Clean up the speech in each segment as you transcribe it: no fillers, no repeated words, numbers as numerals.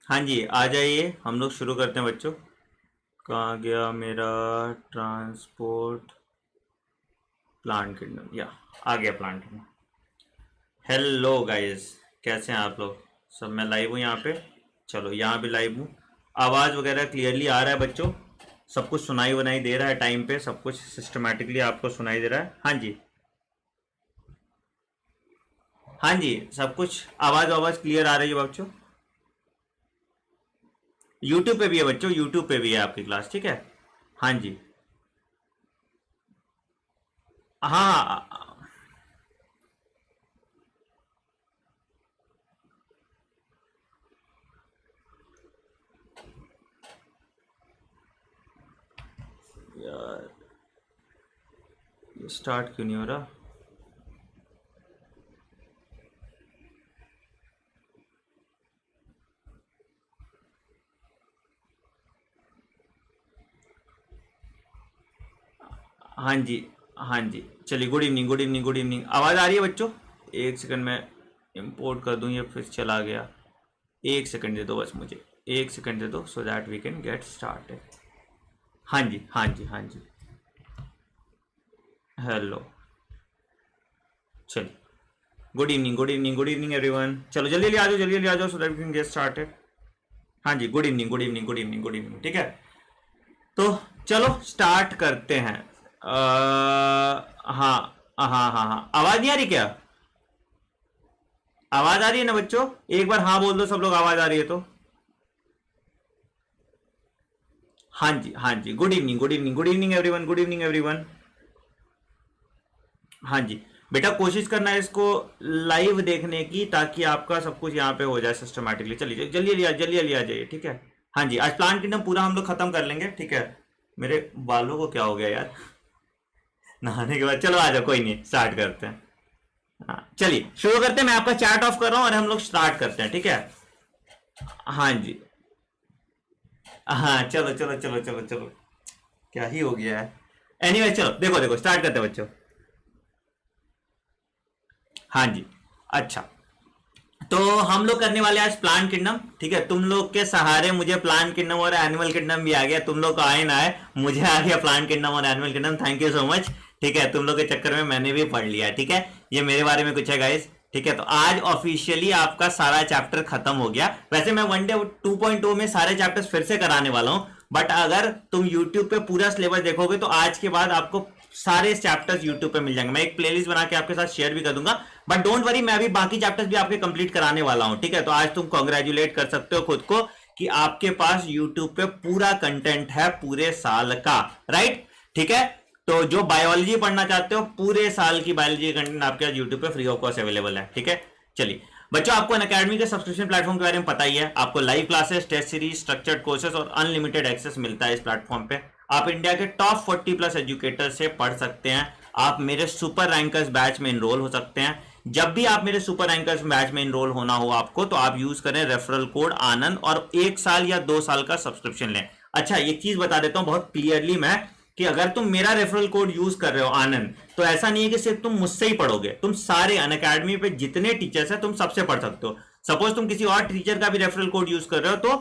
हाँ जी, आ जाइए, हम लोग शुरू करते हैं बच्चों। कहाँ गया मेरा ट्रांसपोर्ट प्लांट किंगडम? या आ गया प्लांट किंगडम। हेलो गाइस, कैसे हैं आप लोग? सब मैं लाइव हूँ यहाँ पे। चलो, यहाँ भी लाइव हूँ। आवाज़ वगैरह क्लियरली आ रहा है बच्चों? सब कुछ सुनाई वनाई दे रहा है टाइम पे? सब कुछ सिस्टमेटिकली आपको सुनाई दे रहा है? हाँ जी। हाँ जी, सब कुछ आवाज़ आवाज़ क्लियर आ रही है बच्चों? यूट्यूब पे भी है बच्चों, यूट्यूब पे भी है आपकी क्लास, ठीक है। हाँ जी। हाँ। यार, स्टार्ट क्यों नहीं हो रहा? हाँ जी। हाँ जी, चलिए। Good evening, good evening, good evening. आवाज़ आ रही है बच्चों? एक सेकंड में इंपोर्ट कर दूं, ये फिर चला गया। एक सेकंड दे दो बस मुझे। एक सेकंड दे दो so that we can get started. हाँ जी, हाँ जी, हाँ जी। हेलो। चलिए। Good evening, good evening, good evening everyone. चलो जल्दी जल्दी आ जाओ, जल्दी जल्दी आ जाओ so that we can get started. हाँ जी, good evening, good evening, good evening, good evening, ठीक है। तो चलो स्टार्ट करते हैं। हाँ हाँ हाँ हाँ, आवाज़ नहीं आ रही क्या? आवाज आ रही है ना बच्चों? एक बार हाँ बोल दो सब लोग, आवाज आ रही है तो। हाँ जी, हाँ जी। Good evening, good evening, good evening everyone, good evening everyone. हाँ जी। बेटा कोशिश करना है इसको लाइव देखने की, ताकि आपका सब कुछ यहाँ पे हो जाए सिस्टमेटिकली। चलिए जल्दी जल्दी जल्दी जल्दी आ जाइए, ठीक है। हाँ जी, आज प्लान किंगडम पूरा हम लोग खत्म कर लेंगे, ठीक है। मेरे बालों को क्या हो गया यार? नहाने के बाद चलो आ जाओ, कोई नहीं, स्टार्ट करते हैं। हाँ चलिए शुरू करते हैं। मैं आपका चैट ऑफ कर रहा हूँ और हम लोग स्टार्ट करते हैं, ठीक है। हाँ जी। हाँ चलो चलो चलो चलो चलो। क्या ही हो गया है। एनीवे चलो, देखो देखो स्टार्ट करते हैं बच्चों। हाँ जी। अच्छा, तो हम लोग करने वाले आज प्लान किंगडम, ठीक है। तुम लोग के सहारे मुझे प्लान किंगडम और एनिमल किंगडम भी आ गया। तुम लोग को आए ना आए, मुझे आ गया प्लान किंगडम और animal kingdom. Thank you so much. ठीक है, तुम लोग के चक्कर में मैंने भी पढ़ लिया, ठीक है। ये मेरे बारे में कुछ है गाइस, ठीक है। तो आज ऑफिशियली आपका सारा चैप्टर खत्म हो गया। वैसे मैं वन डे 2.0 में सारे चैप्टर्स फिर से कराने वाला हूं, बट अगर तुम यूट्यूब पे पूरा सिलेबस देखोगे तो आज के बाद आपको सारे चैप्टर्स यूट्यूब पे मिल जाएंगे। मैं एक प्लेलिस्ट बना के आपके साथ शेयर भी कर दूंगा। बट डोंट वरी, मैं अभी बाकी चैप्टर्स भी आपके कंप्लीट कराने वाला हूं, ठीक है। तो आज तुम कॉन्ग्रेचुलेट कर सकते हो खुद को कि आपके पास यूट्यूब पे पूरा कंटेंट है पूरे साल का, राइट, ठीक है। तो जो बायोलॉजी पढ़ना चाहते हो, पूरे साल की बायोलॉजी कंटेंट आपके पास यूट्यूब पे फ्री ऑफ कॉस्ट अवेलेबल है, ठीक है। चलिए बच्चों, आपको अनअकैडमी के सब्सक्रिप्शन प्लेटफॉर्म के बारे में पता ही है। आपको live classes, test series, structured courses और अनलिमिटेड एक्सेस मिलता है इस प्लेटफॉर्म पे। आप इंडिया के टॉप 40 प्लस एजुकेटर से पढ़ सकते हैं। आप मेरे सुपर रैंकर्स बैच में इनरोल हो सकते हैं। जब भी आप मेरे सुपर रैंकर्स बैच में इनरोल होना हो आपको, तो आप यूज करें रेफरल कोड आनंद और 1 साल या 2 साल का सब्सक्रिप्शन लें। अच्छा, एक चीज बता देता हूं बहुत क्लियरली मैं, कि अगर तुम मेरा रेफरल कोड यूज कर रहे हो आनंद, तो ऐसा नहीं है कि सिर्फ तुम मुझसे ही पढ़ोगे, तुम सारे अनअकैडमी पे जितने टीचर्स हैं तुम सबसे पढ़ सकते हो। सपोज तुम किसी और टीचर का भी रेफरल कोड यूज कर रहे हो तो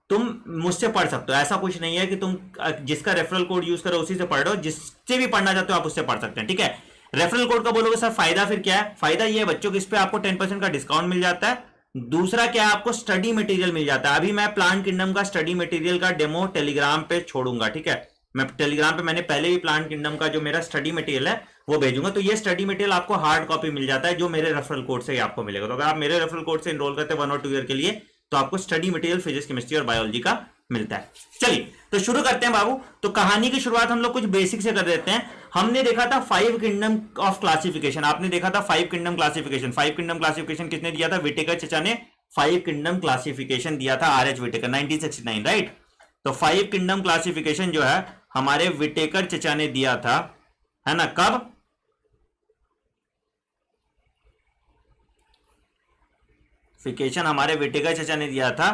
तुम मुझसे पढ़ सकते हो। ऐसा कुछ नहीं है कि तुम जिसका रेफरल कोड यूज करो उसी से पढ़ रहे हो। जिससे भी पढ़ना चाहते हो आप उससे पढ़ सकते हैं, ठीक है। रेफरल कोड का बोलोगे सर फायदा फिर क्या है? फायदा ये है बच्चों कि इस पे आपको 10% का डिस्काउंट मिल जाता है। दूसरा क्या है, आपको स्टडी मटेरियल मिल जाता है। अभी मैं प्लान किंगडम का स्टडी मटेरियल का डेमो टेलीग्राम पे छोड़ूंगा, ठीक है। मैं टेलीग्राम पे मैंने पहले भी प्लान किंगडम का जो मेरा स्टडी मटेरियल है वो भेजूंगा। तो ये स्टडी मटेरियल आपको हार्ड कॉपी मिल जाता है, जो मेरे रेफरल कोड से ही आपको मिलेगा। तो अगर आप मेरे रेफरल कोड से इनरोल करते हैं 1 और 2 ईयर के लिए, तो आपको स्टडी मटेरियल फिजिक्स, केमिस्ट्री और बायोलॉजी का मिलता है। चलिए तो शुरू करते हैं बाबू। तो कहानी की शुरुआत हम लोग कुछ बेसिक से कर देते हैं। हमने देखा था 5 किंगडम ऑफ क्लासिफिकेशन। आपने देखा था 5 किंगडम क्लासिफिकेशन। 5 किंगडम क्लासिफिकेशन किसने दिया था? विटेकर चचा ने 5 किंगडम क्लासिफिकेशन दिया था, आर एच विटेकर, 1969, राइट। तो 5 किंगडम क्लासिफिकेशन जो है हमारे विटेकर चचा ने दिया था, है ना। कब? फिकेशन हमारे विटेकर चचा ने दिया था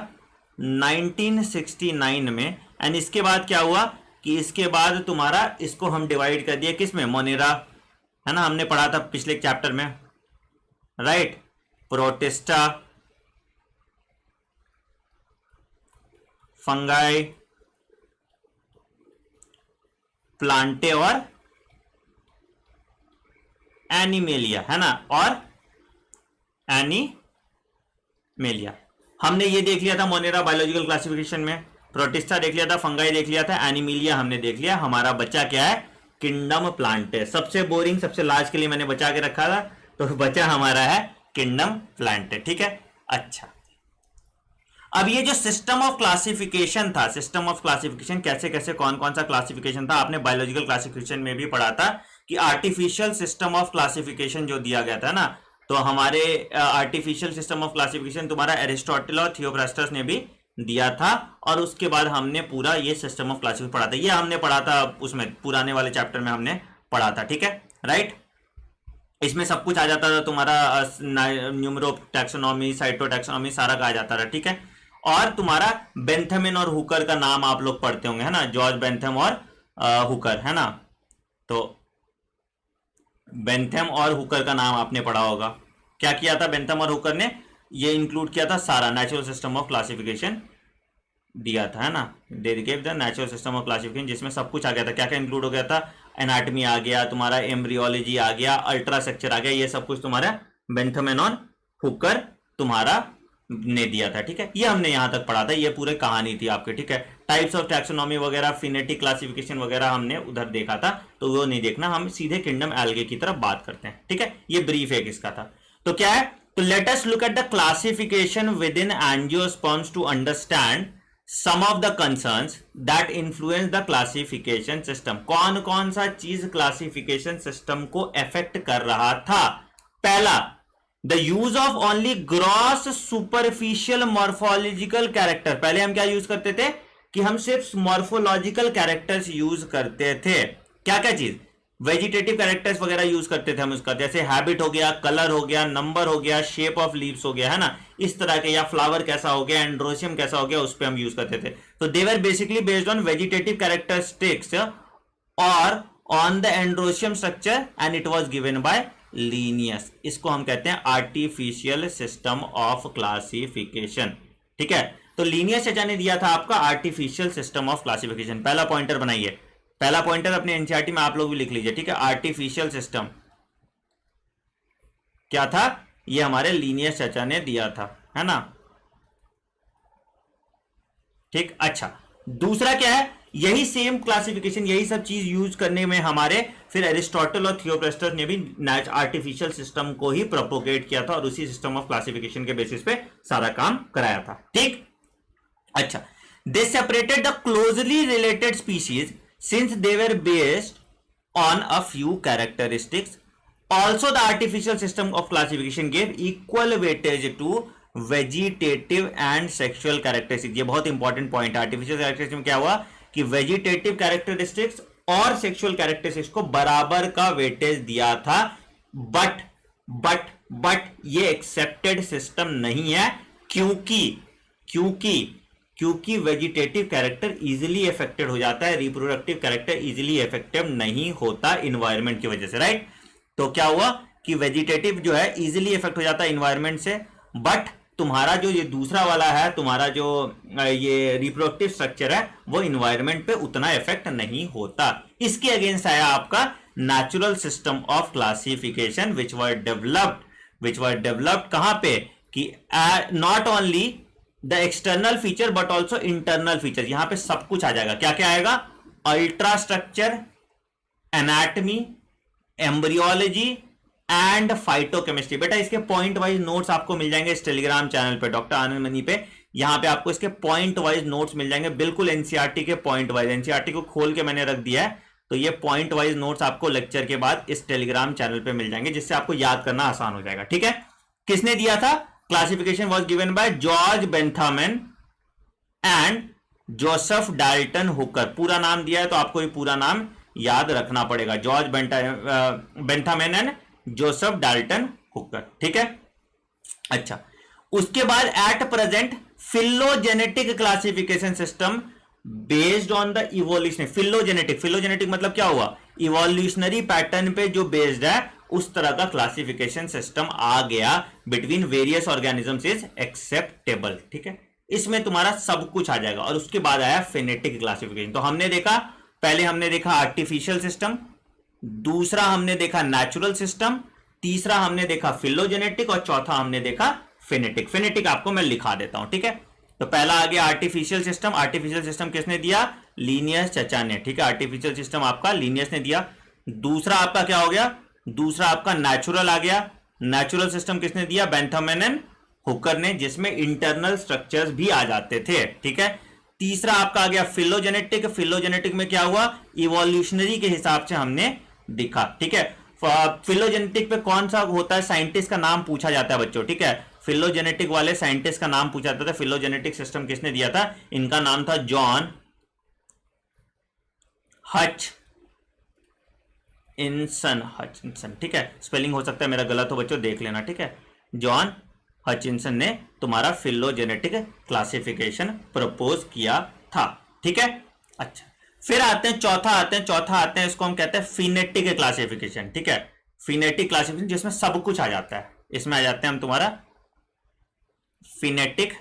1969 में। एंड इसके बाद क्या हुआ कि इसके बाद तुम्हारा इसको हम डिवाइड कर दिया किस में? मोनेरा, है ना, हमने पढ़ा था पिछले चैप्टर में, राइट। प्रोटेस्टा, फंगाई, प्लांटे और एनिमेलिया, है ना, और एनिमेलिया। हमने ये देख लिया था मोनेरा बायोलॉजिकल क्लासिफिकेशन में, प्रोटिस्टा देख लिया था, फंगाई देख लिया था, एनिमेलिया हमने देख लिया। हमारा बच्चा क्या है? Kingdom Plantae. सबसे बोरिंग, सबसे लास्ट के लिए मैंने बचा के रखा था, तो बचा हमारा है किंगडम प्लांटे। ठीक है, अच्छा। अब ये जो सिस्टम ऑफ क्लासिफिकेशन था, सिस्टम ऑफ क्लासिफिकेशन कैसे कैसे कौन कौन सा क्लासिफिकेशन था, आपने बायोलॉजिकल क्लासिफिकेशन में भी पढ़ा था कि आर्टिफिशियल सिस्टम ऑफ क्लासिफिकेशन जो दिया गया था ना, तो हमारे आर्टिफिशियल सिस्टम ऑफ क्लासिफिकेशन तुम्हारा एरिस्टोटल और थियोफ्रास्टस ने भी दिया था, और उसके बाद हमने पूरा ये सिस्टम ऑफ क्लासिफिकेशन पढ़ा था। ये हमने पढ़ा था उसमें पुराने वाले चैप्टर में हमने पढ़ा था। ठीक है, राइट। इसमें सब कुछ आ जाता था तुम्हारा, न्यूमरो टैक्सोनॉमी, साइटो टैक्सोनॉमी, सारा का आ जाता था। ठीक है, और तुम्हारा बेंथमिन और हुकर का नाम आप लोग पढ़ते होंगे, है ना, जॉर्ज बेंथम और हुकर, है ना। तो बेंथम और हुकर का नाम आपने पढ़ा होगा। क्या किया था बेंथम और हुकर ने? ये इंक्लूड किया था सारा नेचुरल सिस्टम ऑफ क्लासिफिकेशन दिया था, है ना। They give the natural system of classification, जिसमें सब कुछ आ गया था। क्या क्या इंक्लूड हो गया था? एनाटमी आ गया तुम्हारा, एम्ब्रियोलॉजी आ गया, अल्ट्रा स्ट्रक्चर आ गया, ये सब कुछ तुम्हारा बेंथम और हुकर तुम्हारा ने दिया था। ठीक है, ये हमने यहां तक पढ़ा था, ये पूरी कहानी थी आपके। ठीक है, टाइप्स ऑफ टैक्सोनॉमी वगैरह, फिनेटिक क्लासिफिकेशन वगैरह हमने उधर देखा था, तो वो नहीं देखना, हम सीधे किंगडम एल्गे की तरफ बात करते हैं। ठीक है, ये ब्रीफ एक इसका था। तो क्या है? तो let us look at the classification within angiosperms to understand some of the concerns that influence the classification system. कौन कौन सा चीज क्लासिफिकेशन सिस्टम को अफेक्ट कर रहा था? पहला, the use of only gross superficial morphological character. पहले हम क्या यूज करते थे कि हम सिर्फ मॉर्फोलॉजिकल कैरेक्टर्स यूज करते थे। क्या क्या चीज? वेजिटेटिव कैरेक्टर्स वगैरह यूज करते थे हम उसका, जैसे हैबिट हो गया, कलर हो गया, नंबर हो गया, शेप ऑफ लीव्स हो गया, है ना, इस तरह के, या फ्लावर कैसा हो गया, एंड्रोसियम कैसा हो गया, उस पर हम यूज करते थे। तो they were basically based on vegetative characteristics और on the androecium structure, and it was given by Linnaeus. इसको हम कहते हैं आर्टिफिशियल सिस्टम ऑफ क्लासिफिकेशन। ठीक है, तो लीनियस चाचा ने दिया था आपका आर्टिफिशियल सिस्टम ऑफ क्लासिफिकेशन। पहला पॉइंटर बनाइए, पहला पॉइंटर अपने एनसीईआरटी में आप लोग भी लिख लीजिए। ठीक है, आर्टिफिशियल सिस्टम क्या था? ये हमारे लीनियस चाचा ने दिया था, है ना। ठीक, अच्छा। दूसरा क्या है? यही सेम क्लासिफिकेशन, यही सब चीज यूज करने में हमारे फिर एरिस्टोटल और थियोफ्रास्टस ने भी आर्टिफिशियल सिस्टम को ही प्रोपोगेट किया था, और उसी सिस्टम ऑफ क्लासिफिकेशन के बेसिस पे सारा काम कराया था। ठीक, अच्छा। दे separated the closely related species since they were based on a few characteristics. Also, the artificial system of classification gave equal weightage to vegetative and sexual characteristics. ये बहुत इंपॉर्टेंट पॉइंट है। आर्टिफिशियल कैरेक्टरिस्टिक्स में क्या हुआ कि vegetative characteristics और sexual characteristics को बराबर का वेटेज दिया था, बट ये एक्सेप्टेड सिस्टम नहीं है। क्योंकि वेजिटेटिव कैरेक्टर इजीली अफेक्टेड हो जाता है, रिप्रोडक्टिव कैरेक्टर इजीली अफेक्टेड नहीं होता इन्वायरमेंट की वजह से, राइट। तो क्या हुआ कि वेजिटेटिव जो है इजीली अफेक्ट हो जाता है इन्वायरमेंट से, बट तुम्हारा जो ये दूसरा वाला है, तुम्हारा जो ये रिप्रोडक्टिव स्ट्रक्चर है, वो इन्वायरमेंट पे उतना इफेक्ट नहीं होता। इसके अगेंस्ट आया आपका natural system of classification which were developed कहां पे कि not only the external feature but also internal feature. यहां पे सब कुछ आ जाएगा। क्या क्या आएगा? Ultra structure, anatomy, embryology and phytochemistry. बेटा इसके पॉइंट वाइज नोट्स आपको मिल जाएंगे इस टेलीग्राम चैनल पे, डॉक्टर आनंद मनी पे। यहां पे आपको इसके पॉइंट वाइज नोट्स मिल जाएंगे, बिल्कुल एनसीईआरटी के पॉइंट वाइज। एनसीईआरटी को खोल के मैंने रख दिया है, तो ये पॉइंट वाइज नोट्स आपको लेक्चर के बाद इस टेलीग्राम चैनल पे मिल जाएंगे, जिससे आपको याद करना आसान हो जाएगा। ठीक है, किसने दिया था? Classification was given by George Bentham and Joseph Dalton Hooker. पूरा नाम दिया है तो आपको ये पूरा नाम याद रखना पड़ेगा, George Bentham and Joseph Dalton Hooker. ठीक है, अच्छा। उसके बाद at present phylogenetic classification system based on the evolution. Phylogenetic मतलब क्या हुआ? इवोल्यूशनरी पैटर्न पे जो बेस्ड है, उस तरह का क्लासिफिकेशन सिस्टम आ गया between various organisms is acceptable. ठीक है, इसमें तुम्हारा सब कुछ आ जाएगा। और उसके बाद आया फेनेटिक क्लासिफिकेशन। तो हमने देखा, पहले हमने देखा आर्टिफिशियल सिस्टम, दूसरा हमने देखा नेचुरल सिस्टम, तीसरा हमने देखा फिलोजेनेटिक, और चौथा हमने देखा फेनेटिक। फेनेटिक आपको मैं लिखा देता हूं, ठीक है। तो पहला आ गया आर्टिफिशियल सिस्टम। आर्टिफिशियल सिस्टम किसने दिया? लीनियस चचा ने, ठीक है। आर्टिफिशियल सिस्टम आपका लीनियस ने दिया। दूसरा आपका क्या हो गया? दूसरा आपका नेचुरल आ गया। नेचुरल सिस्टम किसने दिया? बेंथाम एंड हुकर ने, जिसमें इंटरनल स्ट्रक्चर्स भी आ जाते थे, ठीक है। तीसरा आपका आ गया फिलोजेनेटिक। फिलोजेनेटिक में क्या हुआ? इवोल्यूशनरी के हिसाब से हमने दिखा, ठीक है। फिलोजेनेटिक पे कौन सा होता है साइंटिस्ट का नाम पूछा जाता है बच्चों, ठीक है। फिलोजेनेटिक वाले साइंटिस्ट का नाम पूछा जाता था। फिलोजेनेटिक सिस्टम किसने दिया था? इनका नाम था जॉन हचिंसन, ठीक है। स्पेलिंग हो सकता है मेरा गलत हो बच्चों, देख लेना, ठीक है। जॉन हचिंसन ने तुम्हारा फिलोजेनेटिक क्लासिफिकेशन प्रपोज किया था, ठीक है। अच्छा, फिर आते हैं चौथा आते हैं इसको हम कहते हैं फिनेटिक क्लासिफिकेशन, ठीक है। फिनेटिक क्लासिफिकेशन जिसमें सब कुछ आ जाता है। इसमें आ जाते हैं हम तुम्हारा फिनेटिक।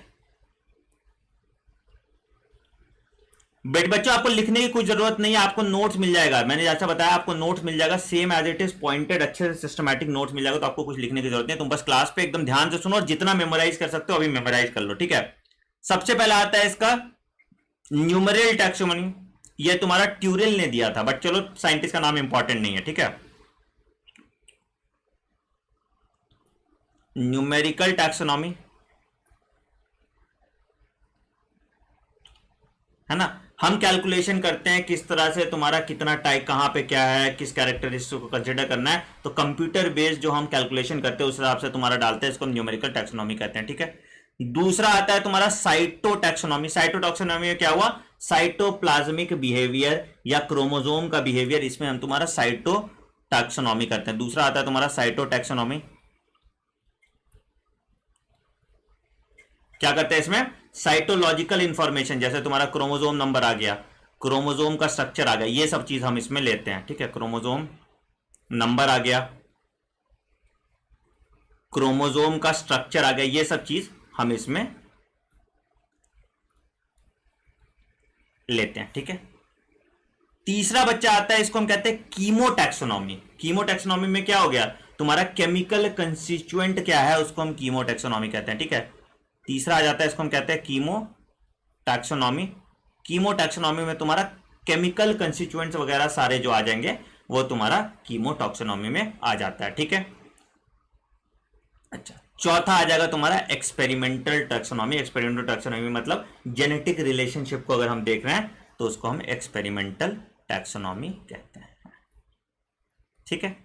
बच्चों आपको लिखने की कोई जरूरत नहीं है, आपको नोट्स मिल जाएगा। मैंने जैसा बताया आपको नोट्स मिल जाएगा same as it is, pointed, अच्छे से सिस्टमैटिक नोट्स मिल जाएगा। तो आपको कुछ लिखने की जरूरत नहीं है, तुम बस क्लास पे एकदम ध्यान से सुनो और जितना मेमोराइज कर सकते हो अभी मेमोराइज कर लो, ठीक है। सबसे पहले आता है इसका न्यूमेरल टैक्सोनॉमी। ये तुम्हारा ट्यूरेल ने दिया था, बट चलो साइंटिस्ट का नाम इंपॉर्टेंट नहीं है, ठीक है। न्यूमेरिकल टैक्सोनॉमी है ना। हम कैलकुलेशन करते हैं किस तरह से तुम्हारा कितना टाइप कहां पे क्या है, किस कैरेक्टरिस्टिक को कंसीडर करना है। तो कंप्यूटर बेस्ड जो हम कैलकुलेशन करते हैं उस हिसाब से तुम्हारा डालते हैं, इसको हम न्यूमेरिकल टैक्सोनॉमी कहते हैं, ठीक है। दूसरा आता है तुम्हारा साइटोटैक्सोनॉमी। साइटोटैक्सोनॉमी में क्या हुआ? साइटोप्लाज्मिक बिहेवियर या क्रोमोसोम का बिहेवियर, इसमें हम तुम्हारा साइटोटैक्सोनॉमी करते हैं। दूसरा आता है तुम्हारा साइटोटैक्सोनॉमी। क्या करते हैं इसमें? साइटोलॉजिकल इंफॉर्मेशन, जैसे तुम्हारा क्रोमोसोम नंबर आ गया, क्रोमोसोम का स्ट्रक्चर आ गया, ये सब चीज हम इसमें लेते हैं, ठीक है। क्रोमोसोम नंबर आ गया, क्रोमोसोम का स्ट्रक्चर आ गया, ये सब चीज हम इसमें लेते हैं, ठीक है। तीसरा बच्चा आता है, इसको हम कहते हैं कीमोटैक्सोनॉमी। कीमोटैक्सोनॉमी में क्या हो गया? तुम्हारा केमिकल कंस्टिट्यूएंट क्या है उसको हम कीमोटैक्सोनॉमी कहते हैं, ठीक है। तीसरा आ जाता है, इसको हम कहते हैं कीमोटैक्सोनॉमी। कीमोटैक्सोनॉमी में तुम्हारा केमिकल कंस्टिट्यूएंट्स वगैरह सारे जो आ जाएंगे वो तुम्हारा कीमोटैक्सोनॉमी में आ जाता है, ठीक है। अच्छा, चौथा आ जाएगा तुम्हारा एक्सपेरिमेंटल टैक्सोनॉमी। एक्सपेरिमेंटल टैक्सोनॉमी मतलब जेनेटिक रिलेशनशिप को अगर हम देख रहे हैं तो उसको हम एक्सपेरिमेंटल टैक्सोनॉमी कहते हैं, ठीक है।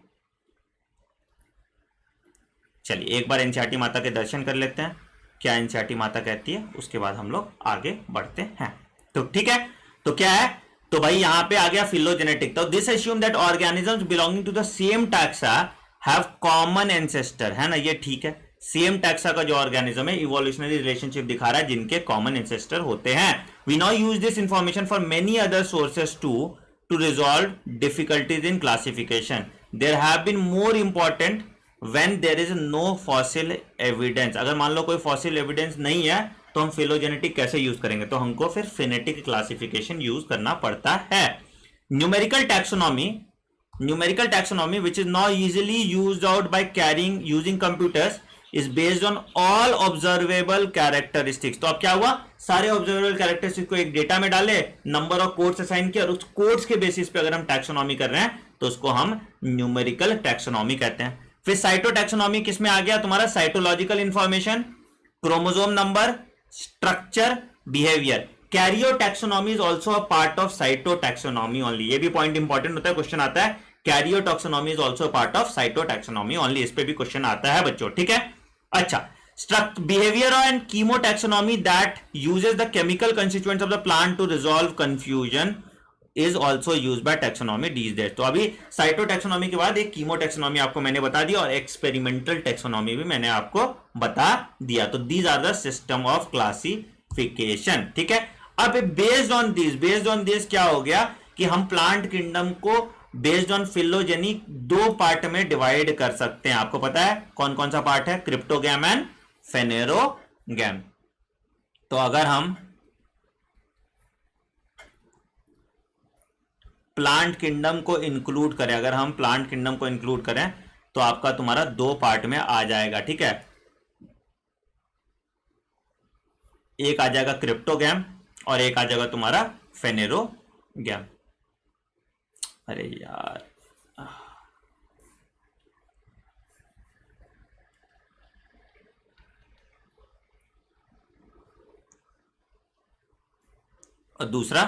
चलिए एक बार एनसीईआरटी माता के दर्शन कर लेते हैं, क्या एनसीईआरटी माता कहती है, उसके बाद हम लोग आगे बढ़ते हैं। तो ठीक है, तो क्या है? तो भाई यहां पे आ गया फिलोजेनेटिक। तो this assume that organisms belonging to the same taxa have common ancestor, है ना, ये ठीक है। सेम टैक्सा का जो ऑर्गेनिज्म है इवोल्यूशनरी रिलेशनशिप दिखा रहा है जिनके कॉमन एंसेस्टर होते हैं। We now use this information for many other sources to resolve difficulties in classification. There have been more important when there is no fossil evidence. अगर मान लो कोई फॉसिल एविडेंस नहीं है तो हम फिलोजेनेटिक कैसे यूज करेंगे? तो हमको फिर फिनेटिक क्लासिफिकेशन यूज करना पड़ता है। Numerical taxonomy which is now easily used out by using computers is based on all observable characteristics। तो अब क्या हुआ? सारे ऑब्जर्वेबल कैरेक्टरिस्टिक्स को एक डेटा में डाले, नंबर ऑफ कोड्स असाइन किया और उस कोड्स के बेसिस पे अगर हम टैक्सोनॉमी कर रहे हैं तो उसको हम न्यूमेरिकल टैक्सोनॉमी कहते हैं। फिर साइटोटैक्सोनॉमी किसमें आ गया? तुम्हारा cytological information, chromosome number, structure, behaviour. Karyotaxonomy is also a part of cytotaxonomy only. ये भी पॉइंट इंपॉर्टेंट होता है, क्वेश्चन आता है। Karyotaxonomy is also part of cytotaxonomy only, इस पे भी क्वेश्चन आता है बच्चों, ठीक है। अच्छा, behaviour and chemotaxonomy that uses the chemical constituents of the plant to resolve confusion is also use by taxonomy these days. तो अभी साइटोटैक्सोनॉमी के बाद एक कीमोटैक्सोनॉमी आपको मैंने बता दिया और एक्सपेरिमेंटल टैक्सोनॉमी भी मैंने आपको बता दिया। तो these are the system of classification, ठीक है। अब बेस्ड ऑन दिस क्या हो गया कि हम प्लांट किंगडम को बेस्ड ऑन फिलोजेनी दो पार्ट में डिवाइड कर सकते हैं। आपको पता है कौन कौन सा पार्ट है? Cryptogam and phanerogam. तो अगर हम प्लांट किंगडम को इंक्लूड करें, अगर हम प्लांट किंगडम को इंक्लूड करें तो आपका तुम्हारा दो पार्ट में आ जाएगा, ठीक है। एक आ जाएगा क्रिप्टोगैम और एक आ जाएगा तुम्हारा फेनेरोगैम। अरे यार, और दूसरा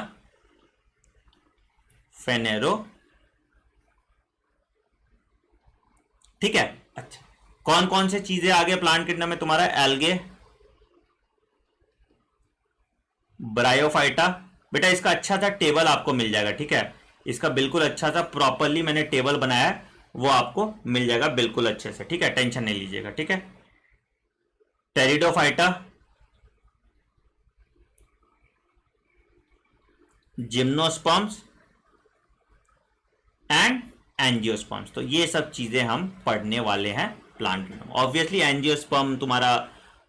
फेनेरो, ठीक है। अच्छा, कौन कौन से चीजें आगे प्लांट किंगडम में तुम्हारा? Algae, bryophyta. बेटा इसका अच्छा सा टेबल आपको मिल जाएगा, ठीक है। इसका बिल्कुल अच्छा सा प्रॉपरली मैंने टेबल बनाया है, वो आपको मिल जाएगा बिल्कुल अच्छे से, ठीक है, टेंशन नहीं लीजिएगा, ठीक है। Pteridophyta, gymnosperms and angiosperms. तो ये सब चीजें हम पढ़ने वाले हैं प्लांट किंगडम। ऑब्वियसली एंजियोस्पर्म तुम्हारा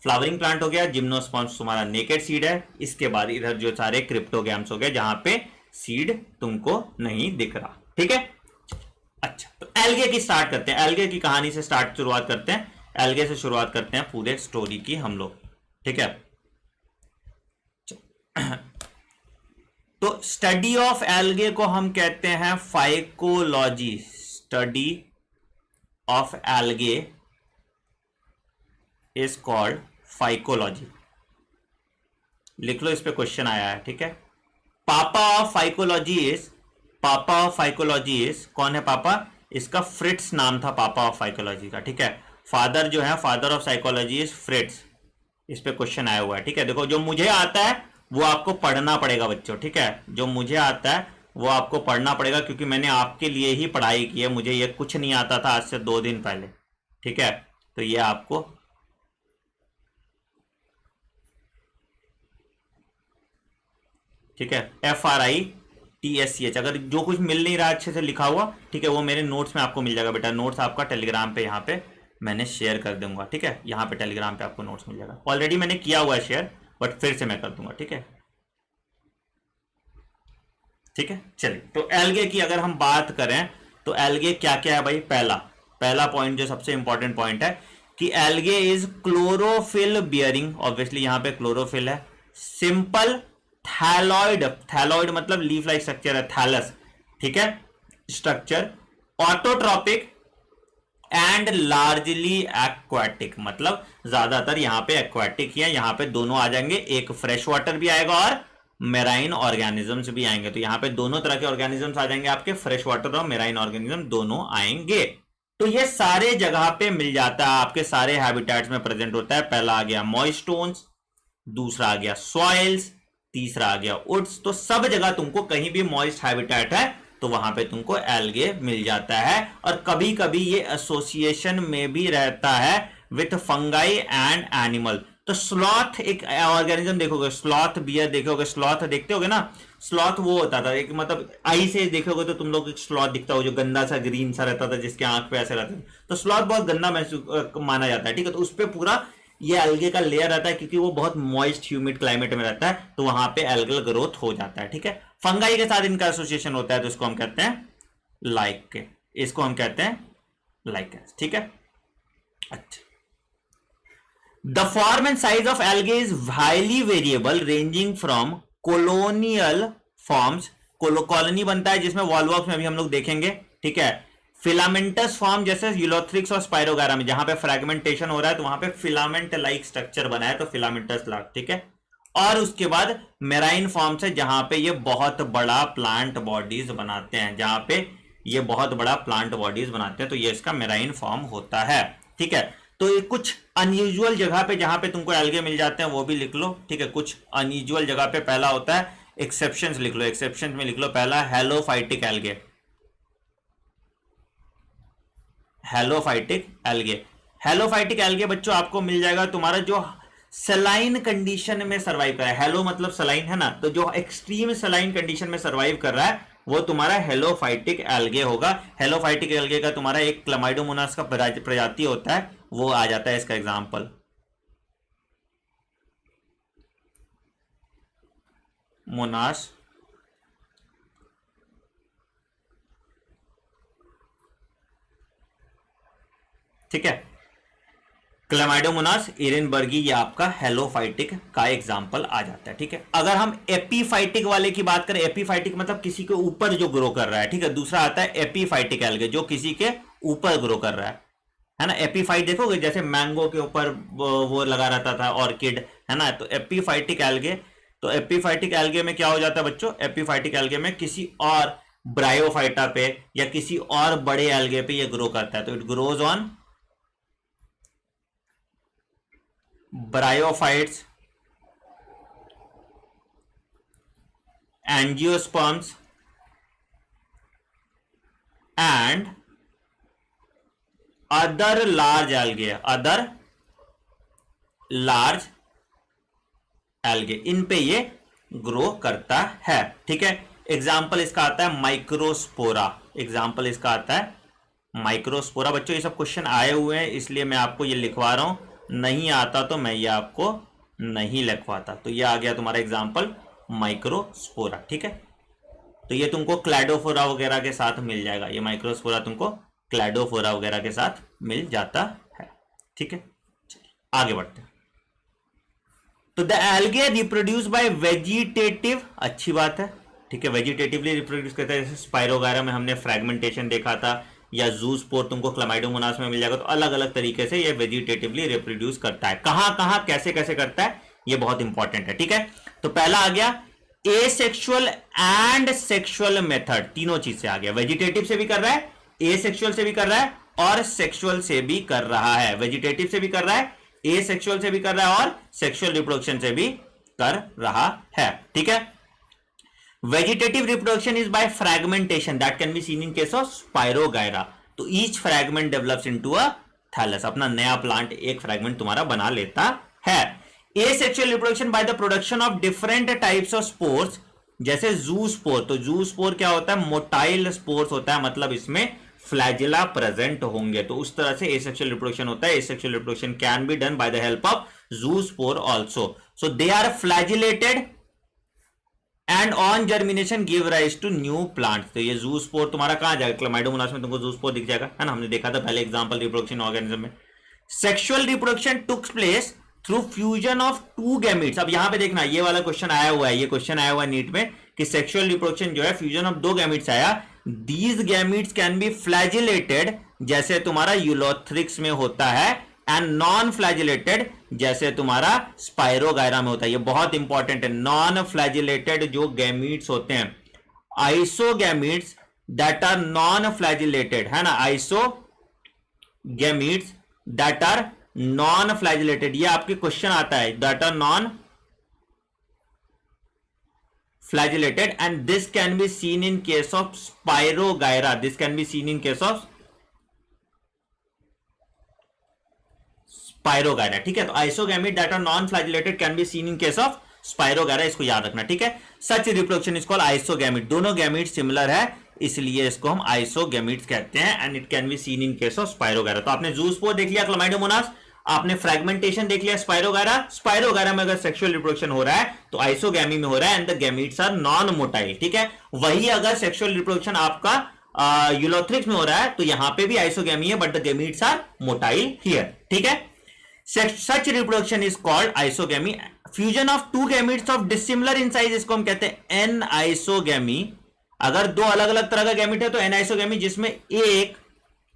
फ्लावरिंग प्लांट हो गया, जिम्नोस्पर्म्स तुम्हारा नेकेड सीड है, इसके बाद इधर जो सारे क्रिप्टोगैम्स हो गए जहां पे सीड तुमको नहीं दिख रहा, ठीक है। अच्छा, तो एल्गे की स्टार्ट करते हैं, एल्गे की कहानी से शुरुआत करते हैं, एल्गे से शुरुआत करते हैं पूरे स्टोरी की हम लोग, ठीक है। तो स्टडी ऑफ एल्गे को हम कहते हैं phycology. Study of algae is called phycology. लिख लो, इस पे क्वेश्चन आया है, ठीक है। पापा ऑफ फाइकोलॉजी इज, पापा ऑफ फाइकोलॉजी इज, कौन है पापा? इसका फ्रिट्स नाम था पापा ऑफ फाइकोलॉजी का, ठीक है। फादर जो है, फादर ऑफ साइकोलॉजी इज फ्रिट्स। इस पे क्वेश्चन आया हुआ है, ठीक है। देखो, जो मुझे आता है वो आपको पढ़ना पड़ेगा बच्चों, ठीक है। जो मुझे आता है वो आपको पढ़ना पड़ेगा, क्योंकि मैंने आपके लिए ही पढ़ाई की है, मुझे ये कुछ नहीं आता था आज से 2 दिन पहले, ठीक है। तो ये आपको, ठीक है, FRITSCH। अगर जो कुछ मिल नहीं रहा अच्छे से लिखा हुआ, ठीक है, वो मेरे नोट्स में आपको मिल जाएगा बेटा। नोट्स आपका टेलीग्राम पे यहाँ पे मैंने शेयर कर दूंगा, ठीक है। यहाँ पे टेलीग्राम पे आपको नोट्स मिल जाएगा, ऑलरेडी मैंने किया हुआ है शेयर, बट फिर से मैं कर दूंगा, ठीक है, ठीक है। चलिए, तो एल्गे की अगर हम बात करें तो एल्गे क्या क्या है भाई? पहला पॉइंट जो सबसे इंपॉर्टेंट पॉइंट है कि algae is chlorophyll bearing. Obviously यहां पे क्लोरोफिल है। सिंपल थैलॉइड, थैलॉइड मतलब लीफ लाइक स्ट्रक्चर है, थैलस, ठीक है, structure. Autotrophic and largely aquatic, मतलब ज्यादातर यहां पे एक्वाटिक ही है, यहां पे दोनों आ जाएंगे, एक फ्रेश वाटर भी आएगा और मेराइन ऑर्गेनिजम्स भी आएंगे। तो यहां पे दोनों तरह के ऑर्गेनिजम्स आ जाएंगे आपके, फ्रेश वाटर और मेराइन ऑर्गेनिज्म दोनों आएंगे। तो ये सारे जगह पे मिल जाता है, आपके सारे हैबिटेट्स में प्रेजेंट होता है। पहला आ गया मॉइस्टोन्स, दूसरा आ गया सॉइल्स, तीसरा आ गया वुड्स। तो सब जगह तुमको कहीं भी मॉइस्ट हैबिटेट है तो वहां पे तुमको एल्गे मिल जाता है। और कभी कभी ये एसोसिएशन में भी रहता है विथ फंगाई एंड एनिमल। तो स्लॉथ एक ऑर्गेनिज्म देखोगे, स्लॉथ बियर देखोगे, स्लॉथ देखते होगे ना, स्लॉथ वो होता था एक, मतलब आई से देखोगे तो तुम लोग एक स्लॉथ दिखता हो जो गंदा सा ग्रीन सा रहता था, जिसके आंख पे ऐसे रहते थे। तो स्लॉथ बहुत गंदा माना जाता है, ठीक है। तो उस पर पूरा ये एल्गे का लेयर रहता है, क्योंकि वो बहुत मॉइस्ट ह्यूमिड क्लाइमेट में रहता है, तो वहां पे एल्गल ग्रोथ हो जाता है, ठीक है। फंगाई के साथ इनका एसोसिएशन होता है, तो इसको हम कहते हैं लाइक, इसको हम कहते हैं लाइकेंस, ठीक है। अच्छा, the form and size of algae is highly variable, ranging from colonial forms, colony बनता है जिसमें वॉलवॉक्स में अभी हम लोग देखेंगे, ठीक है। फिलामेंटस फॉर्म जैसे यूलोथ्रिक्स और स्पाइरोगारा में जहां पे फ्रेगमेंटेशन हो रहा है तो वहां पे फिलामेंट लाइक स्ट्रक्चर बना है, तो फिलामेंटस लाइक, ठीक है। और उसके बाद मेराइन फॉर्म से जहां पे ये बहुत बड़ा प्लांट बॉडीज बनाते हैं, जहां पे ये बहुत बड़ा प्लांट बॉडीज बनाते हैं, तो ये इसका मेराइन फॉर्म होता है, ठीक है। तो ये कुछ अनयूजुअल जगह पे जहां पे तुमको एल्गे मिल जाते हैं वो भी लिख लो, ठीक है। कुछ अनयूजुअल जगह पे पहला होता है, एक्सेप्शंस लिख लो, एक्सेप्शंस में लिख लो पहला हेलोफाइटिक एल्गे, हेलोफाइटिक एल्गे। हेलोफाइटिक एल्गे बच्चों आपको मिल जाएगा तुम्हारा जो सलाइन कंडीशन में सर्वाइव कर रहा है, हेलो मतलब सलाइन है ना, तो जो एक्सट्रीम सलाइन कंडीशन में सर्वाइव कर रहा है वो तुम्हारा हेलोफाइटिक एल्गे होगा। हेलोफाइटिक एल्गे का तुम्हारा एक क्लमाइडोमोनास का प्रजाति होता है, वो आ जाता है इसका एग्जांपल। मोनास ठीक है, क्लैमाइडोमोनास एरेनबर्गी, ये आपका हेलोफाइटिक का एग्जांपल आ जाता है। ठीक है, अगर हम एपीफाइटिक वाले की बात करें, एपीफाइटिक मतलब किसी के ऊपर जो ग्रो कर रहा है। ठीक है, दूसरा आता है एपीफाइटिक एल्गे, जो किसी के ऊपर ग्रो कर रहा है ना। एपीफाइट देखोगे जैसे मैंगो के ऊपर वो लगा रहता था ऑर्किड, है ना। तो एपीफाइटिक एल्गे, तो एपीफाइटिक एल्गे में क्या हो जाता है बच्चों, एपीफाइटिक एल्गे में किसी और ब्रायोफाइटा पे या किसी और बड़े एल्गे पे ये ग्रो करता है। तो it grows on bryophytes, angiosperms and other large algae, other large algae, इन पे ये ग्रो करता है। ठीक है, एग्जाम्पल इसका आता है माइक्रोस्पोरा, एग्जाम्पल इसका आता है माइक्रोस्पोरा। बच्चों ये सब क्वेश्चन आए हुए हैं इसलिए मैं आपको ये लिखवा रहा हूं, नहीं आता तो मैं ये आपको नहीं लिखवाता। तो ये आ गया तुम्हारा एग्जाम्पल माइक्रोस्पोरा। ठीक है, तो ये तुमको क्लैडोफोरा वगैरह के साथ मिल जाएगा, ये माइक्रोस्पोरा तुमको क्लैडोफोरा वगैरह के साथ मिल जाता है। ठीक है, आगे बढ़ते हैं। तो the algae reproduce by vegetative, अच्छी बात है। ठीक है, वेजिटेटिवली रिप्रोड्यूस करता है, जैसे स्पाइरोगायरा में हमने फ्रैगमेंटेशन देखा था, या जूस्पोर तुमको क्लैमाइडोमोनास में मिल जाएगा। तो अलग अलग तरीके से ये वेजिटेटिवली रिप्रोड्यूस करता है। कहां कहां कैसे कैसे करता है ये बहुत इंपॉर्टेंट है। ठीक है, तो पहला आ गया एसेक्सुअल एंड सेक्सुअल मेथड, तीनों चीज से आ गया। वेजिटेटिव से भी कर रहा है, एसेक्सुअल से भी कर रहा है और सेक्सुअल से भी कर रहा है। वेजिटेटिव से भी कर रहा है, एसेक्सुअल से भी कर रहा है और सेक्सुअल रिप्रोडक्शन से भी कर रहा है। ठीक है, vegetative reproduction is by fragmentation that can be seen in case of Spirogyra. तो each fragment develops into a thallus, अपना नया प्लांट एक फ्रैगमेंट तुम्हारा बना लेता है। Asexual reproduction by the production of different types of spores, जैसे zoospore. तो जूस्पोर क्या होता है, मोटाइल स्पोर्स होता है, मतलब इसमें फ्लैजिला प्रेजेंट होंगे। तो उस तरह से एसेक्सुअल रिप्रोडक्शन होता है। Asexual reproduction can be done by the help of zoospore also. So they are flagellated and on germination give rise to new plants. तो ये जूस्पोर तुम्हारा कहां जाएगा, क्लैमाइडोमोनास में तुमको जूस्पोर दिख जाएगा, है ना, हमने देखा था पहले एग्जांपल रिप्रोडक्शन ऑर्गेनिज्म में। Sexual reproduction takes place through fusion of to gametes. अब यहां पे देखना, ये वाला क्वेश्चन आया हुआ है, ये क्वेश्चन आया हुआ है नीट में कि सेक्सुअल रिप्रोडक्शन जो है फ्यूजन ऑफ दो गैमीट्स आया। These gametes can be flagellated, जैसे तुम्हारा यूलोथ्रिक्स में होता है, एंड नॉन फ्लैजिलेटेड जैसे तुम्हारा स्पाइरोगायरा में होता है। ये बहुत इंपॉर्टेंट है। नॉन फ्लैजिलेटेड जो गैमीट्स होते हैं, isogametes that are non flagellated, है ना, isogametes that are non flagellated, ये आपके क्वेश्चन आता है, that are non flagellated and this can be seen in case of Spirogyra, this can be seen in case of Spirogyra. ठीक है, तो isogamete that are non flagellated can be seen in case of Spirogyra, इसको याद रखना। ठीक है, such reproduction is called isogamete, दोनों gamete similar है इसलिए इसको हम आइसोगैमीट्स कहते हैं, and it can be seen in case of spirogyra. तो आपने जूस्पोर देख लिया क्लैमाइडोमोनास, आपने फ्रैगमेंटेशन देख लिया स्पाइरोगायरा। स्पाइरोगायरा में अगर सेक्सुअल रिप्रोडक्शन हो रहा है तो आइसोगैमी में हो रहा है and the gametes are non motile. ठीक है, वही अगर सेक्सुअल रिप्रोडक्शन आपका यूलोथ्रिक्स में हो रहा है तो यहां पे भी आइसोगैमी है but the gametes are motile here. ठीक है, such reproduction is called isogamy. Fusion of two gametes of dissimilar in size, इसको हम कहते हैं anisogamy। अगर दो अलग अलग तरह का गैमिट है तो anisogamy, जिसमें एक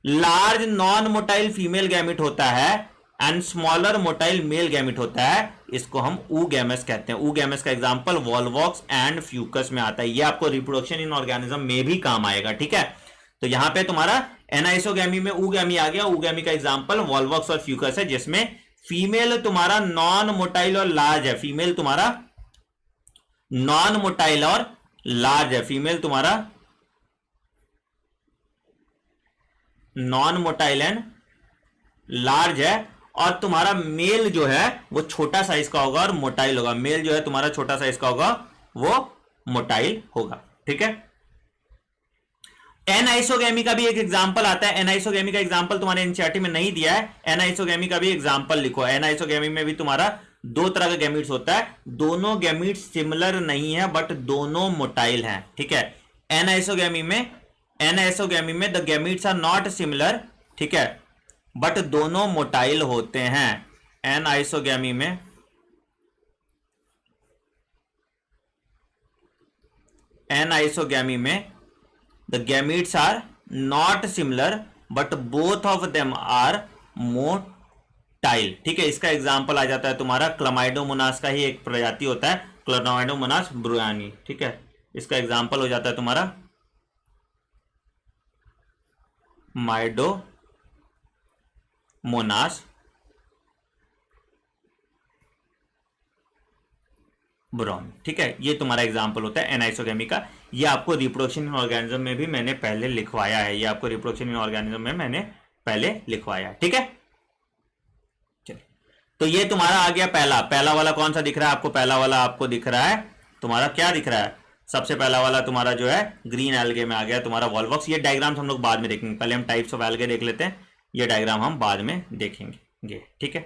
large non motile female gamete होता है and smaller motile male gamete होता है, इसको हम oogamous कहते हैं। oogamous का एग्जांपल वॉल्वॉक्स एंड फ्यूकस में आता है। ये आपको रिप्रोडक्शन इन ऑर्गेनिज्म में भी काम आएगा। ठीक है, तो यहां पे तुम्हारा एनाइसोगैमी में oogammy आ गया। oogammy का एग्जांपल वॉल्वॉक्स और फ्यूकस है, जिसमें फीमेल तुम्हारा नॉन मोटाइल और लार्ज है, फीमेल तुम्हारा नॉन मोटाइल और लार्ज है, फीमेल तुम्हारा नॉन मोटाइल एंड लार्ज है, और तुम्हारा मेल जो है वो छोटा साइज का होगा और मोटाइल होगा। मेल जो है तुम्हारा छोटा साइज का होगा, वो मोटाइल होगा। ठीक है, एनाइसोगैमी का भी एक एग्जांपल आता है। एनाइसोगैमी का एग्जांपल तुम्हारे एनसीईआरटी में नहीं दिया है, एनाइसोगैमी का भी एग्जांपल लिखो। एनाइसोगैमी में भी तुम्हारा दो तरह का गैमीट्स होता है, दोनों गैमीट्स सिमिलर नहीं है बट दोनों मोटाइल हैं, ठीक है। एनआइसोगैमी में the gametes are not similar, ठीक है, बट दोनों मोटाइल होते हैं। एनआइसोगैमी में the gametes are not similar but both of them are motile, ठीक है। इसका एग्जांपल आ जाता है तुम्हारा क्लमाइडोमोनास का ही एक प्रजाति होता है, क्लमाइडोमोनास ब्रुआनी, ठीक है। इसका एग्जांपल हो जाता है तुम्हारा माइडोमोनास ब्रोन, ठीक है। ये तुम्हारा एग्जांपल होता है एनाइसोगेमी का। ये आपको रिप्रोडक्शन इन ऑर्गेनिज्म में भी मैंने पहले लिखवाया है, ये आपको रिप्रोडक्शन इन ऑर्गेनिज्म में मैंने पहले लिखवाया है, ठीक है। चलिए, तो ये तुम्हारा आ गया पहला वाला कौन सा दिख रहा है आपको? पहला वाला आपको दिख रहा है तुम्हारा, क्या दिख रहा है? सबसे पहला वाला तुम्हारा जो है ग्रीन एल्गे में आ गया तुम्हारा वॉल्वॉक्स। ये डायग्राम्स हम लोग बाद में देखेंगे, पहले हम टाइप्स ऑफ एल्गे देख लेते हैं, ये डायग्राम हम बाद में देखेंगे, ठीक है।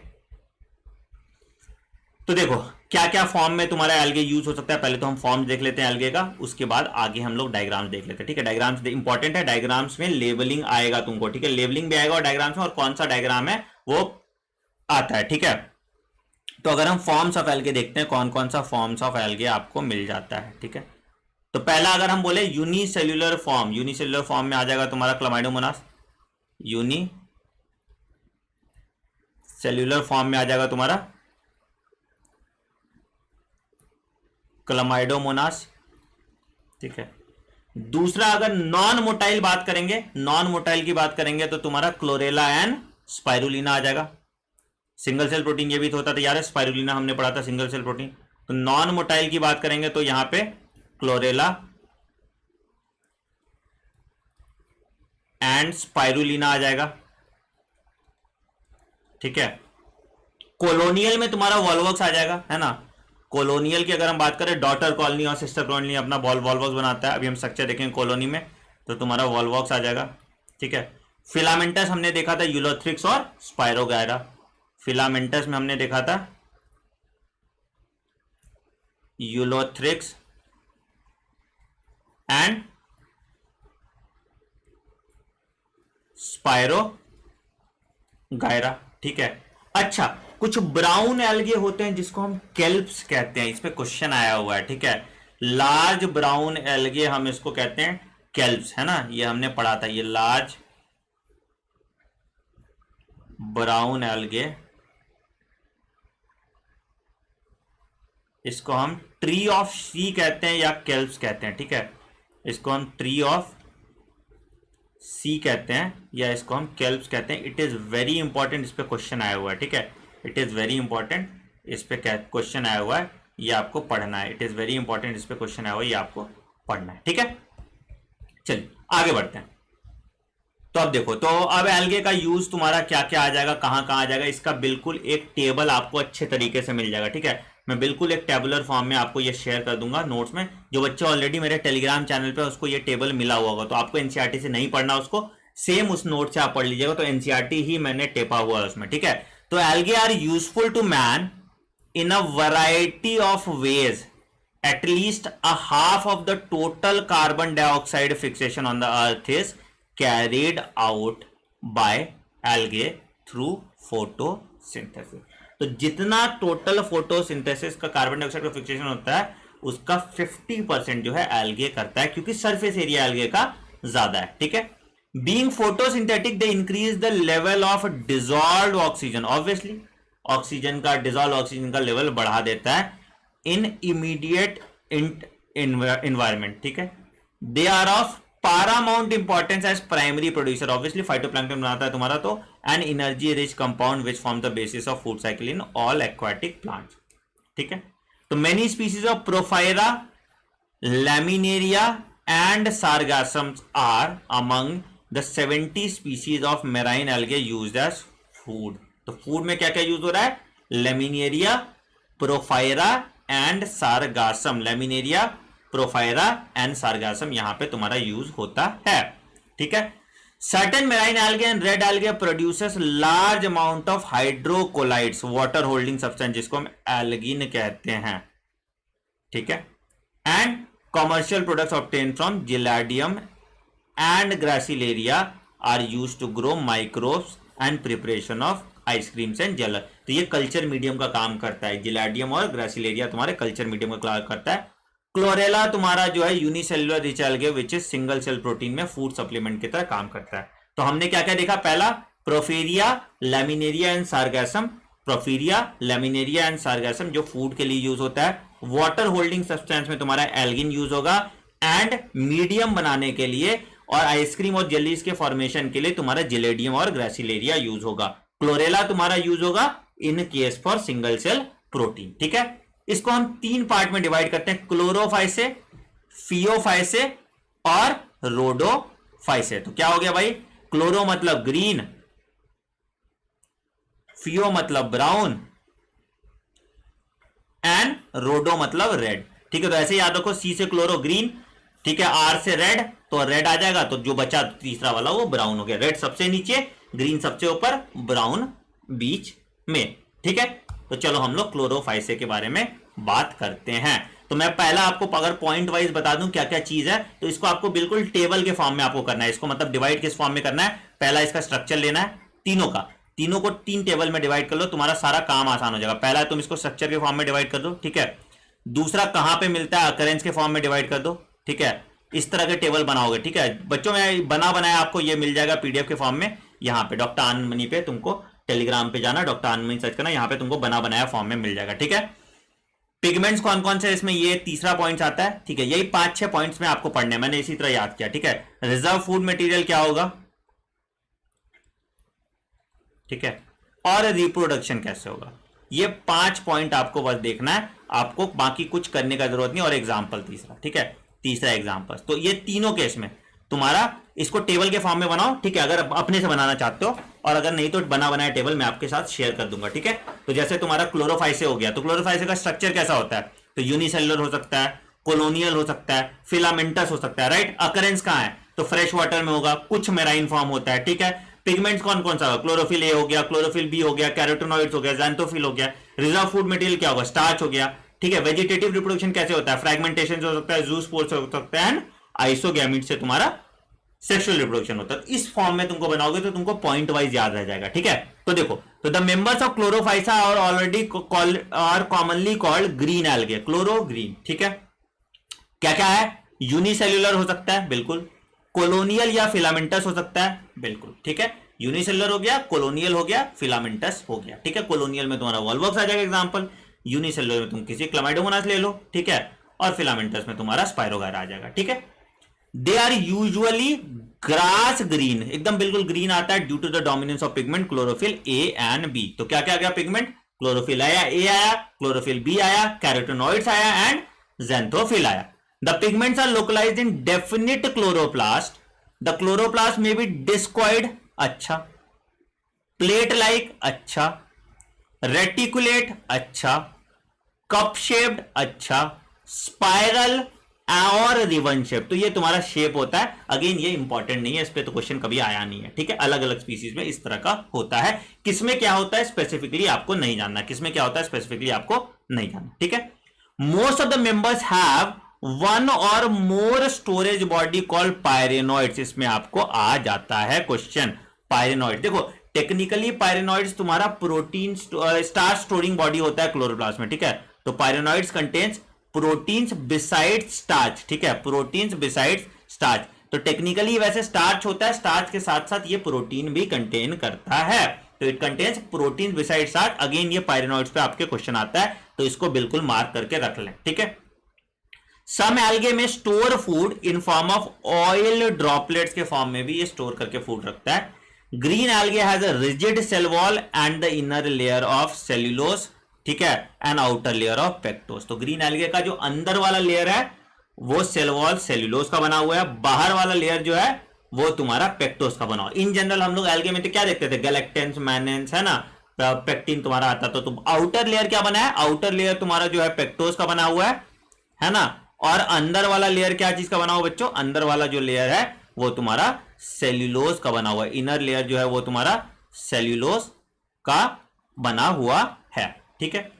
तो देखो क्या क्या फॉर्म में तुम्हारा एल्गे यूज हो सकता है, पहले तो हम फॉर्म देख लेते हैं एल्गे का, उसके बाद आगे हम लोग डायग्राम्स देख लेते हैं, ठीक है। डायग्राम्स इंपॉर्टेंट है, डायग्राम्स में लेबलिंग आएगा तुमको, ठीक है। लेबलिंग भी आएगा और डायग्राम्स में, और कौन सा डायग्राम है वो आता है, ठीक है। तो अगर हम फॉर्म्स ऑफ एल्गे देखते हैं, कौन कौन सा फॉर्म्स ऑफ एल्गे आपको मिल जाता है, ठीक है। तो पहला अगर हम बोले यूनिसेल्युलर फॉर्म में आ जाएगा तुम्हारा क्लमाइडोमोनास, यूनिसेल्युलर फॉर्म में आ जाएगा तुम्हारा क्लमाइडोमोनास, ठीक है। दूसरा अगर नॉन मोटाइल की बात करेंगे तो तुम्हारा क्लोरेला एंड स्पाइरुलिना आ जाएगा। सिंगल सेल प्रोटीन ये भी तो होता था यार, स्पाइरुलिना हमने पढ़ा था सिंगल सेल प्रोटीन। तो नॉन मोटाइल की बात करेंगे तो यहां पे क्लोरेला एंड स्पाइरुलिना आ जाएगा, ठीक है। कॉलोनियल में तुम्हारा वॉल्वॉक्स आ जाएगा, है ना। कॉलोनियल की अगर हम बात करें, डॉटर कॉलोनी और सिस्टर कॉलोनी अपना वॉल्वॉक्स बनाता है। अभी हम स्ट्रक्चर देखेंगे कॉलोनी में, तो तुम्हारा वॉल्वॉक्स आ जाएगा, ठीक है। फिलामेंटस हमने देखा था यूलोथ्रिक्स और स्पाइरोगायरा। फिलामेंटस में हमने देखा था यूलोथ्रिक्स एंड स्पाइरोगायरा, ठीक है। अच्छा, कुछ ब्राउन एल्गे होते हैं जिसको हम केल्प्स कहते हैं, इस पे क्वेश्चन आया हुआ है, ठीक है। लार्ज ब्राउन एल्गे हम इसको कहते हैं केल्प्स, है ना, ये हमने पढ़ा था। ये लार्ज ब्राउन एल्गे, इसको हम ट्री ऑफ सी कहते हैं या केल्प्स कहते हैं, ठीक है। इसको हम ट्री ऑफ सी कहते हैं या इसको हम केल्प्स कहते हैं। इट इज वेरी इंपॉर्टेंट, इस पे क्वेश्चन आया हुआ है, ठीक है। इट इज वेरी इंपॉर्टेंट, इस पे क्वेश्चन आया हुआ है, ये आपको पढ़ना है। इट इज वेरी इंपॉर्टेंट, इस पे क्वेश्चन आया हुआ है, ये आपको पढ़ना है, ठीक है। चलिए आगे बढ़ते हैं। तो अब देखो, तो अब एल्गे का यूज तुम्हारा क्या क्या आ जाएगा, कहां कहां आ जाएगा, इसका बिल्कुल एक टेबल आपको अच्छे तरीके से मिल जाएगा, ठीक है। मैं बिल्कुल एक टेबुलर फॉर्म में आपको ये शेयर कर दूंगा नोट्स में। जो बच्चे ऑलरेडी मेरे टेलीग्राम चैनल पे उसको ये टेबल मिला हुआ होगा, तो आपको एनसीईआरटी से नहीं पढ़ना, उसको सेम उस नोट से आप पढ़ लीजिएगा। तो एनसीईआरटी ही मैंने टेपा हुआ है उसमें, ठीक है। तो algae are useful to man in a variety of ways. At least a half of the total carbon dioxide fixation on the earth is carried out by algae through photosynthesis. तो जितना total photosynthesis का carbon dioxide का fixation होता है उसका 50% जो है algae करता है, क्योंकि सरफेस एरिया एल्गे का ज्यादा है, ठीक है। Being photosynthetic they increase the level of dissolved oxygen. Obviously oxygen का, डिसॉल्व ऑक्सीजन का लेवल बढ़ा देता है इन इमीडिएट environment, ठीक है। They are of paramount importance as primary producer, obviously phytoplankton बनाता है तुम्हारा, तो an energy rich compound which form the basis of food cycle in all aquatic plants, ठीक है। तो many species of Porphyra, Laminaria and Sargassums are among the 70 species of marine algae used as food. तो food में क्या क्या use हो रहा है? Laminaria, Porphyra and sargassum, laminaria, porphyra and sargassum यहां पे तुम्हारा यूज होता है, ठीक है। Certain marine algae and red algae produces large amount of hydrocolloids, water holding substance, जिसको हम एल्गिन कहते हैं, ठीक है. And commercial products obtained from Giladium and Gracilaria are used to grow microbes and preparation of ice creams and jelly. तो ये culture medium का काम करता है. जिलाडियम और ग्रासिलेरिया तुम्हारे कल्चर मीडियम का काम करता है. क्लोरेला तुम्हारा जो है unicellular rich algae which is single cell protein में फूड सप्लीमेंट की तरह काम करता है. तो हमने क्या क्या देखा? पहला प्रोफेरिया, लैमिनेरिया एंड सार्गैसम. प्रोफेरिया, लैमिनेरिया एंड सार्गैसम जो फूड के लिए यूज होता है. वाटर होल्डिंग सब्सटेंस में तुम्हारा एल्गिन यूज होगा. एंड मीडियम बनाने के लिए और आइसक्रीम और जेलीज के फॉर्मेशन के लिए तुम्हारा जिलेडियम और ग्रासिलेरिया यूज होगा. क्लोरेला तुम्हारा यूज होगा in case for single cell protein. ठीक है, इसको हम 3 पार्ट में डिवाइड करते हैं, क्लोरोफाइसे, फियोफाइसे और रोडोफाइसे. तो क्या हो गया भाई? क्लोरो मतलब ग्रीन, फियो मतलब ब्राउन एंड रोडो मतलब रेड. ठीक है, तो ऐसे याद रखो, सी से क्लोरो ग्रीन, ठीक है, आर से रेड, तो रेड आ जाएगा, तो जो बचा तीसरा वाला वो ब्राउन हो गया. रेड सबसे नीचे, ग्रीन सबसे ऊपर, ब्राउन बीच में. ठीक है, तो चलो हम लोग क्लोरोफाइसे के बारे में बात करते हैं. तो मैं पहला आपको अगर पॉइंट वाइज बता दूं क्या क्या चीज है, तो इसको आपको बिल्कुल टेबल के फॉर्म में आपको करना है. इसको मतलब डिवाइड किस फॉर्म में करना है? पहला इसका स्ट्रक्चर लेना है तीनों का, तीनों को 3 टेबल में डिवाइड कर लो, तुम्हारा सारा काम आसान हो जाएगा. पहला तुम इसको स्ट्रक्चर के फॉर्म में डिवाइड कर दो, ठीक है. दूसरा कहां पे मिलता है, अकरेंस के फॉर्म में डिवाइड कर दो, ठीक है. इस तरह के टेबल बनाओगे, ठीक है बच्चों. में बना बनाया आपको ये मिल जाएगा पीडीएफ के फॉर्म में. यहाँ पे डॉक्टर आनंदमणि पे तुमको टेलीग्राम पे जाना, डॉक्टर आनंदमणि सर्च करना, यहाँ पे तुमको बना बनाया फॉर्म में मिल जाएगा. ठीक है, पिगमेंट्स कौन कौन से इसमें, ये तीसरा पॉइंट आता है. ठीक है, यही 5-6 पॉइंट्स में आपको पढ़ने, मैंने इसी तरह याद किया. ठीक है, रिजर्व फूड मटेरियल क्या होगा, ठीक है, और रिप्रोडक्शन कैसे होगा. ये 5 पॉइंट आपको बस देखना है, आपको बाकी कुछ करने का जरूरत नहीं. और एग्जाम्पल तीसरा, ठीक है, तीसरा एग्जाम्पल. तो ये तीनों केस में तुम्हारा इसको टेबल के फॉर्म में बनाओ, ठीक है, अगर अपने से बनाना चाहते हो, और अगर नहीं तो बना बनाया टेबल मैं आपके साथ शेयर कर दूंगा. ठीक है, तो जैसे तुम्हारा क्लोरोफाइसे हो गया, तो क्लोरोफाइसे का स्ट्रक्चर कैसा होता है? तो यूनिसेलुलर हो सकता है, कोलोनियल हो सकता है, फिलामेंटस हो सकता है, राइट. अकरेंस कहां है? तो फ्रेश वाटर में होगा, कुछ मेराइन फॉर्म होता है. ठीक है, पिगमेंट्स कौन कौन सा होगा? क्लोरोफिल ए हो गया, क्लोरोफिल बी हो गया, कैरोटेनॉइड्स हो गया, ज़ैंथोफिल हो गया. रिजर्व फूड मटेरियल क्या होगा? स्टार्च हो गया. ठीक है, वेजिटेटिव रिप्रोडक्शन कैसे होता है? फ्रैगमेंटेशन हो सकता है, जूस्पोर हो सकता है, एंड आइसोगैमीट से तुम्हारा सेक्सुअल रिप्रोडक्शन होता है. इस फॉर्म में तुमको बनाओगे तो तुमको पॉइंट वाइज याद रह जाएगा. ठीक है, तो देखो, तो the members of chlorophyceae are already are commonly called green algae, chloro green. ठीक है, क्या क्या है? यूनिसेल्युलर हो सकता है, बिल्कुल. कोलोनियल या फिलामेंटस हो सकता है, बिल्कुल. ठीक है, यूनिसेल्युलर हो गया, कोलोनियल हो गया, फिलामेंटस हो गया. ठीक है, कोलोनियल में तुम्हारा वॉल्वॉक्स आ जाएगा एग्जांपल, यूनिसेल्युलर में तुम किसी क्लामाइडोमोनास ले लो, ठीक है, और फिलामेंटस में तुम्हारा स्पाइरोगायरा आ जाएगा. ठीक है, they are usually grass green, एकदम बिल्कुल ग्रीन आता है due to the dominance of pigment chlorophyll a and b. तो क्या क्या गया पिगमेंट? क्लोरोफिल आया, ए आया, क्लोरोफिल बी आया, कैरोटेनॉइड्स आया एंड ज़ैंथोफिल आया. The pigments are localised in definite chloroplast. The chloroplast में बी डिस्कॉइड, अच्छा, प्लेट लाइक, अच्छा, रेटिकुलेट, अच्छा, कप शेप्ड, अच्छा, स्पाइरल और रिबन शेप. तो ये तुम्हारा शेप होता है. अगेन ये इंपॉर्टेंट नहीं है, इस पे तो क्वेश्चन कभी आया नहीं है. ठीक है, अलग अलग स्पीसीज में इस तरह का होता है. किसमें क्या होता है स्पेसिफिकली आपको नहीं जानना, किसमें क्या होता है स्पेसिफिकली आपको नहीं जानना. ठीक है, most of the members have 1 और मोर स्टोरेज बॉडी कॉल्ड पायरेनॉइड्स. इसमें आपको आ जाता है क्वेश्चन, पायरेनॉइड. देखो टेक्निकली पायरेनॉइड्स तुम्हारा प्रोटीन स्टार्च स्टोरिंग बॉडी होता है क्लोरोप्लास्ट में. ठीक है, तो पायरेनॉइड्स कंटेन्स प्रोटीन्स बिसाइड्स स्टार्च. ठीक है, प्रोटीन्स बिसाइड्स स्टार्च. तो टेक्निकली वैसे स्टार्च होता है, स्टार्च के साथ साथ ये प्रोटीन भी कंटेन करता है. तो it contains protein beside starch. Again ये पायरेनॉइड्स पे आपके क्वेश्चन आता है, तो इसको बिल्कुल मार्क करके रख लें. ठीक है, सम एल्गे में store food in form of oil droplets के फॉर्म में भी ये स्टोर करके फूड रखता है. Green algae has a rigid cell wall and the inner layer of cellulose. ठीक है, and outer layer of pectose. तो ग्रीन एल्गे का जो अंदर वाला लेयर है वो सेल वॉल सेल्यूलोज का बना हुआ है, बाहर वाला लेयर जो है वो तुम्हारा पेक्टोस का बना हुआ. इन जनरल हम लोग एल्गे में तो क्या देखते थे, गैलेक्टेंस, मैनेंस, है ना, पेक्टिन तुम्हारा आता था. तो आउटर लेयर क्या बना है? आउटर लेयर तुम्हारा जो है पेक्टोस का बना हुआ है ना, और अंदर वाला लेयर क्या चीज का बना हुआ बच्चों? अंदर वाला जो लेयर है वो तुम्हारा सेल्यूलोज का बना हुआ है, इनर लेयर जो है वो तुम्हारा सेल्यूलोज का बना हुआ है, ठीक है,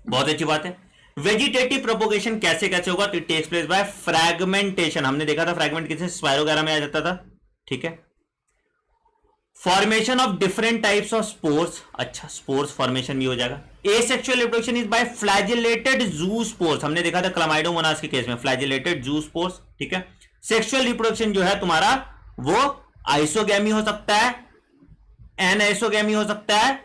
बहुत अच्छी बात है। वेजिटेटिव प्रोपोगेशन कैसे कैसे होगा, तो it takes place by fragmentation, हमने देखा था फ्रैगमेंट किससे, स्पायरोगारा में आ जाता था, ठीक है। Formation of different types of spores, अच्छा स्पोर्स फॉर्मेशन भी हो जाएगा। Asexual reproduction is by flagellated जू स्पोर्स, हमने देखा था क्लामाइडोमोनास के केस में फ्लैजिलेटेड जू स्पोर्स, ठीक है। सेक्सुअल रिप्रोडक्शन जो है तुम्हारा वो आइसोगैमी हो सकता है, एनआइसोगैमी हो सकता है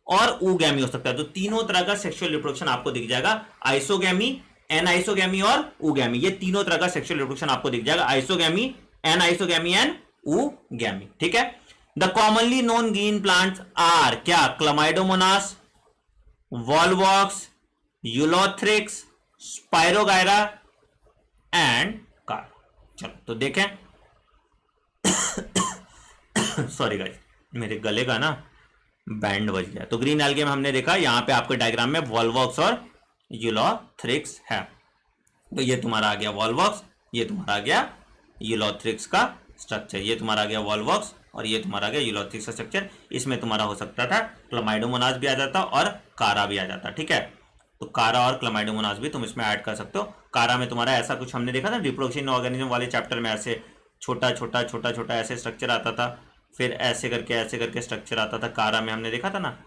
और ऊगैमी हो सकता है। तो तीनों तरह का सेक्सुअल रिप्रोडक्शन आपको दिख जाएगा, आइसोगैमी, एनआइसोगैमी और ऊगैमी, ये तीनों तरह का सेक्सुअल रिप्रोडक्शन आपको दिख जाएगा, आइसोगैमी, एनआइसोगैमी एंड ऊगैमी, ठीक है। The commonly known green plants are क्या, chlamydomonas, volvox, ulothrix, spirogyra and chara. चलो तो देखें सॉरी गाइस, मेरे गले का ना बैंड बज गया। तो ग्रीन एल्गे में हमने देखा यहां पे आपके डायग्राम में वॉलवॉक्स और यूलोथ्रिक्स है, तो ये तुम्हारा आ गया वॉलवॉक्स, ये तुम्हारा आ गया यूलोथ्रिक्स का स्ट्रक्चर, ये तुम्हारा आ गया वॉलवॉक्स और ये तुम्हारा आ गया यूलोथ्रिक्स का स्ट्रक्चर। इसमें तुम्हारा हो सकता था क्लामाइडोमोनास भी आ जाता और कारा भी आ जाता, ठीक है। तो कारा और क्लामाइडोमोनास भी तुम इसमें ऐड कर सकते हो। कारा में तुम्हारा ऐसा कुछ हमने देखा था रिप्रोडक्शन ऑर्गेनिज्म वाले चैप्टर में, ऐसे छोटा छोटा छोटा छोटा ऐसे स्ट्रक्चर आता था, फिर ऐसे करके स्ट्रक्चर आता था। कारा में हमने देखा था ना,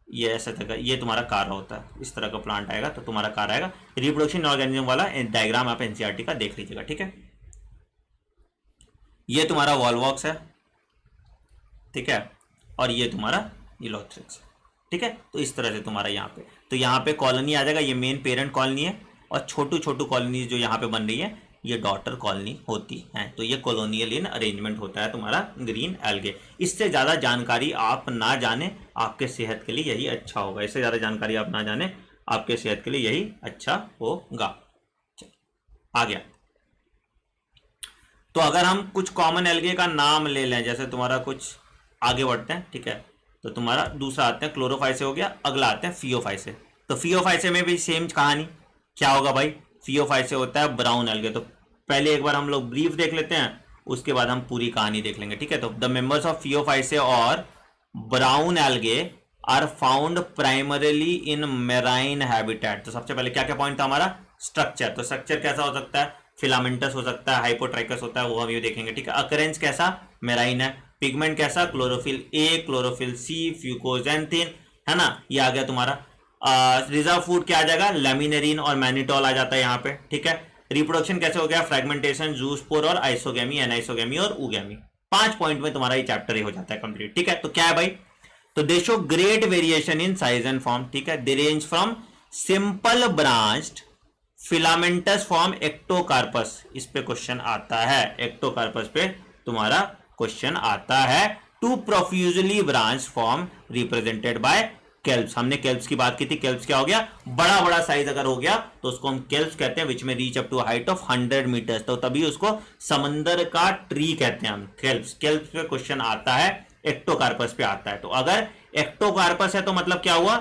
ये ऐसे तक, ये तुम्हारा कारा होता है, इस तरह का प्लांट आएगा तो तुम्हारा कारा आएगा। रिप्रोडक्शन ऑर्गेनिज्म वाला डायग्राम आप एनसीईआरटी का देख लीजिएगा, ठीक है। ये तुम्हारा वॉलवॉक्स है, ठीक है, और ये तुम्हारा यूलोथ्रिक्स, ठीक है। तो इस तरह से तुम्हारा यहाँ पे, तो यहाँ पे कॉलोनी आ जाएगा, ये मेन पेरेंट कॉलोनी है और छोटू छोटू कॉलोनी जो यहाँ पे बन रही है ये डॉटर कॉलोनी होती है। तो ये कॉलोनियल इन अरेंजमेंट होता है तुम्हारा ग्रीन एल्गे। इससे ज़्यादा जानकारी आप ना जाने, आपके सेहत के लिए यही अच्छा होगा, इससे ज़्यादा जानकारी आप ना जाने, आपके सेहत के लिए यही अच्छा होगा। आ गया। तो अगर हम कुछ कॉमन एल्गे का नाम ले लें, जैसे तुम्हारा कुछ आगे बढ़ते हैं, ठीक है, तो तुम्हारा दूसरा आते हैं क्लोरोफाइसे हो गया, अगला आते हैं फियोफाइसे। तो फियोफाइसे में भी सेम कहानी, क्या होगा भाई, फियोफाइसे होता है ब्राउन एल्गे। तो पहले एक बार हम लोग ब्रीफ देख लेते हैं, उसके बाद हम पूरी कहानी देख लेंगे, ठीक है। तो द मेंबर्स ऑफ फियोफाइसे और brown algae are found primarily in marine habitat. तो सबसे पहले क्या क्या पॉइंट था हमारा, स्ट्रक्चर। तो स्ट्रक्चर कैसा हो सकता है, फिलामेंटस हो सकता है, हाइपोट्राइकस होता है, वो हम ये देखेंगे, ठीक है। अकरेंस कैसा, मेराइन है। पिगमेंट कैसा, chlorophyll a, chlorophyll C, fucoxanthin, है ना, ये आ गया तुम्हारा। रिजर्व फूड क्या आ जाएगा, लेमिनेरिन और मैनिटोल आ जाता है यहाँ पे, ठीक है। रिप्रोडक्शन कैसे हो गया, फ्रेगमेंटेशन, जूस्पोर और आइसोगेमी, एनाइसोगेमी और ऊगेमी। 5 पॉइंट में तुम्हारा ये चैप्टर ही हो जाता है कंप्लीट, ठीक है। तो क्या है भाई, तो they show great variation in size and form, ठीक है। They range from simple branched filamentous form ectocarpus, इस पे क्वेश्चन आता है, एक्टोकार्पस पे तुम्हारा क्वेश्चन आता है, to profusely branch form represented by kelps. हमने केल्प्स की बात की थी, केल्प्स क्या हो गया, बड़ा बड़ा साइज अगर हो गया तो उसको हम केल्प्स कहते हैं, विच में reach up to height of 100 metres, तो तभी उसको समंदर का ट्री कहते हैं हम, केल्प्स। केल्प्स पे क्वेश्चन आता है, एक्टोकार्पस पे आता है। तो अगर एक्टोकार्पस है तो मतलब क्या हुआ,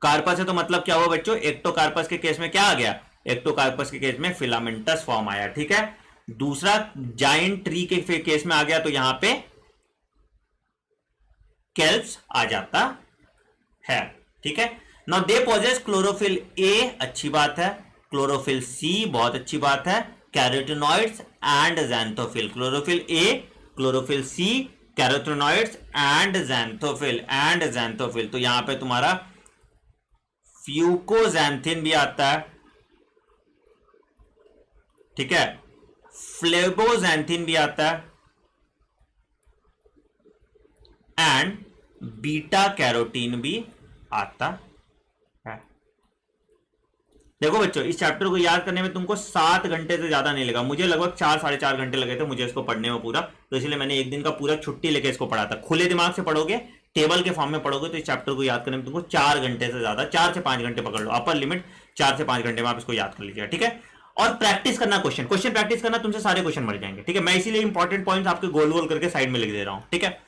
कार्पस है तो मतलब क्या हुआ बच्चों, एक्टोकार्पस के केस में क्या आ गया, एक्टोकार्पस के केस में फिलामेंटस फॉर्म आया, ठीक है। दूसरा जायंट ट्री के केस में आ गया तो यहां पे केल्प्स आ जाता है, ठीक है। Now they possess chlorophyll a, अच्छी बात है, क्लोरोफिल सी, बहुत अच्छी बात है, carotenoids and xanthophyll. Chlorophyll a, chlorophyll c, carotenoids and xanthophyll. तो यहां पे तुम्हारा फ्यूकोजैंथिन भी आता है, ठीक है, फ्लेवोजैंथिन भी आता है एंड बीटा कैरोटीन भी आता है। देखो बच्चों, इस चैप्टर को याद करने में तुमको 7 घंटे से ज्यादा नहीं लगा, मुझे लगभग 4-4.5 घंटे लगे थे मुझे इसको पढ़ने में पूरा, तो इसलिए मैंने एक दिन का पूरा छुट्टी लेके इसको पढ़ा था। खुले दिमाग से पढ़ोगे, टेबल के फॉर्म में पढ़ोगे तो इस चैप्टर को याद करने में तुमको 4 घंटे से ज्यादा, 4 से 5 घंटे पकड़ लो, अपर लिमिट 4 से 5 घंटे में आप इसको याद कर लीजिएगा, ठीक है। और प्रैक्टिस करना, क्वेश्चन प्रैक्टिस करना, तुमसे सारे क्वेश्चन मिल जाएंगे, ठीक है। मैं इसीलिए इंपॉर्टेंट पॉइंट्स आपके गोल गोल करके साइड में लिख दे रहा हूं, ठीक है।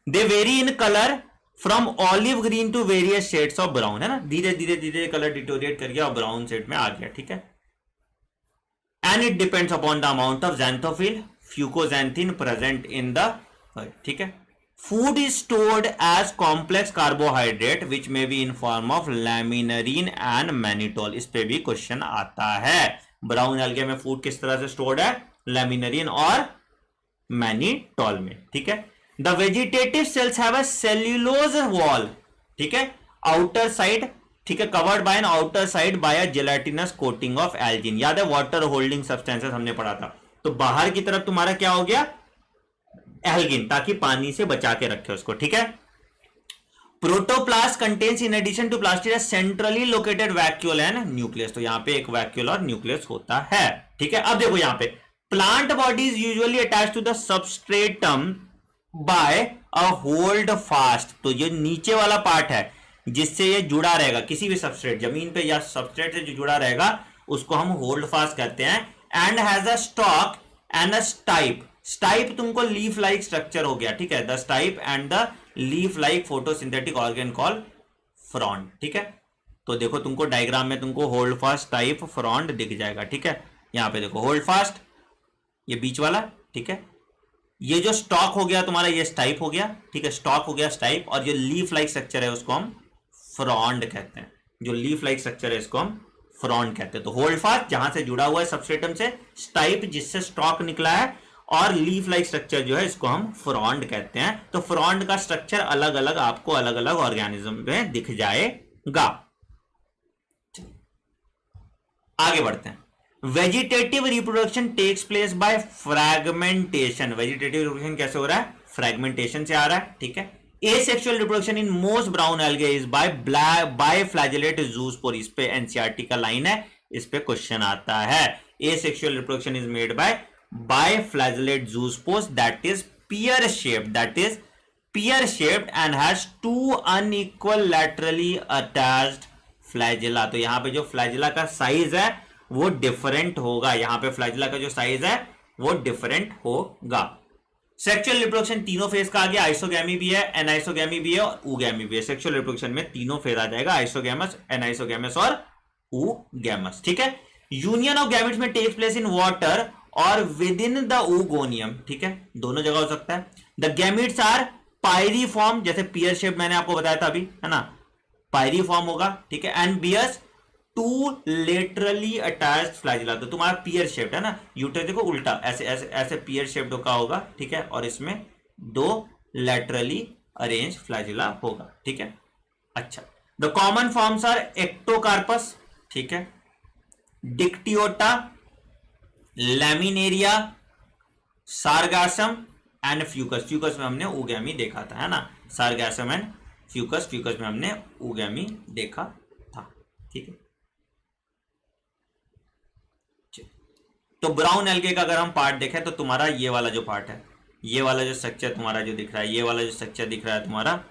They vary in colour from olive green to various shades of brown, है ना, धीरे धीरे धीरे कलर डिटोरिएट कर गया और ब्राउन शेड में आ गया, ठीक है। And it depends upon the amount of xanthophyll fucoxanthin present in the, ठीक है। Food is stored as complex carbohydrate which may be in form of laminarin and mannitol. इस पे भी क्वेश्चन आता है। ब्राउन एल्गे में फूड किस तरह से स्टोर्ड है? लैमिनरीन और मैनिटोल में, ठीक है। The vegetative cells have a cellulose wall, ठीक है, आउटर साइड, ठीक है, covered by an outer side by a gelatinous coating of algin. याद है वाटर होल्डिंग सब्सटेंसेस हमने पढ़ा था। तो बाहर की तरफ तुम्हारा क्या हो गया? एल्गिन, ताकि पानी से बचा के रखे उसको, ठीक है। Protoplast contains in addition to plastid centrally located vacuole and nucleus. तो यहां पे एक वैक्यूल और न्यूक्लियस होता है, ठीक है। अब देखो यहां पे plant body is usually attach to the substratum by a holdfast. तो ये नीचे वाला पार्ट है जिससे ये जुड़ा रहेगा, किसी भी सबस्ट्रेट, जमीन पे या सबस्ट्रेट से जो जुड़ा रहेगा उसको हम होल्ड फास्ट कहते हैं। And has a stock and a stipe. Stipe तुमको लीफ लाइक स्ट्रक्चर हो गया, ठीक है। The stipe and the leaf like photosynthetic organ call frond, ठीक है। तो देखो तुमको डायग्राम में तुमको होल्ड फास्ट, स्टाइप, फ्रॉन्ड दिख जाएगा, ठीक है। यहां पे देखो होल्ड फास्ट, ये बीच वाला, ठीक है। ये जो स्टॉक हो गया तुम्हारा, ये स्टाइप हो गया, ठीक है, स्टॉक हो गया, स्टाइप। और जो लीफ लाइक स्ट्रक्चर है उसको हम फ्रॉन्ड कहते हैं। जो लीफ लाइक स्ट्रक्चर है इसको हम फ्रॉन्ड कहते हैं। तो होल्ड फास्ट जहां से जुड़ा हुआ है सबस्ट्रेटम से, स्टाइप जिससे स्टॉक निकला है, और लीफ लाइक स्ट्रक्चर जो है इसको हम फ्रॉन्ड कहते हैं। तो फ्रॉन्ड का स्ट्रक्चर अलग अलग आपको अलग अलग ऑर्गेनिज्म में दिख जाएगा। आगे बढ़ते हैं। Vegetative reproduction takes place by fragmentation. Vegetative reproduction कैसे हो रहा है? फ्रैगमेंटेशन से आ रहा है, ठीक है। Asexual reproduction in most brown algae is by flagellate zoospore. इस पे एनसीईआरटी का लाइन है, इस पे क्वेश्चन आता है। Asexual reproduction is made by biflagellate zoospores that is pear shaped and has two unequal laterally attached flagella। तो यहां पे जो फ्लैजिला का साइज है वो डिफरेंट होगा। यहां पे फ्लैजिला का जो साइज है वो डिफरेंट होगा। सेक्सुअल रिप्रोडक्शन तीनों फेज का आ गया। आइसोगैमी भी है, एनाइसोगैमी भी है और ऊगैमी भी है। सेक्सुअल रिप्रोडक्शन में तीनों फेज आ जाएगा, आइसोगैमस, एनाइसोगैमस और ऊगैमस, ठीक है। यूनियन ऑफ गैमेट्स में टेक्स प्लेस इन वाटर और विद इन द oogoneum, ठीक है, दोनों जगह हो सकता है। द गैमेट्स आर पायरीफॉर्म, जैसे पियर शेप मैंने आपको बताया था अभी, है ना, पायरीफॉर्म होगा, ठीक है। And bears two laterally attached flagella. तो तुम्हारा पियर शेप्ड है ना, यूटर देखो उल्टा, ऐसे ऐसे ऐसे पियर शेप्ड का होगा, ठीक है, और इसमें दो लेटरली अरेंज फ्लैजिला होगा, ठीक है। अच्छा, the common forms are ectocarpus, ठीक है, dictyota, laminaria, sargassum and fucus. Fucus में हमने ऊगैमी देखा था, है ना, सारगासम एंड फ्यूकस। फ्यूकस में हमने ऊगैमी देखा था, ठीक है। तो ब्राउन एल्गे का अगर हम पार्ट देखें तो तुम्हारा ये वाला जो पार्ट है, ये वाला जो स्ट्रक्चर तुम्हारा जो दिख रहा है, ये वाला जो स्ट्रक्चर दिख रहा है तुम्हारा,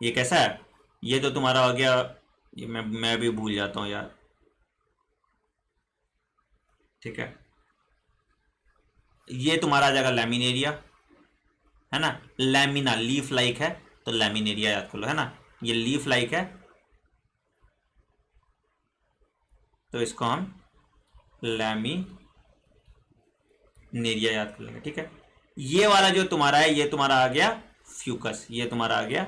ये कैसा है? ये तो तुम्हारा हो गया, ये मैं भी भूल जाता हूं यार, ठीक है। ये तुम्हारा आ जाएगा लैमिनेरिया, है ना, लैमिना लीफ लाइक है तो लैमिनेरिया याद कर लो, है ना, ये लीफ लाइक है तो इसको हम लैमिनेरिया याद कर लेंगे, ठीक है। ये वाला जो तुम्हारा है ये तुम्हारा आ गया फ्यूकस, ये तुम्हारा आ गया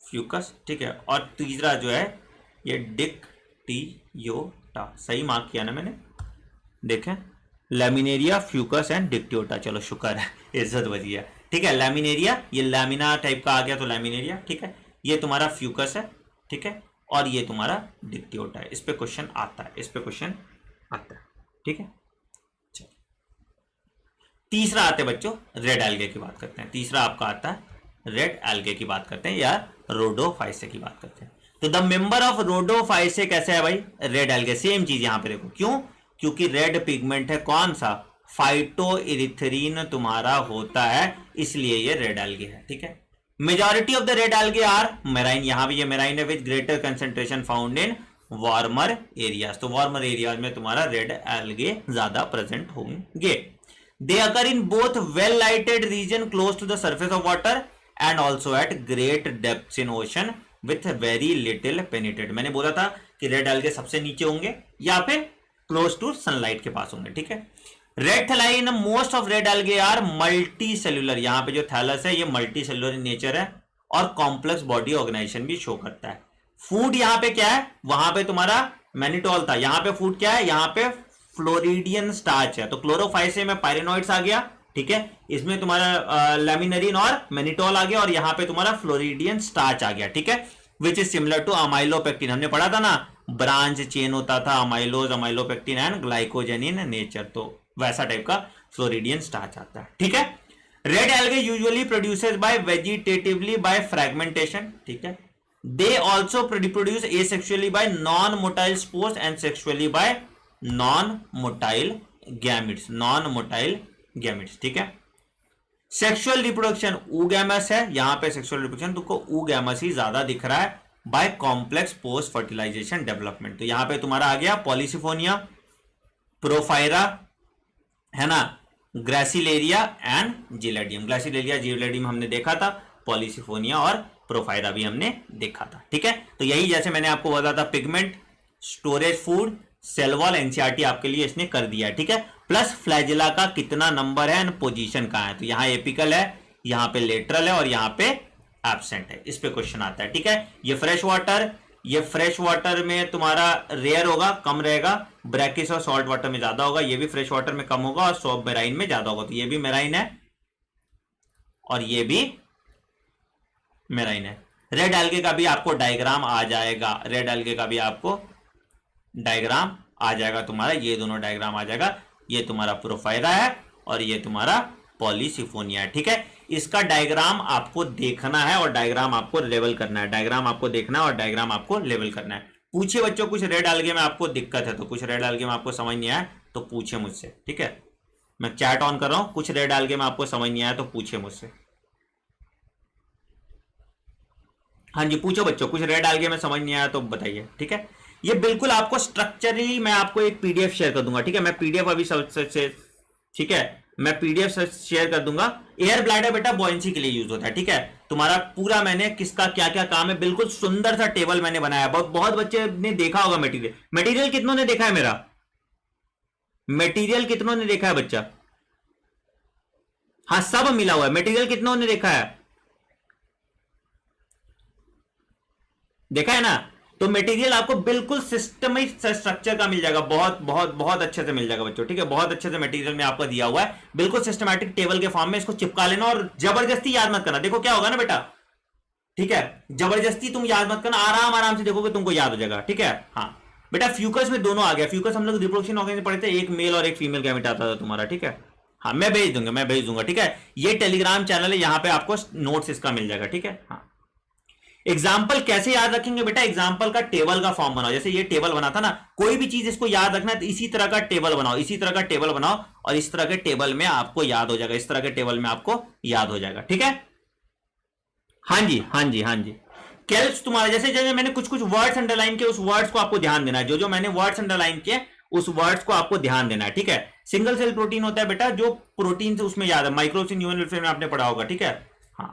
फ्यूकस, ठीक है। और तीसरा जो है ये डिक्टियोटा, सही मार्क किया ना मैंने, देखें, लैमिनेरिया, फ्यूकस एंड डिक्टियोटा। चलो शुक्र है, इज्जत बची है, ठीक है। लैमिनेरिया ये लैमिना टाइप का आ गया तो लैमिनेरिया, ठीक है। ये तुम्हारा फ्यूकस है, ठीक है, और ये तुम्हारा डिक्टियोटा है। इस पे क्वेश्चन आता है, इस पे क्वेश्चन आता है, ठीक है। चलो तीसरा आते हैं बच्चों, रेड एल्गे की बात करते हैं। तीसरा आपका आता है रेड एल्गे की बात करते हैं या रोडोफाइसे की बात करते हैं। तो द मेंबर ऑफ रोडोफाइसे कैसे है भाई? रेड एल्गे, सेम चीज यहां पे देखो, क्यों? क्योंकि रेड पिगमेंट है, कौन सा? फाइटोइरिथ्रीन तुम्हारा होता है, इसलिए ये रेड एल्गे है, ठीक है। Majority of the red algae are marine, यहां भी ये मेराइन है, with greater concentration found in warmer areas. तो वार्मर एरियाज में तुम्हारा रेड एल्गे ज्यादा प्रेजेंट होंगे। They occur in both well lighted region close to the surface of water and also at great depths in ocean with very little penetrate. मैंने बोला था कि red algae सबसे नीचे होंगे या फिर क्लोज टू सनलाइट के पास होंगे, ठीक है। Red thalline, most of red algae are multi cellular, यहां पे जो थैलस है ये मल्टी सेल्यूलर इन नेचर है और कॉम्प्लेक्स बॉडी ऑर्गेनाइजेशन भी शो करता है। फूड यहां पे क्या है, वहां पे तुम्हारा मैनिटोल था, यहां पे फूड क्या है, यहां पे फ्लोरिडियन स्टार्च है, तो क्लोरोफाइसे में पायरेनोइड्स आ गया, ठीक है, इसमें तुम्हारा लेमिनरीन और मैनिटोल आ गया और यहां पे तुम्हारा फ्लोरिडियन स्टार्च आ गया, ठीक है, which is similar to amylopectin, हमने पढ़ा था ना, ब्रांच चेन होता था amylose, amylopectin and glycogen in nature, तो वैसा टाइप का फ्लोरिडियन स्टार्च आता है, ठीक है। Red algae usually produces by vegetatively by fragmentation, ठीक है, they also reproduce asexually by non motile spores and sexually by non motile gametes, non motile gametes, ठीक है। सेक्सुअल रिप्रोडक्शन ऊगैमस है, यहां पे सेक्सुअल रिप्रोडक्शन तुमको ऊगैमस ही ज्यादा दिख रहा है by complex post fertilization development, तो यहां पे तुम्हारा आ गया पॉलिसिफोनिया, प्रोफाइरा, है ना, gracilaria and gelidium, gracilaria gelidium हमने देखा था, पॉलिसिफोनिया और प्रोफाइरा भी हमने देखा था, ठीक है। तो यही जैसे मैंने आपको बताया था, pigment, storage food, cell wall, NCERT आपके लिए इसने कर दिया है, ठीक है। प्लस फ्लैजिला का कितना नंबर है एंड पोजीशन कहां है, तो यहां एपिकल है, यहां पे लेटरल है और यहां पे एब्सेंट है, इस पे क्वेश्चन आता है, ठीक है। ये फ्रेश वाटर में तुम्हारा रेयर होगा, कम रहेगा, ब्रैकिस और सॉल्ट वाटर में ज्यादा होगा, ये भी फ्रेश वाटर में कम होगा और सॉफ्ट मेराइन में ज्यादा होगा, तो ये भी मेराइन है और ये भी मेराइन है। रेड एल्गे का भी आपको डायग्राम आ जाएगा, रेड एल्गे का भी आपको डायग्राम आ जाएगा तुम्हारा, ये दोनों डायग्राम आ जाएगा, ये तुम्हारा प्रोफाइरा है और ये तुम्हारा पॉलीसिफोनिया है, ठीक है। इसका डायग्राम आपको देखना है और डायग्राम आपको लेवल करना है, डायग्राम आपको देखना है और डायग्राम आपको लेवल करना है। पूछिए बच्चों, कुछ रेड एल्गे में आपको दिक्कत है तो, कुछ रेड एल्गे में आपको समझ नहीं आया तो पूछिए मुझसे, ठीक है। मैं चैट ऑन कर रहा हूं, कुछ रेड एल्गे में आपको समझ नहीं आया तो पूछिए मुझसे। हाँ जी पूछो बच्चों, कुछ रेड एल्गे में समझ नहीं आया तो बताइए, ठीक है। ये बिल्कुल आपको स्ट्रक्चरली मैं आपको एक पीडीएफ शेयर कर दूंगा, ठीक है, मैं पीडीएफ अभी से, ठीक है, मैं पीडीएफ शेयर कर दूंगा। एयर ब्लैडर बेटा बॉयंसी के लिए यूज होता है, ठीक है, तुम्हारा पूरा मैंने किसका क्या क्या काम है बिल्कुल सुंदर सा टेबल मैंने बनाया, बहुत बच्चे ने देखा होगा मटेरियल कितनों ने देखा है मेरा मटेरियल, कितनों ने देखा है बच्चा, हाँ सब मिला हुआ है, मटेरियल कितनों ने देखा है, देखा है ना। तो मटेरियल आपको बिल्कुल सिस्टमिक स्ट्रक्चर का मिल जाएगा, बहुत बहुत बहुत अच्छे से मिल जाएगा बच्चों, ठीक है, बहुत अच्छे से मटेरियल में आपको दिया हुआ है, बिल्कुल सिस्टमैटिक टेबल के फॉर्म में, इसको चिपका लेना और जबरदस्ती याद मत करना, देखो क्या होगा ना बेटा, ठीक है, जबरदस्ती तुम याद मत करना, आराम से देखोगे तुमको याद हो जाएगा, ठीक है। हाँ बेटा फ्यूकस में दोनों आ गया, फ्यूकस हम लोग रिप्रोडक्शन ऑर्गन में पढ़े थे, एक मेल और एक फीमेल गैमेट आता था तुम्हारा, ठीक है। हाँ मैं भेज दूंगा, ठीक है, ये टेलीग्राम चैनल है, यहाँ पे आपको नोट्स इसका मिल जाएगा, ठीक है। हाँ एग्जाम्पल कैसे याद रखेंगे बेटा, एग्जाम्पल का टेबल का फॉर्म बनाओ, जैसे ये टेबल बना था ना, कोई भी चीज इसको याद रखना है तो इसी तरह का टेबल बनाओ, इसी तरह का टेबल बनाओ और इस तरह के टेबल में आपको याद हो जाएगा, इस तरह के टेबल में आपको याद हो जाएगा, ठीक है। हाँ जी कैल्स तुम्हारा, जैसे मैंने कुछ वर्ड्स अंडरलाइन किए, उस वर्ड्स को आपको ध्यान देना है, जो मैंने वर्ड्स अंडरलाइन किए उस वर्ड्स को आपको ध्यान देना है, ठीक है। सिंगल सेल प्रोटीन होता है बेटा, जो प्रोटीन से उसमें याद है, माइक्रोसिन ह्यूमन वेलफेयर में आपने पढ़ा होगा, ठीक है। हाँ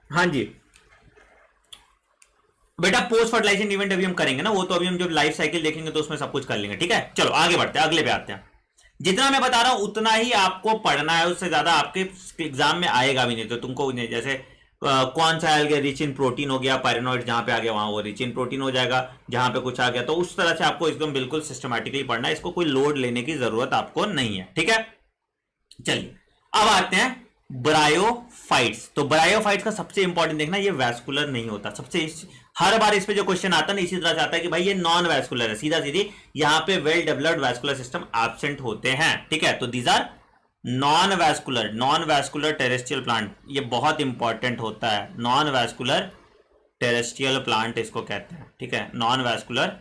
हाँ जी बेटा पोस्ट फर्टिलाइजेशन इवेंट अभी हम करेंगे ना, वो तो अभी हम जब लाइफ साइकिल देखेंगे तो उसमें सब कुछ कर लेंगे, ठीक है। चलो आगे बढ़ते हैं, अगले पे आते हैं। जितना मैं बता रहा हूं उतना ही आपको पढ़ना है, उससे ज्यादा आपके एग्जाम में आएगा भी नहीं, तो तुमको जैसे कौन सा एल्गे रिच इन प्रोटीन हो गया, पायरेनोइड जहां पे आ गया वहां वो रिच इन प्रोटीन हो जाएगा, जहां पे कुछ आ गया, तो उस तरह से आपको एकदम बिल्कुल सिस्टमैटिकली पढ़ना है, इसको कोई लोड लेने की जरूरत आपको नहीं है, ठीक है। चलिए अब आते हैं ब्रायोफाइट्स। तो ब्रायोफाइट्स का सबसे इंपॉर्टेंट देखना, ये वैस्कुलर नहीं होता, हर बार इस पे जो क्वेश्चन आता है ना इसी तरह से आता है कि भाई ये नॉन वैस्कुलर है, सीधा सीधी यहां पे well developed vascular system absent होते हैं, ठीक है। तो these are non vascular terrestrial plant, ये बहुत इंपॉर्टेंट होता है, नॉन वैस्कुलर टेरेस्ट्रियल प्लांट इसको कहते हैं, ठीक है, नॉन वैस्कुलर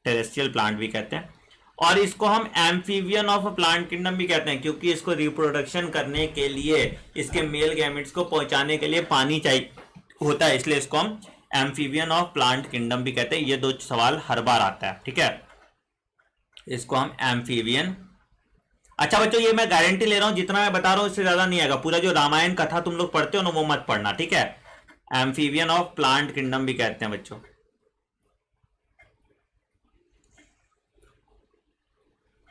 टेरेस्ट्रियल प्लांट भी कहते हैं। और इसको हम एम्फीबियन ऑफ प्लांट किंगडम भी कहते हैं, क्योंकि इसको रिप्रोडक्शन करने के लिए, इसके मेल गैमेट्स को पहुंचाने के लिए पानी चाहिए होता है, इसलिए इसको हम एम्फीबियन ऑफ प्लांट किंगडम भी कहते हैं। ये दो सवाल हर बार आता है, ठीक है। इसको हम एम्फीबियन, अच्छा बच्चों ये मैं गारंटी ले रहा हूं जितना मैं बता रहा हूं इससे ज्यादा नहीं आएगा। पूरा जो रामायण कथा तुम लोग पढ़ते हो ना वो मत पढ़ना, ठीक है। एम्फीबियन ऑफ प्लांट किंगडम भी कहते हैं बच्चों,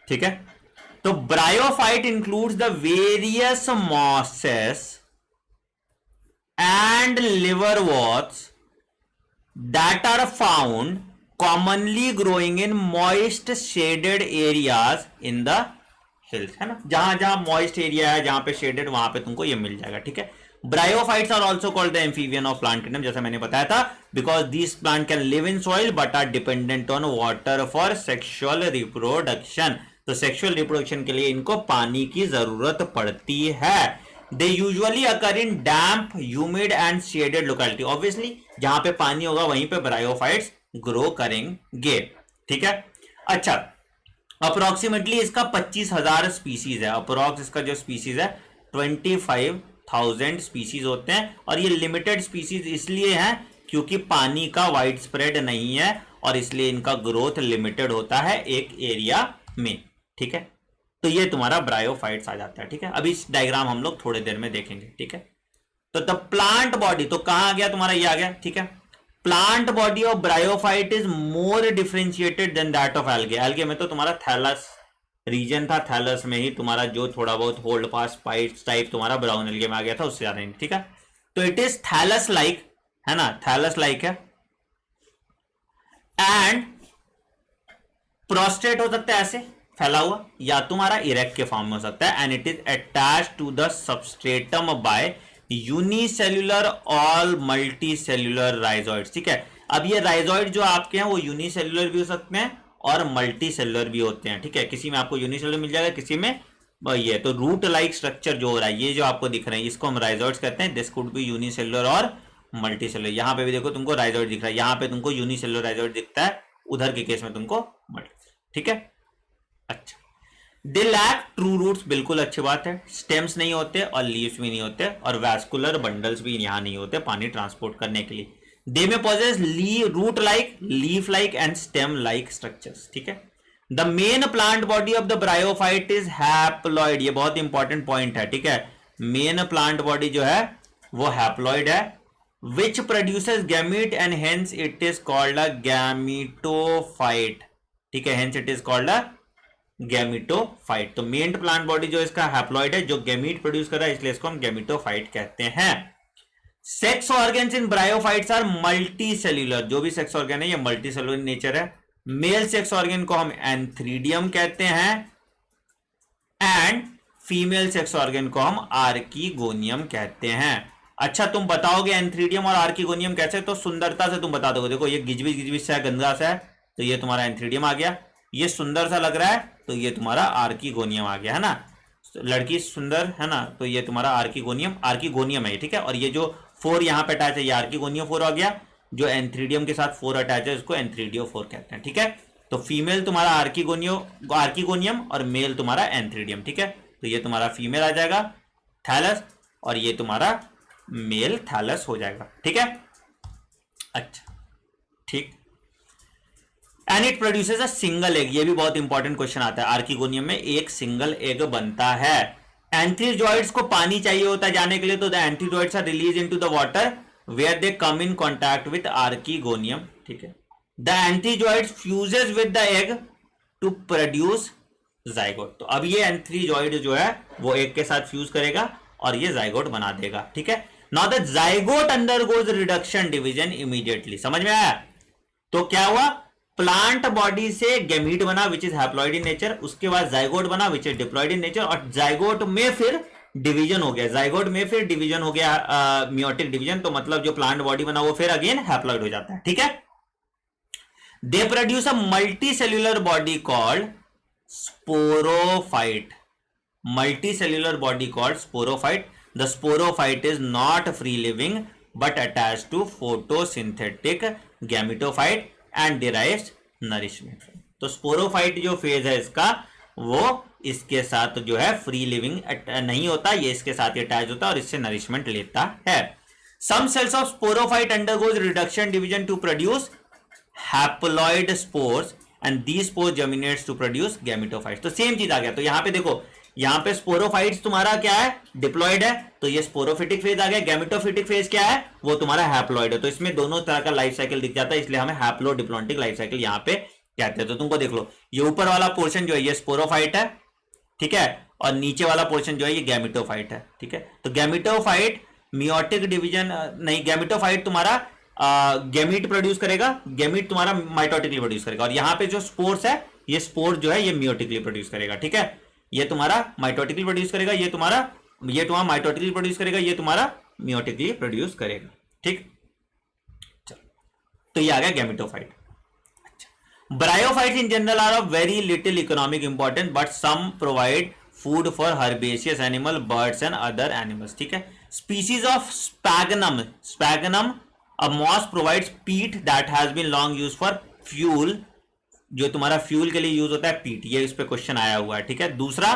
ठीक है। तो bryophyte includes the various mosses and liverworts that are found commonly growing in moist shaded areas in the hills, है ना। जहां जहां मॉइस्ट एरिया है, जहां पे शेडेड, वहां पे तुमको ये मिल जाएगा, ठीक है। Bryophytes are also called the amphibian of plant kingdom, जैसा मैंने बताया था, because this plant can live in soil but are dependent on water for sexual reproduction. तो सेक्सुअल रिप्रोडक्शन के लिए इनको पानी की जरूरत पड़ती है। They usually occur in damp, humid and shaded locality. Obviously जहां पे पानी होगा वहीं पे ब्रायोफाइट्स ग्रो करेंगे, ठीक है। अच्छा, अप्रोक्सीमेटली इसका 25,000 स्पीसीज है। अप्रोक्स इसका जो स्पीसीज है 25,000 स्पीसीज होते हैं, और ये लिमिटेड स्पीसीज इसलिए हैं क्योंकि पानी का वाइड स्प्रेड नहीं है, और इसलिए इनका ग्रोथ लिमिटेड होता है एक एरिया में, ठीक है। तो ये तुम्हारा ब्रायोफाइट्स आ जाता है, ठीक है। अभी इस डायग्राम हम लोग थोड़ी देर में देखेंगे, ठीक है। तो द प्लांट बॉडी, तो कहां आ गया तुम्हारा, ये आ गया, ठीक है। Plant body of bryophyte is more differentiated than that of algae. Algae में तो तुम्हारा थैलस रीजन था, थैलस में ही तुम्हारा जो थोड़ा बहुत होल्ड फास्ट पाइप्स टाइप तुम्हारा ब्राउन एल्गे में आ गया था, उससे ज्यादा नहीं, ठीक है। तो इट इज थैलस लाइक, है ना, थैलस लाइक है। एंड प्रोस्टेट हो सकता है ऐसे फैला हुआ, या तुम्हारा इरेक्ट के फॉर्म में हो सकता है। And it is attach to the substratum by unicellular और मल्टीसेल्युलर राइजोइड्स, ठीक है। अब ये राइजोइड जो आपके हैं वो यूनिसेल्युलर भी हो सकते हैं और मल्टीसेल्युलर भी होते हैं, ठीक है। किसी में आपको यूनिसेल्युलर मिल जाएगा, किसी में ये। तो रूट लाइक स्ट्रक्चर जो हो रहा है, ये जो आपको दिख रहे हैं, इसको हम राइजोइड्स कहते हैं। दिस कुड बी यूनिसेल्युलर और मल्टीसेल्युलर। यहां पे भी देखो तुमको राइजोइड दिख रहा है, यहां पे तुमको यूनिसेल्युलर राइजोइड दिखता है, उधर के केस में तुमको मल्टी, ठीक है। अच्छा, दे लैक ट्रू रूट्स, बिल्कुल अच्छी बात है। स्टेम्स नहीं होते और लीव्स भी नहीं होते, और वैस्कुलर बंडल्स भी यहां नहीं होते पानी ट्रांसपोर्ट करने के लिए। They may possess root like, leaf like and stem like structures, ठीक है। The main plant body of the bryophyte is haploid. ये बहुत इंपॉर्टेंट पॉइंट है, ठीक है। मेन प्लांट बॉडी जो है वो हैप्लॉइड है, which produces gamete and hence it is called a gametophyte, ठीक है। Hence it is called a gametophyte. तो मेन प्लांट बॉडी जो इसका हैप्लॉइड है, जो गैमीट प्रोड्यूस कर रहा है, इसलिए इसको हम गैमीटोफाइट कहते हैं। Sex organs in bryophytes are multi cellular. जो भी सेक्स ऑर्गन है ये मल्टी सेल्यूलर इन नेचर है। मेल सेक्स ऑर्गन को हम एंथ्रीडियम कहते हैं, एंड फीमेल सेक्स ऑर्गन को हम आर्कीगोनियम कहते हैं। अच्छा, तुम बताओगे एंथ्रीडियम और आर्कीगोनियम कैसे, तो सुंदरता से तुम बता दोगे। देखो ये गिजबिज गिजबिज सा है, गंदा सा है, तो ये तुम्हारा एंथ्रीडियम आ गया। ये सुंदर सा लग रहा है, तो ये तुम्हारा आर्कीगोनियम आ गया, है ना। लड़की सुंदर है ना, तो ये तुम्हारा आर्कीगोनियम है, ठीक है। और ये जो 4 यहाँ पे अटैच है, ये आर्कीगोनियम 4 आ गया। जो एंथ्रीडियम के साथ 4 अटैच है, उसको एंथ्रीडियो 4 कहते हैं, ठीक है। तो फीमेल तुम्हारा आर्कीगोनियम और मेल तुम्हारा एंथ्रीडियम, ठीक है। तो ये तुम्हारा फीमेल आ जाएगा थैलस, और ये तुम्हारा मेल थैलस हो जाएगा, ठीक है। अच्छा, ठीक। And it produces a single egg. ये भी बहुत इंपॉर्टेंट क्वेश्चन आता है। आर्कीगोनियम में एक सिंगल एग बनता है। एंथीजॉइड्स को पानी चाहिए होता है जाने के लिए, तो the antherozoids are release into the water where they come in contact with archegonium, ठीक है। The antherozoids fuses with the egg to produce zygote. तो अब ये एंथीजॉइड जो है वो एग के साथ फ्यूज करेगा और ये जाइगोट बना देगा, ठीक है। Now the zygote undergoes reduction division immediately. समझ में आया? तो क्या हुआ, प्लांट बॉडी से गैमीट बना which is haploid in nature, उसके बाद जाइगोट बना which is diploid in nature, और जाइगोट में फिर डिवीजन हो गया, जाइगोट में फिर डिवीजन हो गया, मियोटिक डिवीजन। तो मतलब जो प्लांट बॉडी बना वो फिर अगेन हैप्लॉइड हो जाता है, ठीक है। They produce a multi cellular body called sporophyte. Multi cellular body called sporophyte. The sporophyte is not free living but attached to photosynthetic gametophyte and derives nourishment, तो sporophyte जो फेज है इसका वो इसके साथ जो है फ्री लिविंग नहीं होता, ये इसके साथ अटैच होता है और इससे नरिशमेंट लेता है। Some cells of sporophyte undergoes reduction division to produce haploid spores and these spores germinates to produce gametophytes. तो सेम चीज आ गया। तो यहां पे देखो, यहां पे स्पोरोफाइट्स तुम्हारा क्या है, डिप्लॉइड है, तो ये स्पोरोफिटिक फेज आ गया। गैमेटोफिटिक फेज क्या है, वो तुम्हारा हैप्लॉइड है। तो इसमें दोनों तरह का लाइफ साइकिल दिख जाता है, इसलिए हमें हैप्लोडिप्लॉन्टिक लाइफ साइकिल यहां पे कहते हैं। तो तुमको देख लो, ये ऊपर वाला पोर्शन जो है ये स्पोरोफाइट है, ठीक है, और नीचे वाला पोर्शन जो है ये गैमेटोफाइट है, ठीक है। तो गैमेटोफाइट मियोटिक डिवीजन नहीं, गैमेटोफाइट तुम्हारा गैमीट प्रोड्यूस करेगा, गैमीट तुम्हारा माइटोटिकली प्रोड्यूस करेगा, और यहां पे जो स्पोर्स है ये स्पोर जो है ये मियोटिकली प्रोड्यूस करेगा, ठीक है। ये तुम्हारा माइटोटिकली प्रोड्यूस करेगा, ये तुम्हारा माइटोटिकली प्रोड्यूस करेगा, ये तुम्हारा मियोटिकली प्रोड्यूस करेगा, ठीक। चलो, तो ये आ गया gametophyte. Bryophytes in general are of very little economic importance, but some provide food for herbaceous animal, birds and other animals, ठीक है। Species of Sphagnum, a moss provides peat that has been long used for fuel, जो तुम्हारा fuel के लिए use होता है पीट, ये इस पे क्वेश्चन आया हुआ है, ठीक है। दूसरा,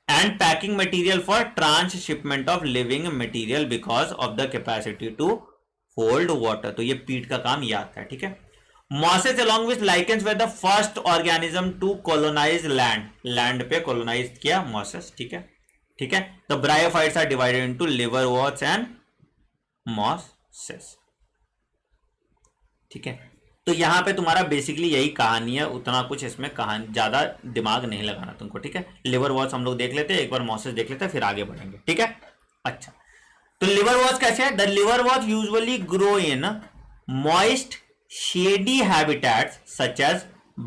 and packing material for transshipment of living material because of the capacity to hold water, तो ये पीट का काम ये आता है, ठीक है। Mosses along with lichens were the first organism to colonize land, land पे colonize किया mosses, ठीक है, ठीक है। The bryophytes are divided into liverworts and mosses, ठीक है। तो यहां पे तुम्हारा बेसिकली यही कहानी है, उतना कुछ इसमें कहानी ज्यादा दिमाग नहीं लगाना तुमको, ठीक है। लिवरवॉर्ट्स हम लोग देख लेते हैं, एक बार मॉसेस देख लेते हैं, फिर आगे बढ़ेंगे, ठीक है। अच्छा, तो लिवरवॉर्ट्स कैसे है? The liverworts usually grow in moist shady habitats such as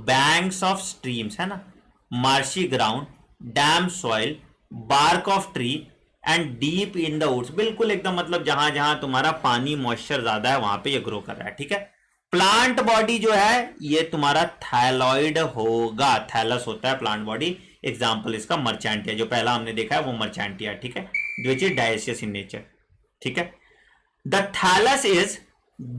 banks of streams, है ना, marshy ground, damp soil, bark of tree and deep in the woods, बिल्कुल एकदम मतलब जहां जहां तुम्हारा पानी मॉइस्चर ज्यादा है वहां पे ये ग्रो कर रहा है, ठीक है। प्लांट बॉडी जो है ये तुम्हारा थैलॉइड होगा, थैलस होता है प्लांट बॉडी। एग्जांपल इसका मर्चेंटिया, जो पहला हमने देखा है वो मर्चेंटिया, ठीक है, which is dioecious in nature, ठीक है। The thallus is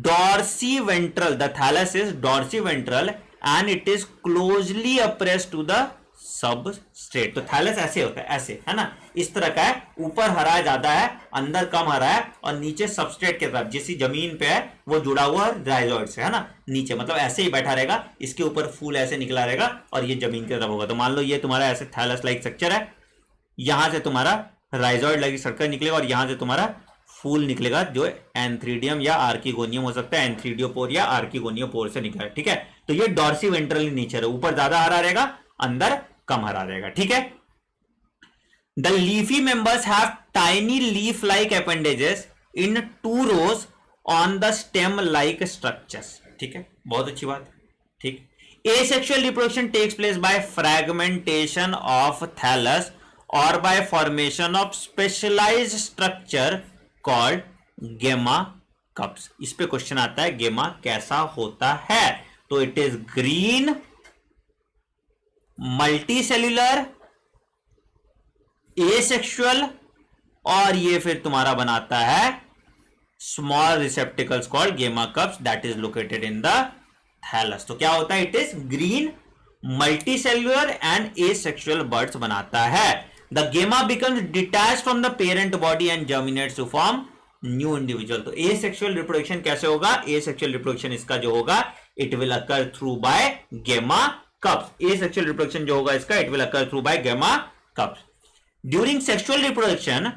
dorsiventral, the thallus is dorsiventral and it is closely oppressed to the substrate। तो थैलस ऐसे होता है, ऐसे है ना, इस तरह का है, ऊपर हरा ज्यादा है, अंदर कम हरा है, और नीचे सबस्ट्रेट के तरफ जिस जमीन पे है वो जुड़ा हुआ है राइजोइड से, है ना, नीचे मतलब ऐसे ही बैठा रहेगा, इसके ऊपर फूल ऐसे निकला रहेगा और ये जमीन की तरफ होगा। तो मान लो ये तुम्हारा ऐसे थैलस लाइक स्ट्रक्चर है, यहां से तुम्हारा राइजोइड लाइक स्ट्रक्चर निकलेगा और यहां से तुम्हारा फूल निकलेगा जो एंथ्रीडियम या आर्किगोनियम हो सकता है, एंथ्रीडियोपोर या आर्किगोनियोपोर से निकलेगा, ठीक है। तो ये डॉर्सीवेंट्रल नेचर है, ऊपर ज्यादा हरा रहेगा, अंदर कम हरा रहेगा, ठीक है। The leafy members have tiny leaf like appendages in 2 rows on the stem like structures, ठीक है, बहुत अच्छी बात, ठीक। Asexual reproduction takes place by fragmentation of thallus और by formation of specialised structure called gemma cups. इस पे question आता है गेमा कैसा होता है, तो it is green, multicellular, asexual, और ये फिर तुम्हारा बनाता है small receptacles called gemma cups that is located in the thallus. तो क्या होता है, it is green, multicellular and asexual buds बनाता है। The gamma becomes detached from the parent body and germinates to form new individual। तो asexual reproduction कैसे होगा? Asexual reproduction इसका जो होगा it will occur through by gamma cups। asexual reproduction जो होगा इसका it will occur through by gamma cups। During sexual reproduction,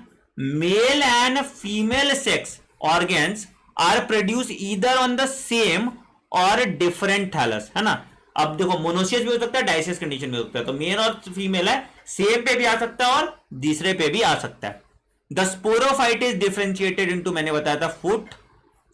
male and female sex organs are produced either on the same or different thallus, है ना। अब देखो monoecious भी हो सकता है, डायसियस कंडीशन भी हो सकता है, तो मेल और फीमेल है, सेम पे भी आ सकता है और दूसरे पे भी आ सकता है। The sporophyte is differentiated into, मैंने बताया था, फुट,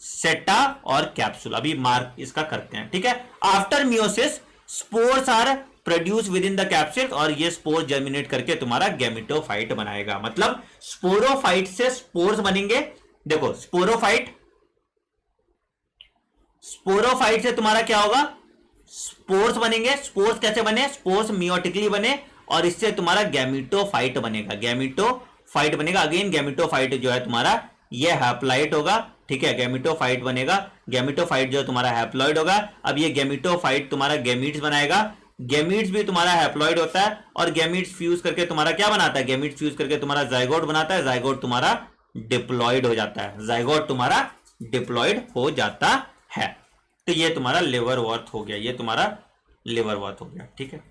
सेटा और कैप्सूल। अभी मार्क इसका करते हैं, ठीक है। After meiosis spores are produce with in the capsule और ये स्पोर जर्मिनेट करके तुम्हारा गैमेटोफाइट बनाएगा। मतलब स्पोरोफाइट से स्पोर्स बनेंगे। देखो स्पोरोफाइट से तुम्हारा क्या होगा, स्पोर्स बनेंगे। स्पोर्स कैसे बने, स्पोर्स मियोटिकली बने और इससे तुम्हारा गैमेटोफाइट बनेगा। गैमेटोफाइट बनेगा, अगेन गैमेटोफाइट जो है तुम्हारा ये हैप्लॉइड होगा, ठीक है, गैमेटोफाइट बनेगा। गैमेटोफाइट जो तुम्हारा हैप्लॉइड होगा। अब ये गैमेटोफाइट तुम्हारा गैमीट्स बनाएगा गैमीट्स भी तुम्हारा हैप्लॉइड होता है, और गैमीट्स फ्यूज करके तुम्हारा क्या बनाता है, गैमीट्स फ्यूज करके तुम्हारा जाइगोट बनाता है, जाइगोट तुम्हारा डिप्लॉइड हो जाता है, जाइगोट तुम्हारा डिप्लॉइड हो जाता है। तो ये तुम्हारा लिवरवर्थ हो गया, ये तुम्हारा लिवरवर्थ हो गया, ठीक है।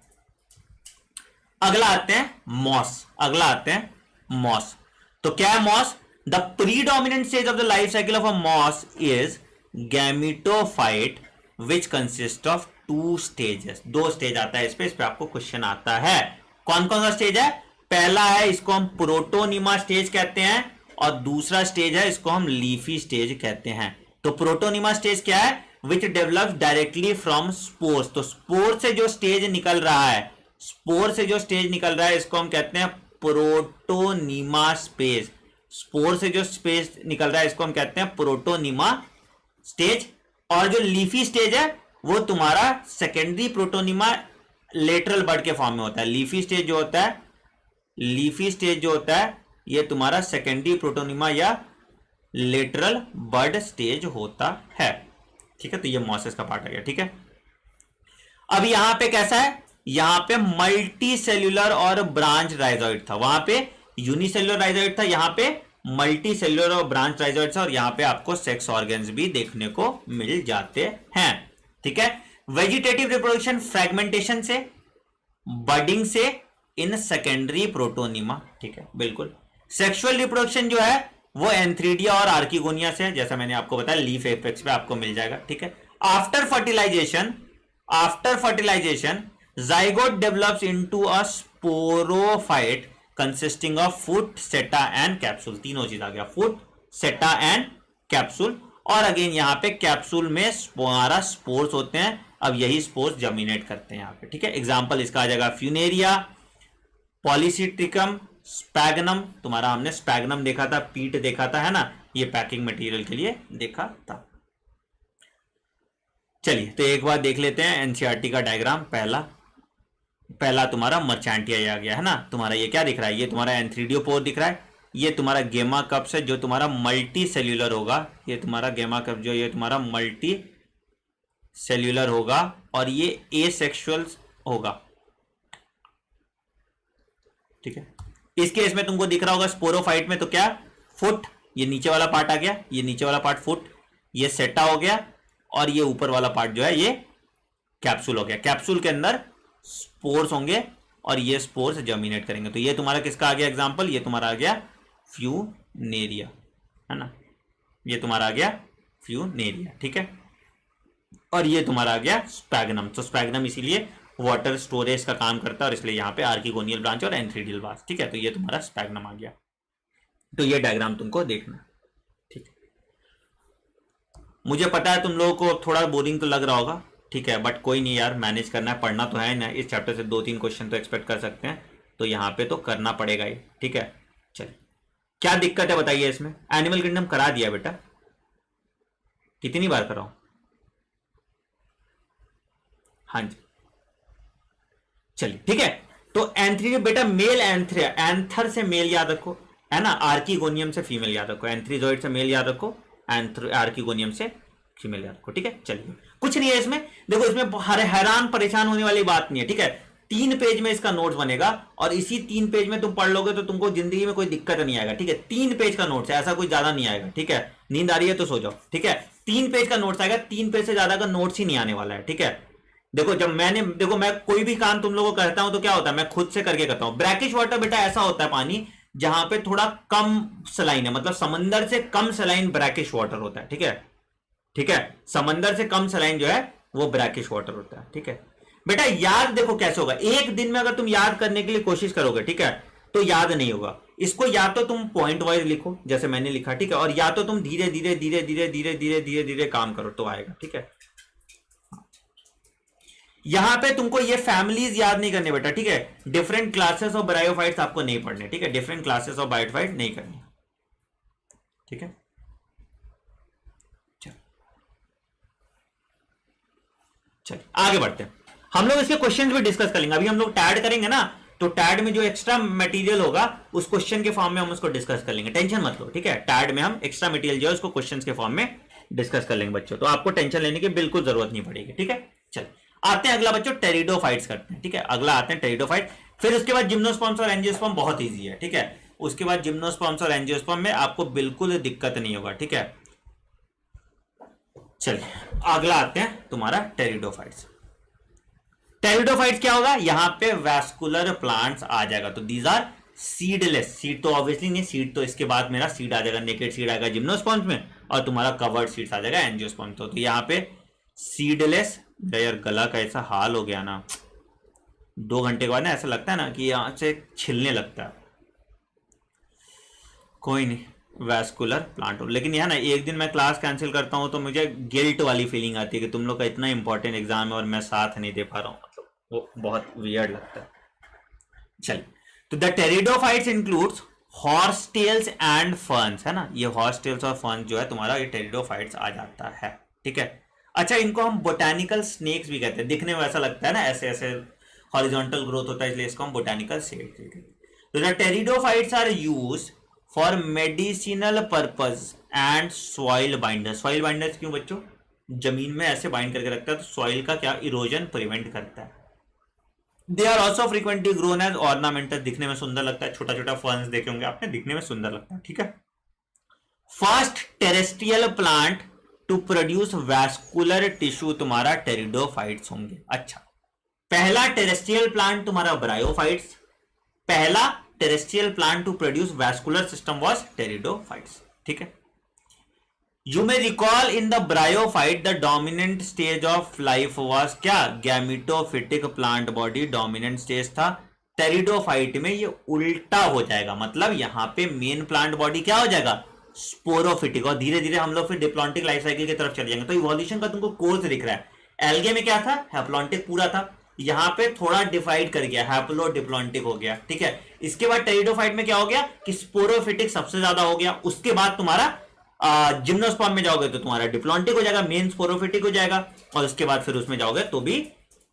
अगला आते हैं मॉस, अगला आते हैं मॉस। तो क्या है moss? The predominant stage of the life cycle of a moss is gametophyte which consist of 2 stages. 2 stage आता है इस पे आपको क्वेश्चन आता है। कौन कौन सा स्टेज है? पहला है इसको हम प्रोटोनिमा स्टेज कहते हैं, और दूसरा स्टेज है इसको हम लीफी स्टेज कहते हैं। तो प्रोटोनिमा स्टेज क्या है? Which develops directly from spores. तो स्पोर से जो स्टेज निकल रहा है, स्पोर से जो स्टेज निकल रहा है इसको हम कहते हैं प्रोटोनिमा स्पेस। स्पोर से जो स्पेस निकल रहा है इसको हम कहते हैं प्रोटोनिमा स्टेज। और जो लीफी स्टेज है वो तुम्हारा सेकेंडरी प्रोटोनिमा लेटरल बड के फॉर्म में होता है। लीफी स्टेज जो होता है, लीफी स्टेज जो होता है ये तुम्हारा सेकेंडरी प्रोटोनिमा या लेटरल बड स्टेज होता है, ठीक है। तो ये मॉसेस का पार्ट आ गया, ठीक है। अब यहां पे कैसा है? यहां पे मल्टी सेल्यूलर और ब्रांच राइजोइड था, वहां पे यूनिसेल्युलर राइजोइड था, यहां पे मल्टी सेल्यूलर और ब्रांच राइजोइड था, और यहां पे आपको सेक्स ऑर्गन्स भी देखने को मिल जाते हैं, ठीक है। वेजिटेटिव रिप्रोडक्शन फ्रेगमेंटेशन से, बडिंग से इन सेकेंडरी प्रोटोनिमा, ठीक है, बिल्कुल। सेक्सुअल रिप्रोडक्शन जो है वो एंथ्रीडिया और आर्किगोनिया से है, जैसा मैंने आपको बताया लीफ एपेक्स पे आपको मिल जाएगा, ठीक है। After fertilization zygote develops into a sporophyte consisting of foot, seta and capsule। तीनों चीज आ गया, फुट, सेटा एंड कैप्सूल। और अगेन यहां पे कैप्सूल में हमारा स्पोर्स होते हैं, अब यही स्पोर्स जर्मिनेट करते हैं यहां पे, ठीक है। एग्जांपल इसका आ जाएगा फ्यूनेरिया, पॉलीसिट्रिकम, स्पैगनम। तुम्हारा हमने स्पैगनम देखा था, पीट देखा था, है ना, ये पैकिंग मटेरियल के लिए देखा था। चलिए तो एक बार देख लेते हैं एनसीईआरटी का डायग्राम। पहला तुम्हारा मर्चेंटिया आ गया, है ना। तुम्हारा ये क्या दिख रहा है? ये तुम्हारा एंथ्रीडियोपोर दिख रहा है। ये तुम्हारा गेमा कप्स है जो तुम्हारा मल्टी सेल्यूलर होगा। ये तुम्हारा गेमा कप जो ये तुम्हारा मल्टी सेल्यूलर होगा, और ये एसेक्सुअल होगा, ठीक है। इस केस में तुमको दिख रहा होगा स्पोरोफाइट में तो क्या, फुट, ये नीचे वाला पार्ट आ गया, ये नीचे वाला पार्ट फुट, ये सेटा हो गया, और ये ऊपर वाला पार्ट जो है ये कैप्सूल हो गया। कैप्सूल के अंदर स्पोर्स होंगे और ये स्पोर्स जर्मिनेट करेंगे। तो ये तुम्हारा किसका आ गया एग्जांपल? ये तुम्हारा आ गया फ्यूनेरिया, है ना, ये तुम्हारा आ गया फ्यूनेरिया, ठीक है। और ये तुम्हारा आ गया स्पैगनम। तो स्पैगनम इसीलिए वाटर स्टोरेज का काम करता है, और इसलिए यहां पे आर्किगोनियल ब्रांच और एंथ्रीडियल ब्रांच, ठीक है। तो ये तुम्हारा स्पैगनम आ गया। तो ये डायग्राम तुमको देखना, ठीक है। मुझे पता है तुम लोगों को थोड़ा बोरिंग तो लग रहा होगा, ठीक है, बट कोई नहीं यार, मैनेज करना है, पढ़ना तो है ना। इस चैप्टर से 2-3 क्वेश्चन तो एक्सपेक्ट कर सकते हैं, तो यहाँ पे तो करना पड़ेगा ही, ठीक है। चलिए क्या दिक्कत है बताइए इसमें? एनिमल किंगडम करा दिया बेटा, कितनी बार कराऊं? हाँ जी, चलिए ठीक है। तो एंथ्री बेटा मेल एंथर से मेल याद रखो, है ना, आर्किगोनियम से फीमेल याद रखो, एंथ्रीजोइड से मेल याद रखो, आर्किगोनियम से फीमेल याद रखो, ठीक है। चलिए कुछ नहीं है इसमें, देखो इसमें हैरान परेशान होने वाली बात नहीं है, ठीक है। 3 पेज में इसका नोट्स बनेगा, और इसी 3 पेज में तुम पढ़ लोगे तो तुमको जिंदगी में कोई दिक्कत नहीं आएगा, ठीक है। 3 पेज का नोट्स है, ऐसा कोई ज्यादा नहीं आएगा, ठीक है। नींद आ रही है तो सो जाओ, ठीक है। 3 पेज का नोट्स आएगा, 3 पेज से ज्यादा का नोट्स ही नहीं आने वाला है, ठीक है। देखो जब मैं कोई भी काम तुम लोगों को करता हूं तो क्या होता है, मैं खुद से करके करता हूं। ब्रैकिश वाटर बेटा ऐसा होता है पानी जहां पे थोड़ा कम सलाइन है, मतलब समंदर से कम सलाइन ब्रैकिश वाटर होता है, ठीक है, ठीक है। समंदर से कम सलाइन जो है वो ब्रैकिश वाटर होता है, ठीक है। बेटा याद देखो कैसे होगा, एक दिन में अगर तुम याद करने के लिए कोशिश करोगे, ठीक है, तो याद नहीं होगा। इसको या तो तुम पॉइंट वाइज लिखो जैसे मैंने लिखा, ठीक है, और या तो तुम धीरे धीरे धीरे धीरे धीरे धीरे धीरे धीरे काम करो तो आएगा, ठीक है। यहां पे तुमको ये फैमिलीज याद नहीं करने बेटा, ठीक है। डिफरेंट क्लासेस ऑफ ब्रायोफाइट्स आपको नहीं पढ़ने, ठीक है। डिफरेंट क्लासेस ऑफ ब्रायोफाइट नहीं करनी, ठीक है। चलिए आगे बढ़ते हैं, हम लोग इसके क्वेश्चंस भी डिस्कस कर लेंगे। अभी हम लोग टैड करेंगे ना, तो टैड में जो एक्स्ट्रा मटेरियल होगा उस क्वेश्चन के फॉर्म में हम उसको डिस्कस कर लेंगे, टेंशन मत लो, ठीक है। टैड में हम एक्स्ट्रा मटेरियल जो है उसको क्वेश्चंस के फॉर्म में डिस्कस कर लेंगे बच्चों, तो आपको टेंशन लेने की बिल्कुल जरूरत नहीं पड़ेगी, ठीक है। चलिए आते हैं अगला बच्चों, टेरिडोफाइट्स करते हैं, ठीक है, अगला आते हैं टेरिडोफाइट। फिर उसके बाद जिम्नोस्पर्म्स और एंजियोस्पर्म, बहुत इजी है, ठीक है। उसके बाद जिम्नोस्पर्म्स और एंजियोस्पर्म में आपको बिल्कुल दिक्कत नहीं होगा, ठीक है। चलिए अगला आते हैं तुम्हारा टेरिडोफाइट्स। टेरिडोफाइट्स क्या होगा, यहां पे वैस्कुलर प्लांट्स आ जाएगा, तो दीज आर सीडलेस। सीड तो ऑब्वियसली नहीं, सीड तो इसके बाद मेरा सीड आ जाएगा, नेकेड सीड आएगा जिम्नोस्पर्म्स में, और तुम्हारा कवर्ड सीड्स आ जाएगा एंजियोस्पर्म। तो यहाँ पे सीडलेस। यार गला का ऐसा हाल हो गया ना, 2 घंटे के बाद ना ऐसा लगता है ना कि यहां से छिलने लगता है। कोई नहीं, वैस्कुलर प्लांट हो, लेकिन यह ना एक दिन मैं क्लास कैंसिल करता हूं तो मुझे गिल्ट वाली फीलिंग आती है कि तुम लोग का इतना इंपॉर्टेंट एग्जाम है और मैं साथ नहीं दे पा रहा हूं, मतलब वो बहुत वियर्ड लगता है। चलिए, तो the pteridophytes includes horsetails and ferns, है ना, ये हॉर्सटेल्स और फर्न्स जो है तुम्हारा, ये टेरिडोफाइट्स आ जाता है, ठीक है। अच्छा, इनको हम बोटानिकल स्नेक्स भी कहते हैं, दिखने में ऐसा लगता है ना, ऐसे ऐसे हॉरिजॉन्टल ग्रोथ होता है, इसलिए इसको हम बोटानिकल स्नेक्स कहते हैं। तो the pteridophytes are used for medicinal purpose and soil binders. Soil binders क्यों बच्चों, जमीन में ऐसे बाइंड करके रखता है, तो सॉइल का क्या इरोजन प्रिवेंट करता है। They are also frequently grown as ornamental, दिखने में सुंदर लगता है, छोटा छोटा फर्न्स देखे होंगे आपने, दिखने में सुंदर लगता है, ठीक है। First terrestrial plant to produce vascular tissue तुम्हारा टेरिडोफाइट्स होंगे। अच्छा, पहला टेरेस्ट्रियल प्लांट तुम्हारा ब्रायोफाइट्स, पहला terrestrial plant to produce vascular system was pteridophytes, ठीक है। You may recall in the bryophyte the dominant stage of life was क्या, gametophytic plant body dominant stage था। टेरिडोफाइट में ये उल्टा हो जाएगा, मतलब यहाँ पे मेन प्लांट बॉडी क्या हो जाएगा, स्पोरोफिटिक, और धीरे धीरे हम लोग फिर डिप्लॉन्टिक लाइफ साइकिल की तरफ चले जाएंगे। तो इवोल्यूशन का तुमको कोर्स दिख रहा है, एल्गे में क्या था, हैप्लॉन्टिक पूरा था, यहाँ पे थोड़ा डिवाइड कर गया, हैप्लो डिप्लॉन्टिक हो गया, ठीक है। इसके बाद टेरिडोफाइट में क्या हो गया कि स्पोरोफिटिक सबसे ज्यादा हो गया, उसके बाद तुम्हारा जिम्नोस्पर्म में जाओगे तो तुम्हारा डिप्लॉन्टिक हो जाएगा, मेन स्पोरोफिटिक हो जाएगा, और उसके बाद फिर उसमें जाओगे तो भी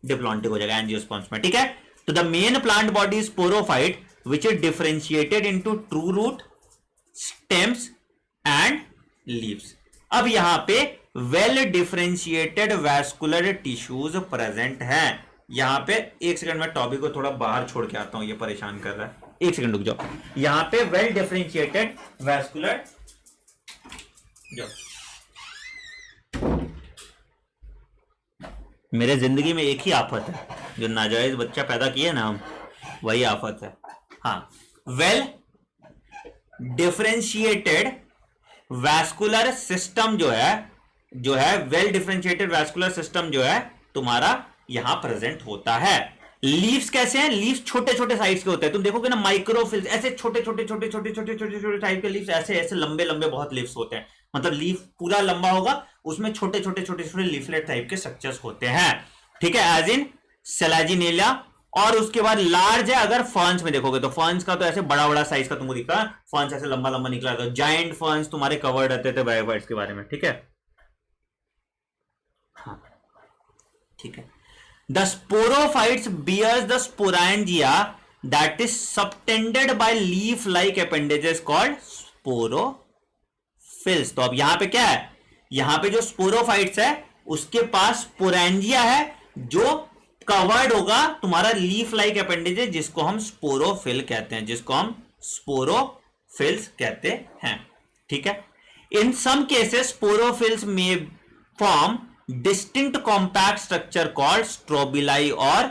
डिप्लॉन्टिक हो जाएगा एंजियोस्पर्म्स में, ठीक है। तो the main plant body sporophyte which is differentiated into true root, stems and leaves. अब यहां पे well differentiated vascular tissues present हैं। यहां पे एक सेकंड में टॉपिक को थोड़ा बाहर छोड़ के आता हूं, ये परेशान कर रहा है, एक सेकंड रुक जाओ। यहां पे वेल डिफरेंशिएटेड वैस्कुलर, मेरे जिंदगी में एक ही आफत है, जो नाजायज बच्चा पैदा किए ना हम, वही आफत है। हाँ, वेल डिफरेंशिएटेड वैस्कुलर सिस्टम जो है वेल डिफरेंशिएटेड वैस्कुलर सिस्टम जो है तुम्हारा यहां प्रेजेंट होता है। लीव्स कैसे हैं, लीव्स छोटे छोटे साइज के होते हैं, तुम देखोगे ना माइक्रोफिल्स, ऐसे छोटे छोटे छोटे छोटे छोटे छोटे छोटे टाइप के लीव्स, ऐसे ऐसे लंबे लंबे बहुत लीव्स होते हैं, मतलब लीफ पूरा लंबा होगा, उसमें छोटे छोटे छोटे छोटे लीफलेट टाइप के स्ट्रक्चर्स होते हैं, ठीक है, एज इन सेलाजिनेलिया। और उसके बाद लार्ज है, अगर फर्न्स में देखोगे तो फर्न्स का तो ऐसे बड़ा बड़ा साइज का तुमको दिख रहा है, फर्न्स ऐसे लंबा लंबा निकला था, जायंट फर्न्स तुम्हारे कवर्ड रहते थे ब्रायोफाइट्स के बारे में, ठीक है। हाँ ठीक है। The sporophytes bears the sporangia that is subtended by leaf like appendages called sporophylls. तो अब यहां पे क्या है, यहां पे जो स्पोरोफाइट्स है उसके पास स्पोरेंजिया है जो कवर्ड होगा तुम्हारा लीफ लाइक अपेंडेजेस, जिसको हम स्पोरोफिल कहते हैं, जिसको हम स्पोरोफिल्स कहते हैं, ठीक है। इन सम केसेस स्पोरोफिल्स में form distinct compact structure called strobili और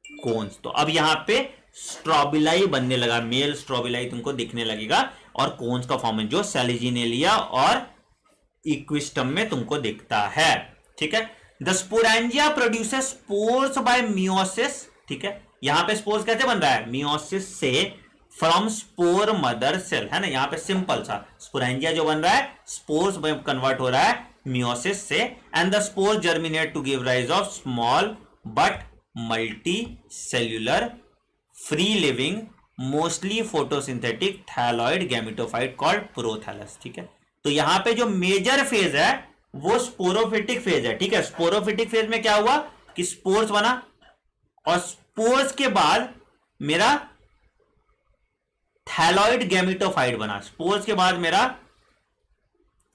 कोन्स। तो अब यहां पे स्ट्रोबिलाई बनने लगा, मेल स्ट्रोबिलाई तुमको दिखने लगेगा, और कोन्स का फॉर्म जो सेलिजिनेलिया और इक्विस्टम में तुमको दिखता है, ठीक है। The sporangia produces spores bye meiosis, ठीक है। यहां पे स्पोर्स कैसे बन रहा है, मियोसिस से, फ्रॉम स्पोर मदर सेल, है ना। यहां पे सिंपल सा स्पोरेंजिया जो बन रहा है स्पोर्स में कन्वर्ट हो रहा है मियोसिस से, and the spore germinate to give rise of small but multi cellular free living mostly photosynthetic thalloid gametophyte called prothallus, ठीक है। तो यहां पे जो मेजर फेज है वो स्पोरोफिटिक फेज है, ठीक है। स्पोरोफिटिक फेज में क्या हुआ कि स्पोर्स बना, और स्पोर्स के बाद मेरा थैलॉइड गैमेटोफाइट बना, स्पोर्स के बाद मेरा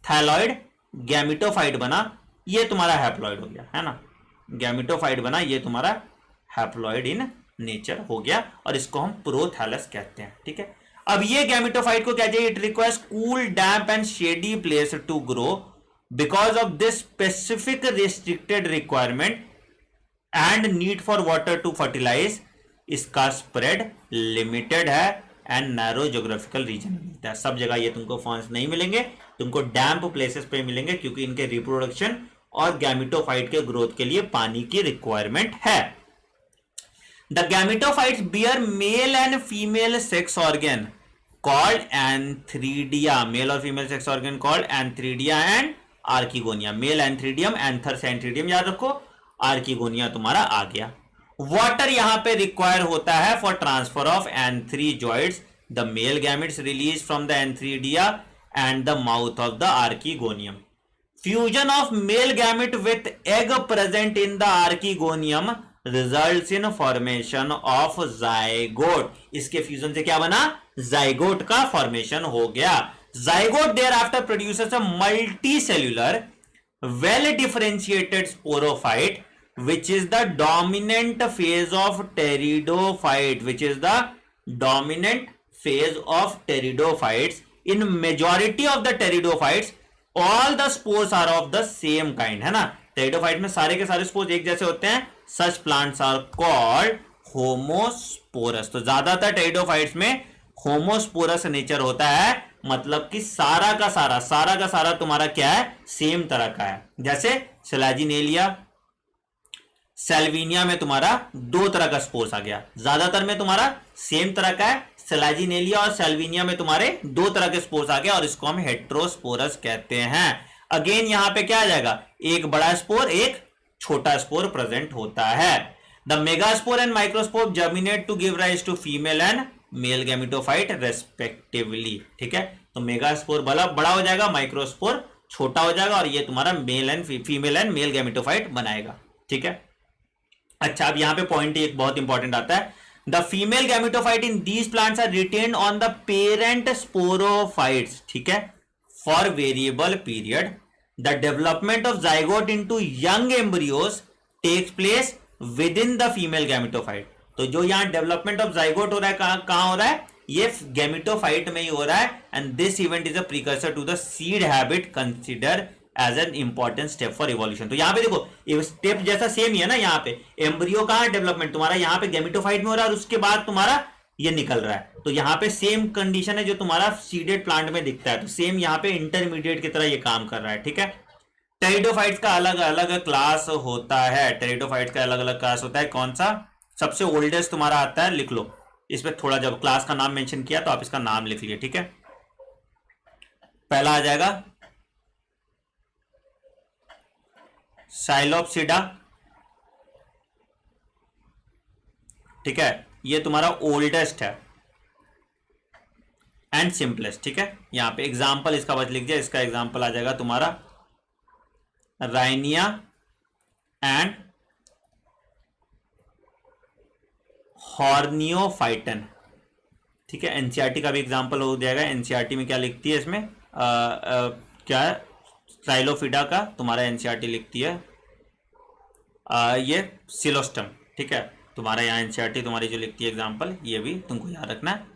थैलॉइड गैमेटोफाइट बना, ये तुम्हारा हैप्लॉइड हो गया, है ना। गैमेटोफाइट बना, ये तुम्हारा हैप्लॉइड इन नेचर हो गया और इसको हम प्रोथैलस कहते हैं। ठीक है, अब ये गैमेटोफाइट को क्या चाहिए, it requires cool damp and shady place to grow, because of this specific restricted requirement and need for water to fertilize, इसका स्प्रेड लिमिटेड है एंड नैरो ज्योग्राफिकल रीजन मिलता है। सब जगह ये तुमको फॉर्म्स नहीं मिलेंगे, तुमको डैम्प प्लेसेस पे मिलेंगे, क्योंकि इनके रिप्रोडक्शन और गैमेटोफाइट के ग्रोथ के लिए पानी की रिक्वायरमेंट है। The gametophytes bear male and female sex organ called antheridia, male और female sex organ called antheridia and archegonia. Male antheridium, anthers antheridium याद रखो, आर्किगोनिया तुम्हारा आ गया। वाटर यहां पे रिक्वायर होता है for transfer of antherozoids, the male gametes release from the antheridia and the mouth of the archegonium. Fusion of male gamete with egg present in the archegonium results in formation of zygote. इसके fusion से क्या बना, zygote का formation हो गया। Zygote thereafter produces a multi cellular well differentiated sporophyte which is the dominant phase of pteridophyte, which is the dominant phase of pteridophytes. In majority of the pteridophytes all the spores are of the same kind, है ना, pteridophyte में सारे के सारे spores एक जैसे होते हैं। such plants are called homosporous। तो ज्यादातर pteridophytes में होमोस्पोरस नेचर होता है, मतलब कि सारा का सारा तुम्हारा क्या है, सेम तरह का है। जैसे सेलाजिनेलिया, सेल्विनिया में तुम्हारा दो तरह का स्पोर्स आ गया, ज्यादातर में तुम्हारा सेम तरह का है। सेलाजिनेलिया और सेल्विनिया में तुम्हारे दो तरह के स्पोर्स आ गया और इसको हम हेट्रोस्पोरस कहते हैं। अगेन यहां पे क्या आ जाएगा, एक बड़ा स्पोर एक छोटा स्पोर प्रेजेंट होता है। The megaspore and microspore germinate to give rise to female and male gametophyte respectively. ठीक है, तो मेगास्पोर बड़ा हो जाएगा, माइक्रोस्पोर छोटा हो जाएगा और ये तुम्हारा mail and female and male gametophyte बनाएगा। ठीक है, अच्छा अब यहां पे पॉइंट एक बहुत इंपॉर्टेंट आता है, the female gametophyte in these plants are retained on the parent sporophytes, ठीक है, for variable period. The development of zygote into young embryos takes place with in the female gametophyte. तो जो यहां development of zygote हो रहा है, कहां हो रहा है, ये गैमेटोफाइट में ही हो रहा है। And this event is a precursor to the seed habit consider as an important step for evolution. तो यहां पे देखो ये स्टेप जैसा सेम ही है ना, यहां पे एम्ब्रियो का डेवलपमेंट तुम्हारा यहां पे गैमेटोफाइट में हो रहा है और उसके बाद तुम्हारा ये निकल रहा है। तो यहां पे सेम कंडीशन है जो तुम्हारा सीडेड प्लांट में दिखता है, तो सेम यहां पे इंटरमीडिएट की तरह ये काम कर रहा है। ठीक है, टेरिडोफाइट्स का अलग अलग क्लास होता है, टेरिडोफाइट्स का अलग अलग क्लास होता है। कौन सा सबसे ओल्डेस्ट तुम्हारा आता है, लिख लो इसमें, थोड़ा जब क्लास का नाम मेंशन किया तो आप इसका नाम लिख लीजिए। ठीक है, पहला आ जाएगा साइलोप्सिडा। ठीक है, ये तुम्हारा ओल्डेस्ट है एंड सिंपलेस्ट। ठीक है, यहां पे एग्जांपल इसका बच लिख दिया, इसका एग्जांपल आ जाएगा तुम्हारा राइनिया एंड हॉर्नियोफाइटन। ठीक है, एनसीईआरटी का भी एग्जांपल हो जाएगा। एनसीईआरटी में क्या लिखती है इसमें, क्या है, साइलोफिडा का तुम्हारा एनसीईआरटी लिखती है ये सिलोस्टम। ठीक है, तुम्हारा यहाँ एनसीईआरटी तुम्हारी जो लिखती है एग्जांपल, ये भी तुमको याद रखना है,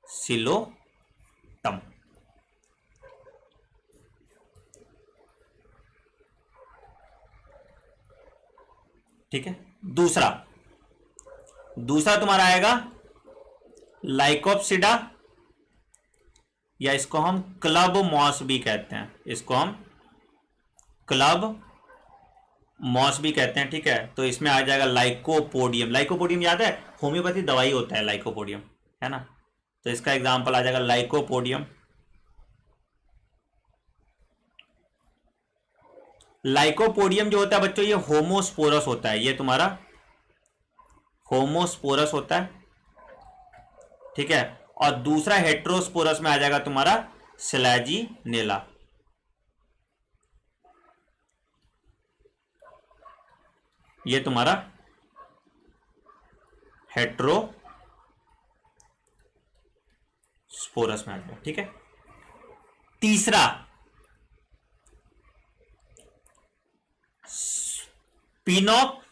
सिलोटम। ठीक है, दूसरा तुम्हारा आएगा लाइकोप्सिडा, या इसको हम क्लब मॉस भी कहते हैं, इसको हम क्लब मॉस भी कहते हैं। ठीक है, तो इसमें आ जाएगा लाइकोपोडियम। लाइकोपोडियम याद है, होम्योपैथी दवाई होता है लाइकोपोडियम, है ना, तो इसका एग्जांपल आ जाएगा लाइकोपोडियम। लाइकोपोडियम जो होता है बच्चों, ये होमोस्पोरस होता है, ये तुम्हारा होमोस्पोरस होता है। ठीक है, और दूसरा हेट्रोस्पोरस में आ जाएगा तुम्हारा सेलाजिनेला। ये तुम्हारा हेट्रोस्पोरस में आ जाएगा। ठीक है, तीसरा स्पिनॉप्सिडा।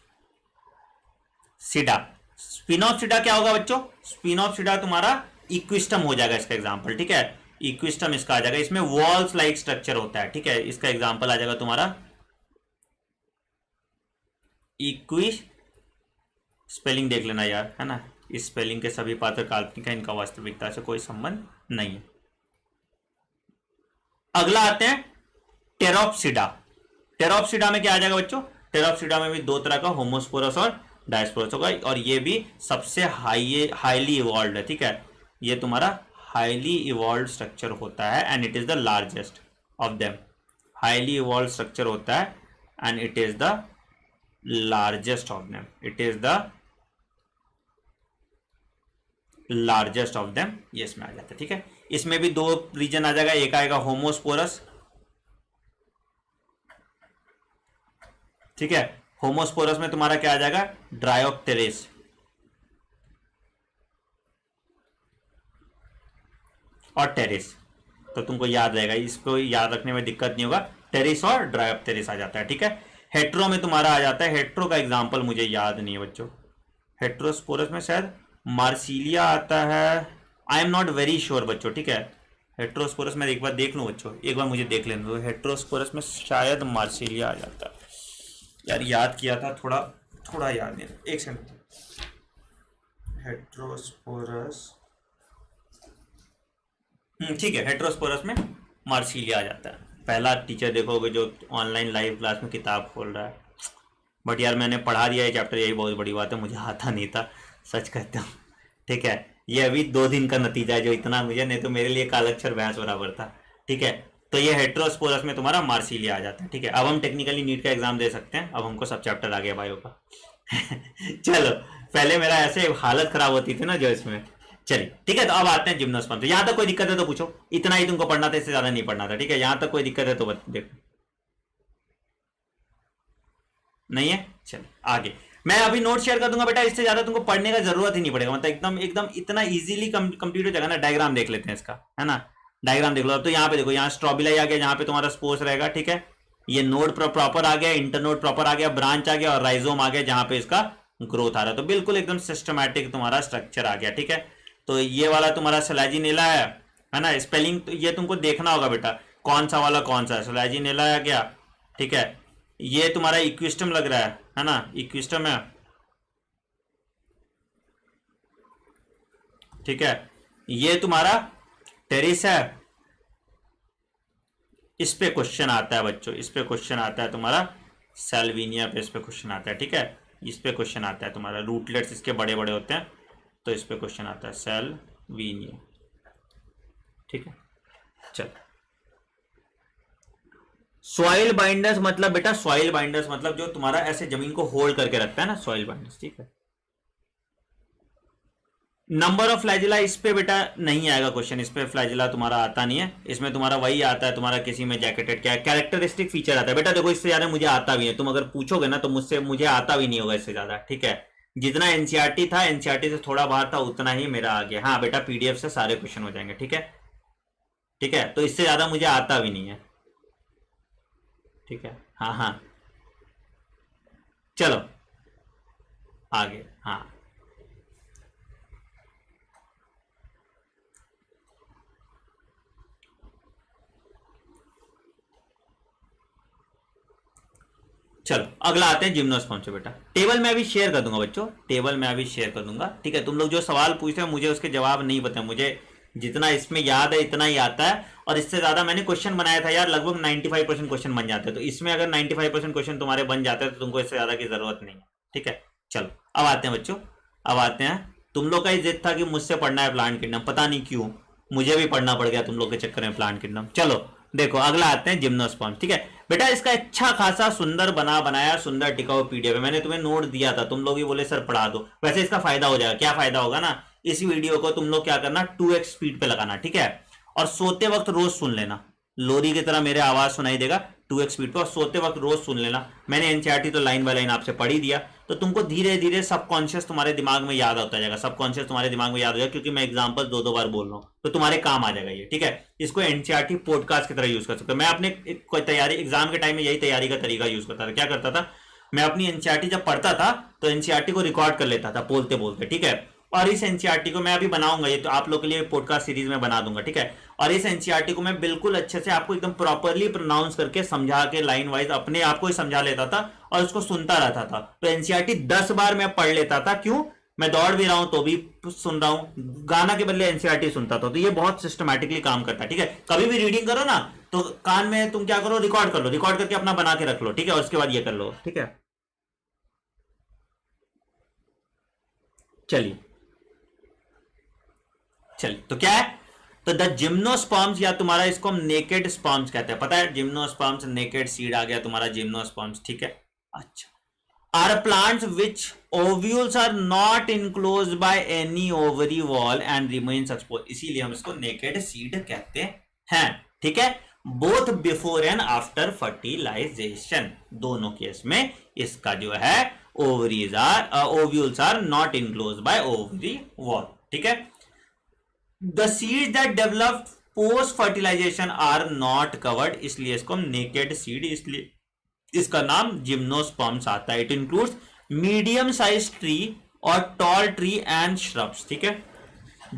स्पिनॉप्सिडा क्या होगा बच्चों? स्पिनॉप्सिडा तुम्हारा इक्विस्टम हो जाएगा इसका एग्जांपल, ठीक है, इक्विस्टम इसका आ जाएगा। इसमें वॉल्स लाइक स्ट्रक्चर होता है, ठीक है, इसका एग्जांपल आ जाएगा तुम्हारा इक्वी, स्पेलिंग देख लेना यार, है ना, इस स्पेलिंग के सभी पात्र काल्पनिक है, इनका वास्तविकता से कोई संबंध नहीं है। अगला आते हैं टेरोप्सिडा। टेरोप्सिडा में क्या आ जाएगा बच्चों? टेरोप्सिडा में भी दो तरह का होमोस्पोरस और डायस्पोरस होगा, और ये भी सबसे हाईली इवॉल्व है, ठीक है, ये तुम्हारा हाईली इवॉल्व स्ट्रक्चर होता है and it is the largest of them. Highly evolve structure होता है and it is the largest of them, it is the largest of them, ये इसमें आ जाता है, ठीक है। इसमें भी दो रीजन आ जाएगा, एक आएगा होमोस्पोरस, ठीक है, होमोस्पोरस में तुम्हारा क्या आ जाएगा? ड्रायोप्टेरिस, और टेरिस, तो तुमको याद रहेगा, इसको याद रखने में दिक्कत नहीं होगा, टेरिस और ड्रायोप्टेरिस आ जाता है, ठीक है। हेट्रो में तुम्हारा आ जाता है, हेट्रो का एग्जांपल मुझे याद नहीं है बच्चों, हेट्रोस्पोरस में शायद मार्सिलिया आता है, I am not very sure बच्चों, ठीक है। हेट्रोस्पोरस में एक बार देख लूँ बच्चों, एक बार मुझे देख लेने दो, हेट्रोस्पोरस में शायद मार्सिलिया आ जाता है यार, याद किया था, थोड़ा याद नहीं, एक सेकंड। हेट्रोस्पोरस, ठीक है, हेट्रोस्पोरस में मार्सिलिया आ जाता है। पहला टीचर देखोगे जो ऑनलाइन लाइव क्लास में किताब खोल रहा है, बट यार मैंने पढ़ा दिया है चैप्टर, यही बहुत बड़ी बात है, मुझे आता नहीं था, सच कहता हूँ, ठीक है। ये अभी 2 दिन का नतीजा है जो इतना मुझे, नहीं तो मेरे लिए कालक्षर भैंस बराबर था, ठीक है। तो ये हेट्रोस्पोरस में तुम्हारा मार्सिलिया आ जाता है, ठीक है। अब हम टेक्निकली नीट का एग्जाम दे सकते हैं, अब हमको सब चैप्टर आ गया बायो का। चलो, पहले मेरा ऐसे हालत खराब होती थी ना जो इसमें, चलिए ठीक है। तो अब आते हैं जिम्नोस्पर्म। तो यहां तक कोई दिक्कत है तो पूछो, इतना ही तुमको पढ़ना था, इससे ज्यादा नहीं पढ़ना था, ठीक है। यहां तक कोई दिक्कत है तो देखो, नहीं है, चलो आगे। मैं अभी नोट शेयर कर दूंगा बेटा, इससे ज्यादा तुमको पढ़ने का जरूरत ही नहीं पड़ेगा, मतलब एकदम एकदम इतना इजीली कंप्लीट हो जाएगा ना। डायग्राम देख लेते हैं इसका, है ना, डायग्राम देख लो। तो यहाँ पे देखो, यहाँ स्ट्रॉबिलाई आ गया, जहाँ पे तुम्हारा स्पोर्स रहेगा, ठीक है। ये नोड प्रॉपर आ गया, इंटरनोड प्रॉपर आ गया, ब्रांच आ गया, और राइजोम आ गया जहां पे इसका ग्रोथ आ रहा है। तो बिल्कुल एकदम सिस्टमैटिक तुम्हारा स्ट्रक्चर आ गया, ठीक है। तो ये वाला तुम्हारा सैलाजिनेला है ना, स्पेलिंग तो ये तुमको देखना होगा बेटा, कौन सा वाला कौन सा है। सैलाजिनेला आ गया, ठीक है। ये तुम्हारा इक्विस्टम लग रहा है ना, इक्विस्टम है, ठीक है। ये तुम्हारा टेरिस है, इस पे क्वेश्चन आता है बच्चों, इस पे क्वेश्चन आता है तुम्हारा सैल्विनिया पे, इस पे क्वेश्चन आता है, ठीक है। इस पे क्वेश्चन आता है तुम्हारा, रूटलेट्स इसके बड़े बड़े होते हैं, तो इस पे क्वेश्चन आता है सैल्विनिया, ठीक है। चल, सॉइल बाइंडर्स मतलब बेटा, सॉइल बाइंडर्स मतलब जो तुम्हारा ऐसे जमीन को होल्ड करके रखता है ना, सॉइल बाइंडर्स, ठीक है। नंबर ऑफ फ्लैजिला इस पे बेटा नहीं आएगा क्वेश्चन, इस पे फ्लैजिला तुम्हारा आता नहीं है, इसमें तुम्हारा वही आता है तुम्हारा किसी में जैकेटेड क्या है, कैरेक्टरिस्टिक फीचर आता है बेटा। देखो, इससे ज्यादा मुझे आता भी है, तुम अगर पूछोगे ना तो मुझे आता भी नहीं होगा इससे ज्यादा, ठीक है। जितना एनसीईआरटी था, एनसीईआरटी से थोड़ा बाहर था, उतना ही मेरा आ गया। हाँ बेटा, पीडीएफ से सारे क्वेश्चन हो जाएंगे, ठीक है, ठीक है। तो इससे ज्यादा मुझे आता भी नहीं है, ठीक है। हाँ हाँ, चलो आगे, हाँ चलो अगला आते हैं जिम्नोस्पर्म से बेटा। टेबल मैं अभी शेयर कर दूंगा बच्चों, टेबल मैं अभी शेयर कर दूंगा, ठीक है। तुम लोग जो सवाल पूछते हैं मुझे उसके जवाब नहीं पता, मुझे जितना इसमें याद है इतना ही आता है, और इससे ज्यादा मैंने क्वेश्चन बनाया था यार, लगभग 95% क्वेश्चन बन जाते हैं। तो इसमें अगर 95% क्वेश्चन तुम्हारे बन जाते हैं तो तुमको इससे ज्यादा की जरूरत नहीं है, ठीक है। चलो अब आते हैं बच्चों, अब आते हैं, तुम लोग का ही जिद था कि मुझसे पढ़ना है प्लांट किंगडम, पता नहीं क्यों मुझे भी पढ़ना पड़ गया तुम लोग के चक्कर में प्लांट किंगडम। चलो देखो अगला आते हैं जिम्नोस्पर्म, ठीक है बेटा। इसका अच्छा खासा सुंदर बनाया सुंदर टिकाऊ पीडीएफ है, मैंने तुम्हें नोट दिया था, तुम लोग ही बोले सर पढ़ा दो। वैसे इसका फायदा हो जाएगा, क्या फायदा होगा ना, इस वीडियो को तुम लोग क्या करना, 2x स्पीड पे लगाना, ठीक है। और सोते वक्त रोज सुन लेना, लोरी की तरह मेरे आवाज सुनाई देगा 2x स्पीड पे, और सोते वक्त रोज सुन लेना। मैंने एनसीईआरटी तो लाइन बाय लाइन आपसे पढ़ ही दिया, तो तुमको धीरे धीरे सबकॉन्शियस तुम्हारे दिमाग में याद होता जाएगा, सबकॉन्शियस तुम्हारे दिमाग में याद हो जाएगा, क्योंकि मैं एग्जांपल 2-2 बार बोल रहा हूँ, तो तुम्हारे काम आ जाएगा ये, ठीक है। इसको एनसीईआरटी पॉडकास्ट की तरह यूज कर सकते हो। मैं अपने कोई तैयारी एग्जाम के टाइम में यही तैयारी का तरीका यूज करता था, क्या करता था, मैं अपनी एनसीईआरटी जब पढ़ता था तो एनसीईआरटी को रिकॉर्ड कर लेता था बोलते बोलते, ठीक है। और इस एनसीईआरटी को मैं अभी बनाऊंगा, ये तो आप लोग के लिए पॉडकास्ट सीरीज में बना दूंगा, ठीक है। और इस एनसीईआरटी को मैं बिल्कुल अच्छे से आपको एकदम प्रॉपरली प्रोनाउंस करके समझा के लाइन वाइज अपने आप को ही समझा लेता था और उसको सुनता रहता था। तो एनसीईआरटी 10 बार मैं पढ़ लेता था। क्यों? मैं दौड़ भी रहा हूं तो भी सुन रहा हूं, गाना के बदले एनसीईआरटी सुनता था। तो ये बहुत सिस्टमैटिकली काम करता है, ठीक है। कभी भी रीडिंग करो ना तो कान में तुम क्या करो, रिकॉर्ड कर लो, रिकॉर्ड करके अपना बना के रख लो, ठीक है। और उसके बाद ये कर लो, ठीक है। चलिए चलिए, तो क्या है, तो द जिम्नोस्पर्म्स, या तुम्हारा इसको हम नेकेड स्पर्म्स कहते हैं, पता है, जिम्नोस्पर्म्स, नेकेड सीड आ गया तुम्हारा जिम्नोस्पर्म्स, ठीक है। अच्छा, are plants which ovules are not enclosed by any ovary wall and remains exposed, इसीलिए हम इसको naked seed कहते हैं, ठीक है। Both before and after fertilization, दोनों केस में इसका जो है ovules are not enclose by ovary wall, ठीक है। The seed that develop post fertilization are not covered, इसलिए इसको हम नेकेड सीड, इसलिए इसका नाम जिम्नोस्पर्म्स आता है। It includes medium size tree और टॉल ट्री एंड श्रब्स, ठीक है।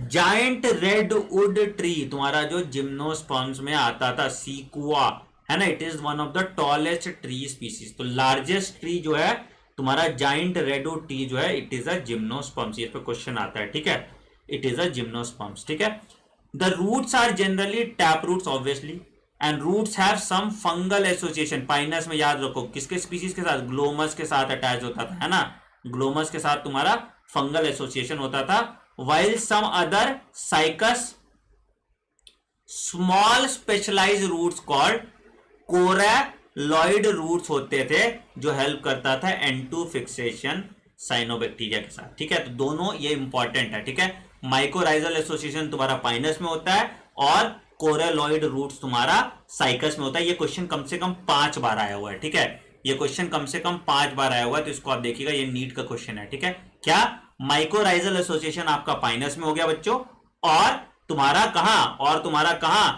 जायंट रेडवुड ट्री, तुम्हारा जो जिम्नोस्पर्म्स में आता था, सीकुआ, है ना, it is one of the tallest tree species. तो लार्जेस्ट ट्री जो है तुम्हारा जायंट रेडवुड ट्री जो है, इट इज अ जिम्नोस्पर्म्स, ये पे क्वेश्चन आता है, ठीक है। इट इज अ जिम्नोस्पर्म्स, ठीक है। The roots are generally tap roots obviously, and roots have some fungal association. Pinus में याद रखो किसके स्पीसीज के साथ, ग्लोमस के साथ अटैच होता था, है ना, ग्लोमस के साथ तुम्हारा फंगल एसोसिएशन होता था। While some other Cycas small specialize roots called coralloid roots होते थे, जो हेल्प करता था एंटू फिक्सेशन साइनोबैक्टीरिया के साथ, ठीक है। तो दोनों ये इंपॉर्टेंट है, ठीक है। माइकोराइजल एसोसिएशन तुम्हारा पाइनस में होता है और कोरेलॉइड रूट्स तुम्हारा साइकस में होता है। ये क्वेश्चन कम से कम 5 बार आया हुआ है, ठीक है। ये क्वेश्चन कम से कम 5 बार आया हुआ है, तो इसको आप देखिएगा, ये नीट का क्वेश्चन है, ठीक है। क्या माइकोराइजल एसोसिएशन आपका पाइनस में हो गया बच्चों, और तुम्हारा कहां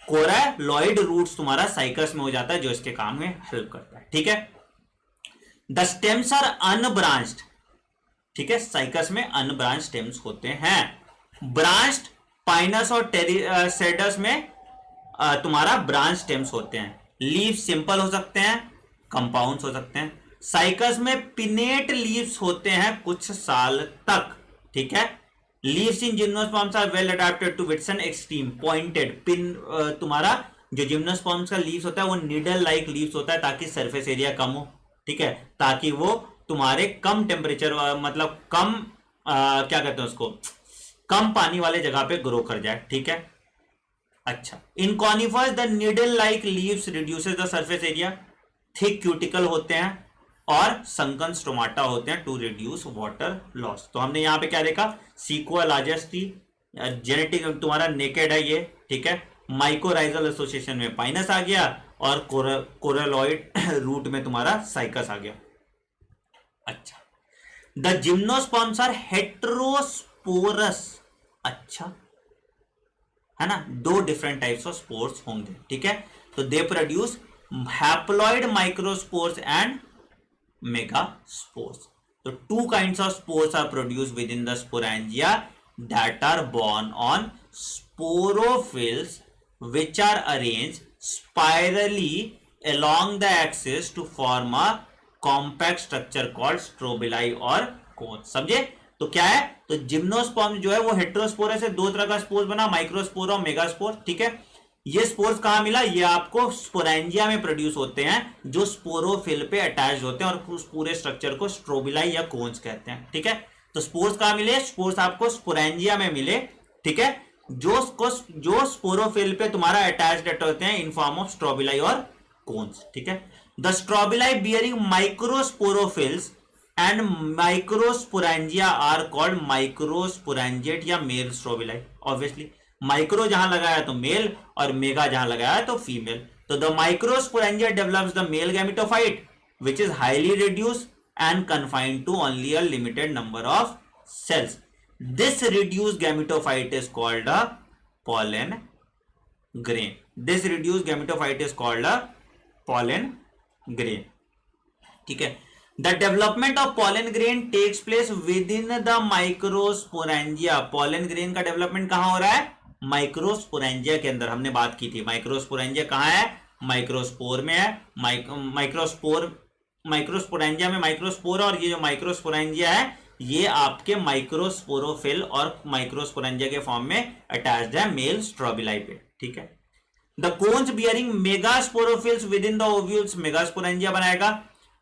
कोरेलॉइड रूट्स तुम्हारा साइकस में हो जाता है, जो इसके काम में हेल्प करता है, ठीक है। द स्टेम्स आर अनब्रांच्ड, ठीक है, साइकस में अनब्रांच स्टेम्स होते हैं। ब्रांच्ड पाइनस और सेडस में तुम्हारा ब्रांच स्टेम्स होते हैं। लीव सिंपल हो सकते हैं, कंपाउंड्स हो सकते हैं। साइकस में पिनेट लीव्स होते हैं कुछ साल तक, ठीक है। Leaves in gymnosperms are well adapted to winds and extreme pointed pin, तुम्हारा जो जिम्नोस्पर्म्स का लीव्स होता है वो निडल लाइक लीव्स होता है, ताकि सरफेस एरिया कम हो, ठीक है, ताकि वो तुम्हारे कम टेम्परेचर, मतलब कम क्या कहते हैं उसको, कम पानी वाले जगह पे ग्रो कर जाए, ठीक है। अच्छा, in conifers the needle like leaves reduces the surface area, thick cuticle होते हैं और संकन स्टोमाटा होते हैं टू रिड्यूस वाटर लॉस। तो हमने यहां पे क्या देखा, सीक्वा लार्जेस्ट थी, जेनेटिक तुम्हारा नेकेड है ये, ठीक है। माइकोराइजल एसोसिएशन में पाइनस आ गया और कोरेलॉइड रूट में तुम्हारा साइकस आ गया। अच्छा, द जिम्नोस्पर्म्स आर हेटेरोस्पोरस, अच्छा, है ना, 2 डिफरेंट टाइप्स ऑफ स्पोर्स होंगे, ठीक है। तो they produce haploid microspores and megaspores. तो 2 kinds of spores are produced with in the sporangia that are borne on sporophylls which are arranged spirally along the axis to form a compact structure called strobili और cones, समझे। तो क्या है, तो gymnosperm जो है वो हेटेरोस्पोर से 2 तरह का स्पोर बना, माइक्रोस्पोर और मेगास्पोर, ठीक है। ये स्पोर्स कहां मिला, ये आपको स्पोरेंजिया में प्रोड्यूस होते हैं, जो स्पोरोफिल पे अटैच होते हैं, और उस पूरे स्ट्रक्चर को स्ट्रोबिलाई या कोन्स कहते हैं, ठीक है। तो स्पोर्स कहां मिले, स्पोर्स आपको स्पोरेंजिया में मिले, ठीक है, जो स्पोरोफिल पे तुम्हारा अटैच्ड होते हैं इन फॉर्म ऑफ स्ट्रोबिलाई और कोन्स, ठीक है। The strobili bearing microsporophylls and microsporangia are called microsporangiate या मेल स्ट्रोबिलाई। ऑब्वियसली माइक्रो जहां लगाया तो मेल और मेगा जहां लगाया तो फीमेल। तो the microsporangia develops the male gametophyte which is highly reduced and confined to only a limited number of cells. This reduced gametophyte is called a pollen grain. This reduced gametophyte is called a pollen grain. ठीक है। The development of pollen grain takes place with in the microsporangia. Pollen grain का development कहां हो रहा है? Microsporangia के अंदर। हमने बात की थी माइक्रोस्पोरेंजिया कहां है? माइक्रोस्पोर में है। माइक्रोस्पोरेंजिया में माइक्रोस्पोर, और ये जो माइक्रोस्पोरेंजिया है ये आपके माइक्रोस्पोरोफिल और माइक्रोस्पोरेंजिया के फॉर्म में अटैच्ड है मेल स्ट्रोबिलाई पे, ठीक है। The cones bearing megasporophylls with in the ovules megasporangia बनाएगा,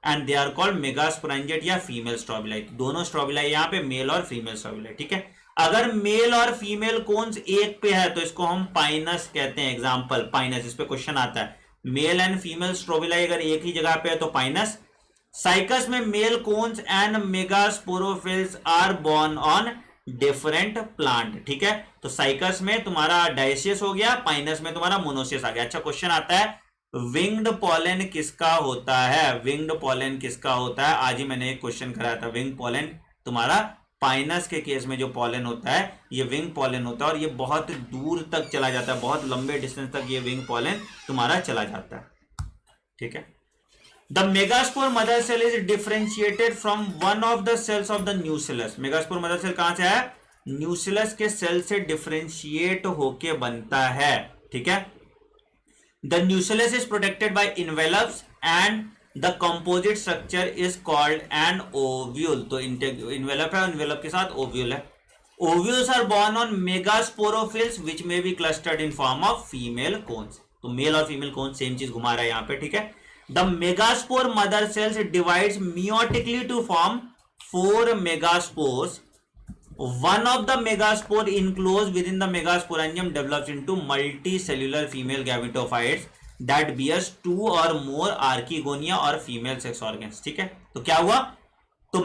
and they are called megasporangiate या फीमेल स्ट्रोबिलाई। दोनों स्ट्रोबिलाई यहाँ पे मेल और फीमेल स्ट्रोबिलाई, ठीक है। अगर मेल और फीमेल कोन्स एक पे है तो इसको हम पाइनस कहते हैं। एग्जांपल पाइनस, इस पे क्वेश्चन आता है। मेल एंड फीमेल स्ट्रोबिलाई अगर एक ही जगह पे है तो पाइनस। साइकस में male cones and megasporophylls are borne on different plant, ठीक है। तो साइकस में तुम्हारा डायसियस हो गया, पाइनस में तुम्हारा मोनोसियस आ गया। अच्छा क्वेश्चन आता है विंग्ड पॉलन किसका होता है? विंग्ड पॉलन किसका होता है? आज ही मैंने एक क्वेश्चन कराया था। विंग पॉलन तुम्हारा पाइनस के केस में जो पॉलन होता है ये विंग पॉलन होता है, और ये बहुत दूर तक चला जाता है, बहुत लंबे डिस्टेंस तक ये विंग पॉलन तुम्हारा चला जाता है, ठीक है। The megaspore mother cell is differentiated from one of the cells of the nucellus. megaspore mother cell कहां से है? न्यूसिलस के सेल से डिफरेंशिएट होके बनता है, ठीक है। The nucellus is protected by envelopes and the composite structure is called an ovule. तो envelope है, envelope के साथ ovule है। Ovules are born on megasporophylls which may be clustered in form of female cones. तो mail और female cone same चीज घुमा रहा है यहाँ पे, ठीक है। The megaspore mother cells divides meiotically to form 4 megaspores. One of the megaspore enclosed within the megasporangium develops into multicellular female gametophytes that bears 2 or more archegonia और female sex organs, ठीक है। तो क्या हुआ? तो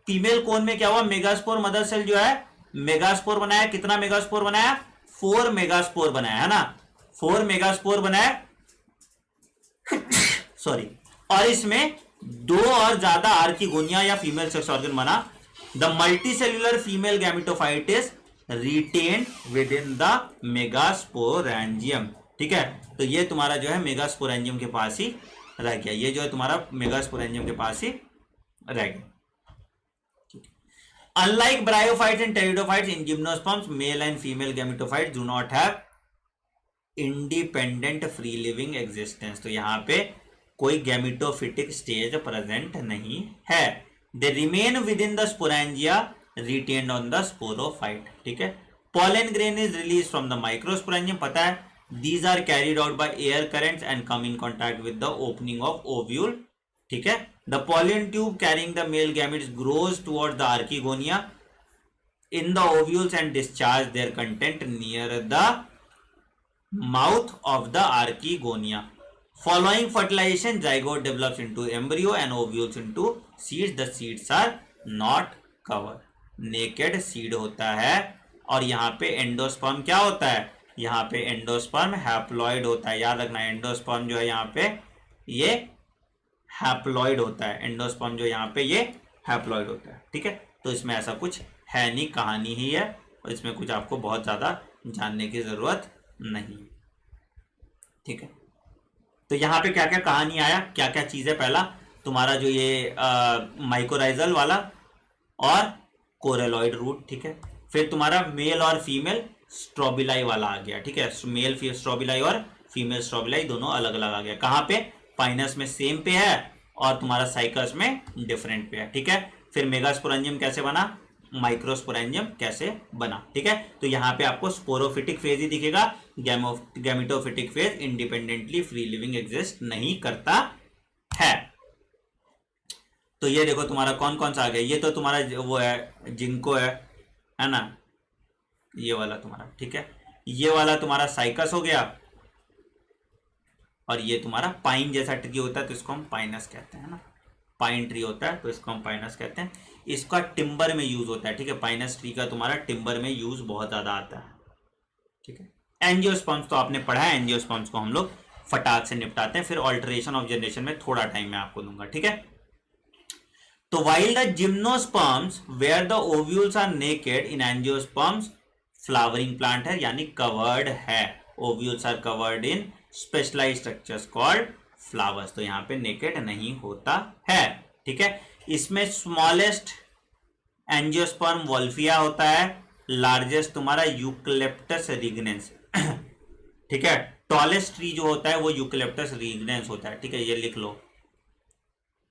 फीमेल कोन में क्या हुआ? मेगास्पोर मदर सेल जो है मेगास्पोर बनाया। कितना मेगास्पोर बनाया? 4 मेगास्पोर बनाया, है ना। 4 मेगास्पोर बनाया सॉरी, और इसमें 2 और ज्यादा आर्किगोनिया या फीमेल सेक्स ऑर्गन बना। The multicellular female gametophyte is retained with in the megasporangium, ठीक है। तो ये तुम्हारा जो है मेगास्पोरेंजियम के पास ही रह गया, ये जो है तुम्हारा मेगास्पोरेंजियम के पास ही रह गया। Unlike bryophytes and pteridophytes in gymnosperms male and female gametophytes do not have independent free living existence. तो यहां पे कोई गैमेटोफिटिक स्टेज प्रेजेंट नहीं है। They remain with in the sporangia retained on the sporophyte, ठीक है। Pollen grain is release from the microsporangium, पता है। These are carried out by air currents and come in contact with the opening of ovule, ठीक है। The pollen tube carrying the male gametes grows towards the archegonia in the ovules and discharge their content near the mouth of the archegonia. Following fertilization, zygote develops into embryo and ovules into seeds. The seeds are not covered. Naked seed होता है, और यहाँ पे endosperm क्या होता है? यहाँ पे एंडोस्पर्म हैप्लॉइड होता है। याद रखना, एंडोस्पर्म जो है यहाँ पे ये हैप्लॉइड होता है। एंडोस्पर्म जो यहाँ पे ये हैप्लॉइड होता है, ठीक है। तो इसमें ऐसा कुछ है नहीं, कहानी ही है, और इसमें कुछ आपको बहुत ज्यादा जानने की जरूरत नहीं, ठीक है। तो यहां पे क्या क्या कहानी आया, क्या क्या चीज है? पहला तुम्हारा जो ये माइकोराइजल वाला और कोरेलॉइड रूट, ठीक है। फिर तुम्हारा मेल और फीमेल स्ट्रोबिलाई वाला आ गया, ठीक है। मेल स्ट्रोबिलाई और फीमेल स्ट्रोबिलाई दोनों अलग अलग आ गया। कहां पे? पाइनस में सेम पे है, और तुम्हारा साइकस में डिफरेंट पे है, ठीक है। फिर मेगास्पोरेंजियम कैसे बना, माइक्रोस्पोरेंजियम कैसे बना, ठीक है। तो यहाँ पे आपको स्पोरोफिटिक फेज ही दिखेगा, gametophytic phase independently free living exist नहीं करता है। तो ये देखो तुम्हारा कौन कौन सा आ गया। ये तो तुम्हारा वो है जिंको है ना, ये वाला तुम्हारा, ठीक है। ये वाला तुम्हारा साइकस हो गया, और ये तुम्हारा पाइन जैसा ट्री होता है तो इसको हम पाइनस कहते हैं ना। पाइन ट्री होता है तो इसको हम पाइनस कहते हैं। इसका टिम्बर में यूज होता है, ठीक है। पाइनस ट्री का तुम्हारा टिम्बर में यूज बहुत ज्यादा आता है, ठीक है। एंजियोस्पर्म्स तो आपने पढ़ा है, एंजियोस्पर्म्स को हम लोग फटाक से निपटाते हैं। फिर ऑल्टरेशन ऑफ जनरेशन में थोड़ा टाइम मैं आपको दूंगा, ठीक है। तो while the gymnosperms where the ovules are naked, in angiosperms flowering plant है, यानी covered है। ovules are covered in specialized structures called flowers, तो यहाँ पे नेकेड नहीं होता है, ठीक है। इसमें स्मॉलेस्ट एंजियोस्पर्म वोल्फिया होता है, लार्जेस्ट तुम्हारा यूकलिप्टस रिग्नेंस, ठीक है। टॉलेस्ट ट्री जो होता है वो यूकलिप्टस रिग्नेंस होता है, ठीक है, ये लिख लो।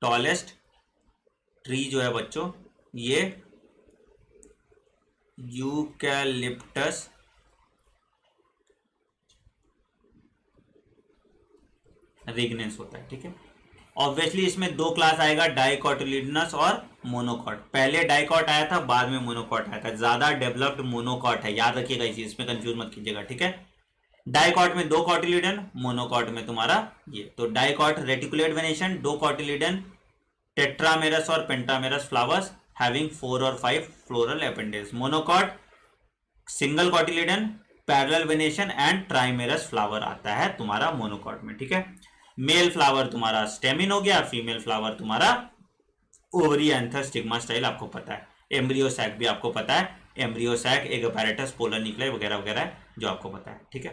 टॉलेस्ट ट्री जो है बच्चों ये यूकलिप्टस रिग्नेंस होता है, ठीक है। ऑब्वियसली इसमें दो क्लास आएगा, डाइकोटिलिडनस और मोनोकॉट। पहले डाइकॉट आया था, बाद में मोनोकॉट आया था, ज्यादा डेवलप्ड मोनोकॉट है, याद रखिएगा इसी, इसमें कंफ्यूज मत कीजिएगा, ठीक है। डाइकॉट में दो कॉटिलिडन, मोनोकॉट में तुम्हारा ये, तो डाइकॉट रेटिकुलेट वेनेशन, दो कॉटिलिडन, टेट्रामेरस और पेंटामेरस फ्लावर्स हैविंग 4 और 5 floral appendage. Monocot single cotyledon, parallel venation and ट्राइमेरस flower आता है तुम्हारा मोनोकॉट में, ठीक है। मेल फ्लावर तुम्हारा स्टेमिन हो गया, फीमेल फ्लावर तुम्हारा ओवरी, एंथर, स्टिग्मा स्टाइल आपको पता है, एम्ब्रियो सैक भी आपको पता है, एम्ब्रियो सैक, एक अपैरेटस, पोलर न्यूक्लियर वगैरह वगैरह जो आपको पता है, ठीक है।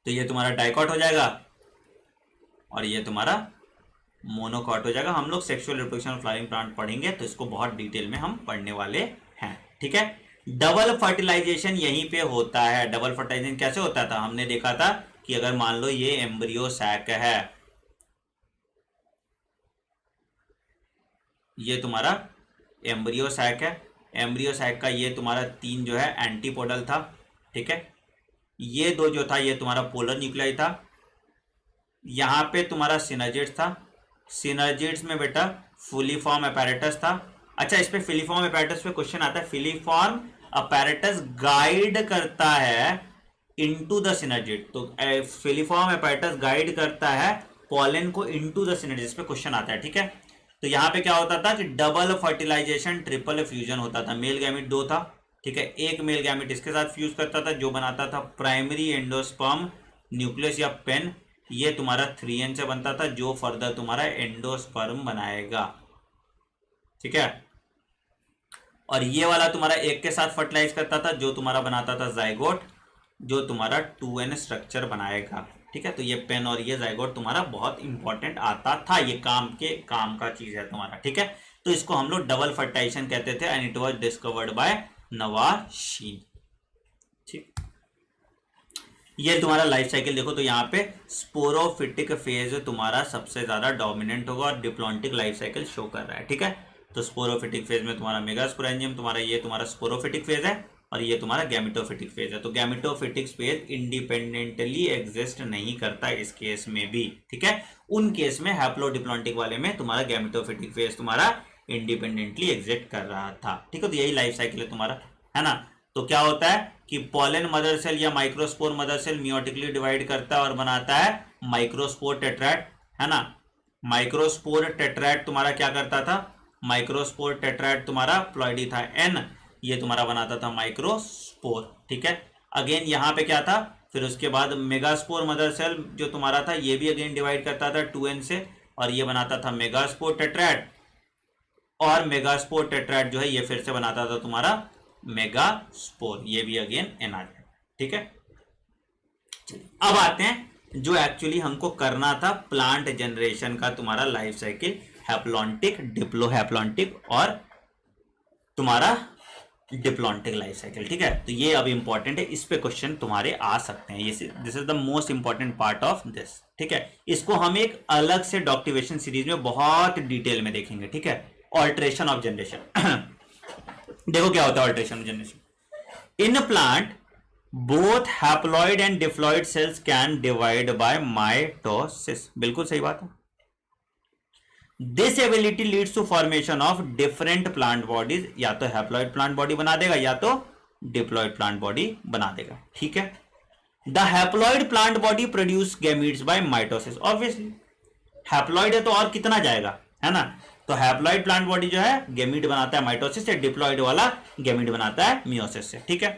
तो ये तुम्हारा डाइकॉट हो जाएगा और ये तुम्हारा मोनोकॉट हो जाएगा। हम लोग sexual reproduction of flowering plant पढ़ेंगे तो इसको बहुत डिटेल में हम पढ़ने वाले हैं, ठीक है। डबल फर्टिलाइजेशन यहीं पे होता है। डबल फर्टिलाइजेशन कैसे होता था, हमने देखा था कि अगर मान लो ये एम्ब्रियो सैक है, ये तुम्हारा एम्ब्रियो सैक है, एम्ब्रियो सैक का ये तुम्हारा 3 जो है एंटीपोडल था, ठीक है। ये 2 जो था ये तुम्हारा पोलर न्यूक्लियाई था, यहां पे तुम्हारा सिनर्जिड्स था, सिनर्जिड्स में बेटा फुलीफॉर्म अपैरेटस था। अच्छा, इस पे फिलीफॉर्म अपैरेटस पे क्वेश्चन आता है, फिलीफॉर्म अपैरेटस गाइड करता है इनटू द सिनर्जिड, तो फिलीफॉर्म अपैरेटस गाइड करता है पॉलन को इनटू द सिनर्जिड, इस पे क्वेश्चन आता है, ठीक है। तो यहां पे क्या होता था कि डबल फर्टिलाइजेशन ट्रिपल फ्यूजन होता था। मेल गैमेट 2 था, ठीक है, एक मेल गैमेट इसके साथ फ्यूज करता था जो बनाता था प्राइमरी एंडोस्पर्म न्यूक्लियस या पेन, ये तुम्हारा 3n से बनता था जो फर्दर तुम्हारा एंडोस्पर्म बनाएगा, ठीक है। और ये वाला तुम्हारा एक के साथ फर्टिलाइज करता था जो तुम्हारा बनाता था जाइगोट, जो तुम्हारा 2n स्ट्रक्चर बनाएगा, ठीक है। तो ये पेन और ये जाइगोट तुम्हारा बहुत इंपॉर्टेंट आता था, ये काम का चीज है तुम्हारा, ठीक है। तो इसको हम लोग डबल फर्टिलाइजेशन कहते थे and it was discovered by Nawaschin, ठीक। ये तुम्हारा लाइफ साइकिल देखो तो यहाँ पे स्पोरोफिटिक फेज तुम्हारा सबसे ज्यादा डोमिनेंट होगा और डिप्लॉन्टिक लाइफ साइकिल शो कर रहा है, ठीक है। तो स्पोरोफिटिक फेज में तुम्हारा मेगास्पोरेंजियम, तुम्हारा ये तुम्हारा स्पोरोफिटिक फेज है और ये तुम्हारा गैमेटोफिटिक फेज है। तो गैमेटोफिटिक फेज इंडिपेंडेंटली एग्जिस्ट नहीं करता इस केस में भी, ठीक है। उन केस में हैप्लोडिप्लॉन्टिक वाले में तुम्हारा गैमेटोफिटिक फेज तुम्हारा इंडिपेंडेंटली एग्जिस्ट कर रहा था, ठीक है। तो यही लाइफ साइकिल है तुम्हारा, है ना। तो क्या होता है कि पॉलन मदर सेल या microspore mother cell meiotically divide करता है और बनाता है माइक्रोस्पोर टेट्रैड, है ना। माइक्रोस्पोर टेट्रैड तुम्हारा क्या करता था, माइक्रोस्पोर टेट्रैड तुम्हारा प्लॉइडी था n, ये तुम्हारा बनाता था माइक्रोस्पोर, ठीक है। अगेन यहाँ पे क्या था, फिर उसके बाद मेगास्पोर मदर सेल जो तुम्हारा था ये भी अगेन डिवाइड करता था 2n से और ये बनाता था मेगास्पोर टेट्रैड, और मेगास्पोर टेट्रैड जो है ये फिर से बनाता था तुम्हारा मेगास्पोर, ये भी अगेन n आ जाए, ठीक है। चलिए अब आते हैं जो एक्चुअली हमको करना था प्लांट जनरेशन का तुम्हारा लाइफ साइकिल, हैप्लॉन्टिक, डिप्लोहैप्लॉन्टिक और तुम्हारा डिप्लॉन्टिक लाइफ साइकिल, ठीक है। तो ये अब इंपॉर्टेंट है, इस पे क्वेश्चन तुम्हारे आ सकते हैं, ये this is the most important part of this, ठीक है। इसको हम एक अलग से डॉक्टिवेशन सीरीज में बहुत डिटेल में देखेंगे, ठीक है। ऑल्ट्रेशन ऑफ जनरेशन देखो क्या होता है alteration of generation in plant, both haploid and diploid cells can divide by mitosis, बिल्कुल सही बात है। This ability leads to formation of different plant bodies, या तो हैप्लॉइड प्लांट बॉडी बना देगा या तो डिप्लॉइड प्लांट बॉडी बना देगा, ठीक है। The haploid plant body produce gametes by mitosis, obviously haploid है तो और कितना जाएगा, है ना। तो हैप्लॉइड प्लांट बॉडी जो है गैमीट बनाता है माइटोसिस से, डिप्लॉइड वाला गैमीट बनाता है मियोसिस से, ठीक है।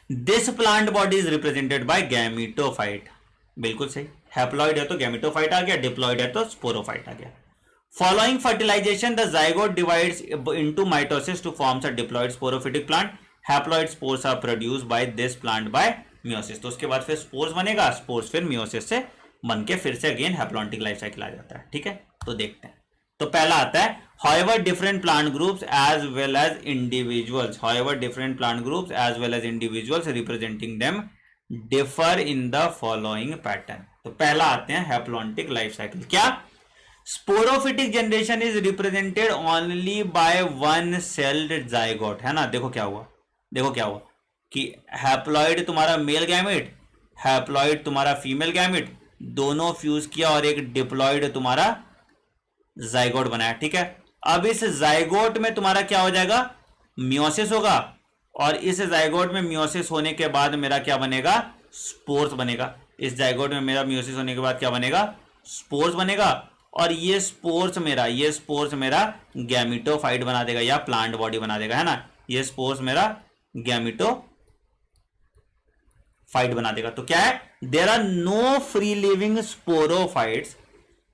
This plant body is represented bye gametophyte, बिल्कुल सही। हैप्लॉइड है तो गैमेटोफाइट आ गया, डिप्लॉइड है तो स्पोरोफाइट आ गया। Following fertilization the zygote divides into mitosis to forms a diploid sporophytic plant, haploid spores are produced by this plant by meiosis. तो उसके बाद फिर स्पोर्स बनेगा, स्पोर्स फिर मियोसिस से बन के फिर से अगेन हैप्लॉन्टिक लाइफ साइकिल आ जाता है। ठीक है, तो देखते हैं। तो पहला आता है however different plant groups as well as individuals, however different plant groups as well as individuals representing them differ in the following pattern। तो पहला आते हैं हैप्लॉन्टिक लाइफ साइकिल। क्या? Sporophytic generation is represented only by one sailed zygote, है ना। देखो क्या हुआ, देखो क्या हुआ कि हैप्लॉइड तुम्हारा मेल गैमेट, हैप्लॉइड तुम्हारा फीमेल गैमेट, दोनों फ्यूज किया और एक डिप्लॉइड तुम्हारा जाइगोट बनाया। ठीक है, अब इस जाइगोट में तुम्हारा क्या हो जाएगा, मियोसिस होगा, और इस जाइगोट में मियोसिस होने के बाद मेरा क्या बनेगा, स्पोर्स बनेगा। इस जाइगोट में मेरा मियोसिस होने के बाद क्या बनेगा, स्पोर्स बनेगा, और ये स्पोर्स मेरा गैमिटोफाइट बना देगा या प्लांट बॉडी बना देगा, है ना। ये स्पोर्स मेरा गैमिटोफाइट बना देगा। तो क्या है, there are no free living sporophytes,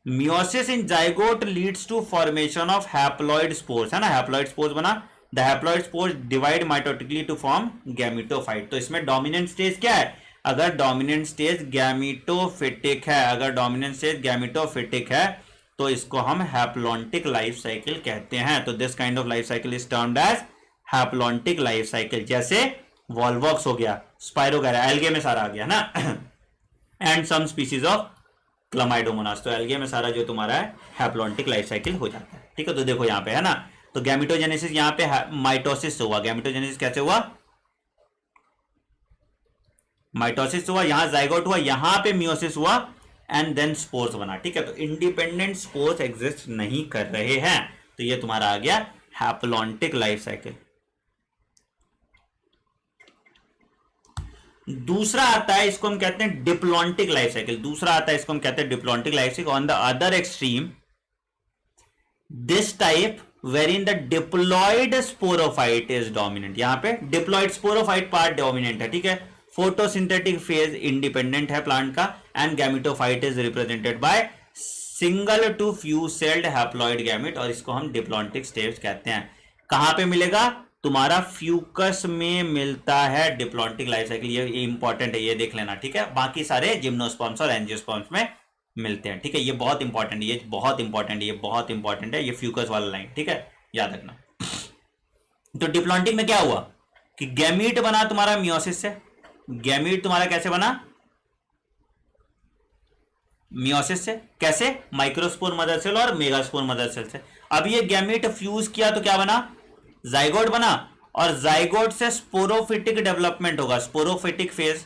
meiosis in zygote leads to formation of haploid spores, है ना। हैप्लॉइड स्पोर्स बना, the haploid spores divide mitotically to form gametophyte. तो इसमें डोमिनेंट स्टेज क्या है, अगर डोमिनेंट स्टेज गैमिटोफिटिक है, अगर डोमिनेंट स्टेज गैमिटोफिटिक है तो इसको हम हैप्लॉन्टिक लाइफ साइकिल कहते हैं। तो this kind of life cycle is termed as haplontic life cycle. जैसे वॉल्वॉक्स हो गया, स्पाइरोगैरा, एल्गे में सारा आ गया ना, and some species of Chlamydomonas. तो एल्गे में सारा जो तुम्हारा है हैप्लॉन्टिक लाइफ साइकिल हो जाता है। ठीक है, तो देखो यहाँ पे, है ना। तो गैमिटोजेनेसिस यहाँ पे माइटोसिस हुआ, गैमिटोजेनेसिस कैसे हुआ, माइटोसिस हुआ, यहां जाइगोट हुआ, यहां पे मियोसिस हुआ, एंड देन स्पोर्स बना। ठीक है, तो इंडिपेंडेंट स्पोर्स एग्जिस्ट नहीं कर रहे हैं। तो ये तुम्हारा आ गया हैप्लॉन्टिक लाइफ साइकिल। दूसरा आता है, इसको हम कहते हैं डिप्लॉन्टिक लाइफ साइकिल। दूसरा आता है, इसको हम कहते हैं diplontic life cycle. On the other extreme this type wherein the diploid sporophyte is dominant, यहां पे डिप्लॉइड स्पोरोफाइट पार्ट डोमिनेंट है। ठीक है, फोटोसिंथेटिक फेज इंडिपेंडेंट है प्लांट का, and gametophyte is represented by single to few celled haploid gamete, और इसको हम डिप्लॉन्टिक स्टेज कहते हैं। कहां पे मिलेगा, तुम्हारा फ्यूकस में मिलता है डिप्लॉन्टिक लाइफ साइकिल। ये इंपॉर्टेंट है, ये देख लेना। ठीक है, बाकी सारे जिम्नोस्पर्म्स और एंजियोस्पर्म्स में मिलते हैं। ठीक है, ये बहुत इंपॉर्टेंट है, ये बहुत इंपॉर्टेंट है, ये बहुत इंपॉर्टेंट है, ये फ्यूकस वाला लाइन। ठीक है, याद रखना। तो डिप्लॉन्टिक में क्या हुआ कि गैमीट बना तुम्हारा मियोसिस से, गैमीट तुम्हारा कैसे बना, मियोसिस से। कैसे, माइक्रोस्पोर मदर सेल और मेगास्पोर मदर सेल से। अब ये गैमीट फ्यूज किया तो क्या बना, जाइगोट बना, और जाइगोट से स्पोरोफिटिक डेवलपमेंट होगा, स्पोरोफिटिक फेज,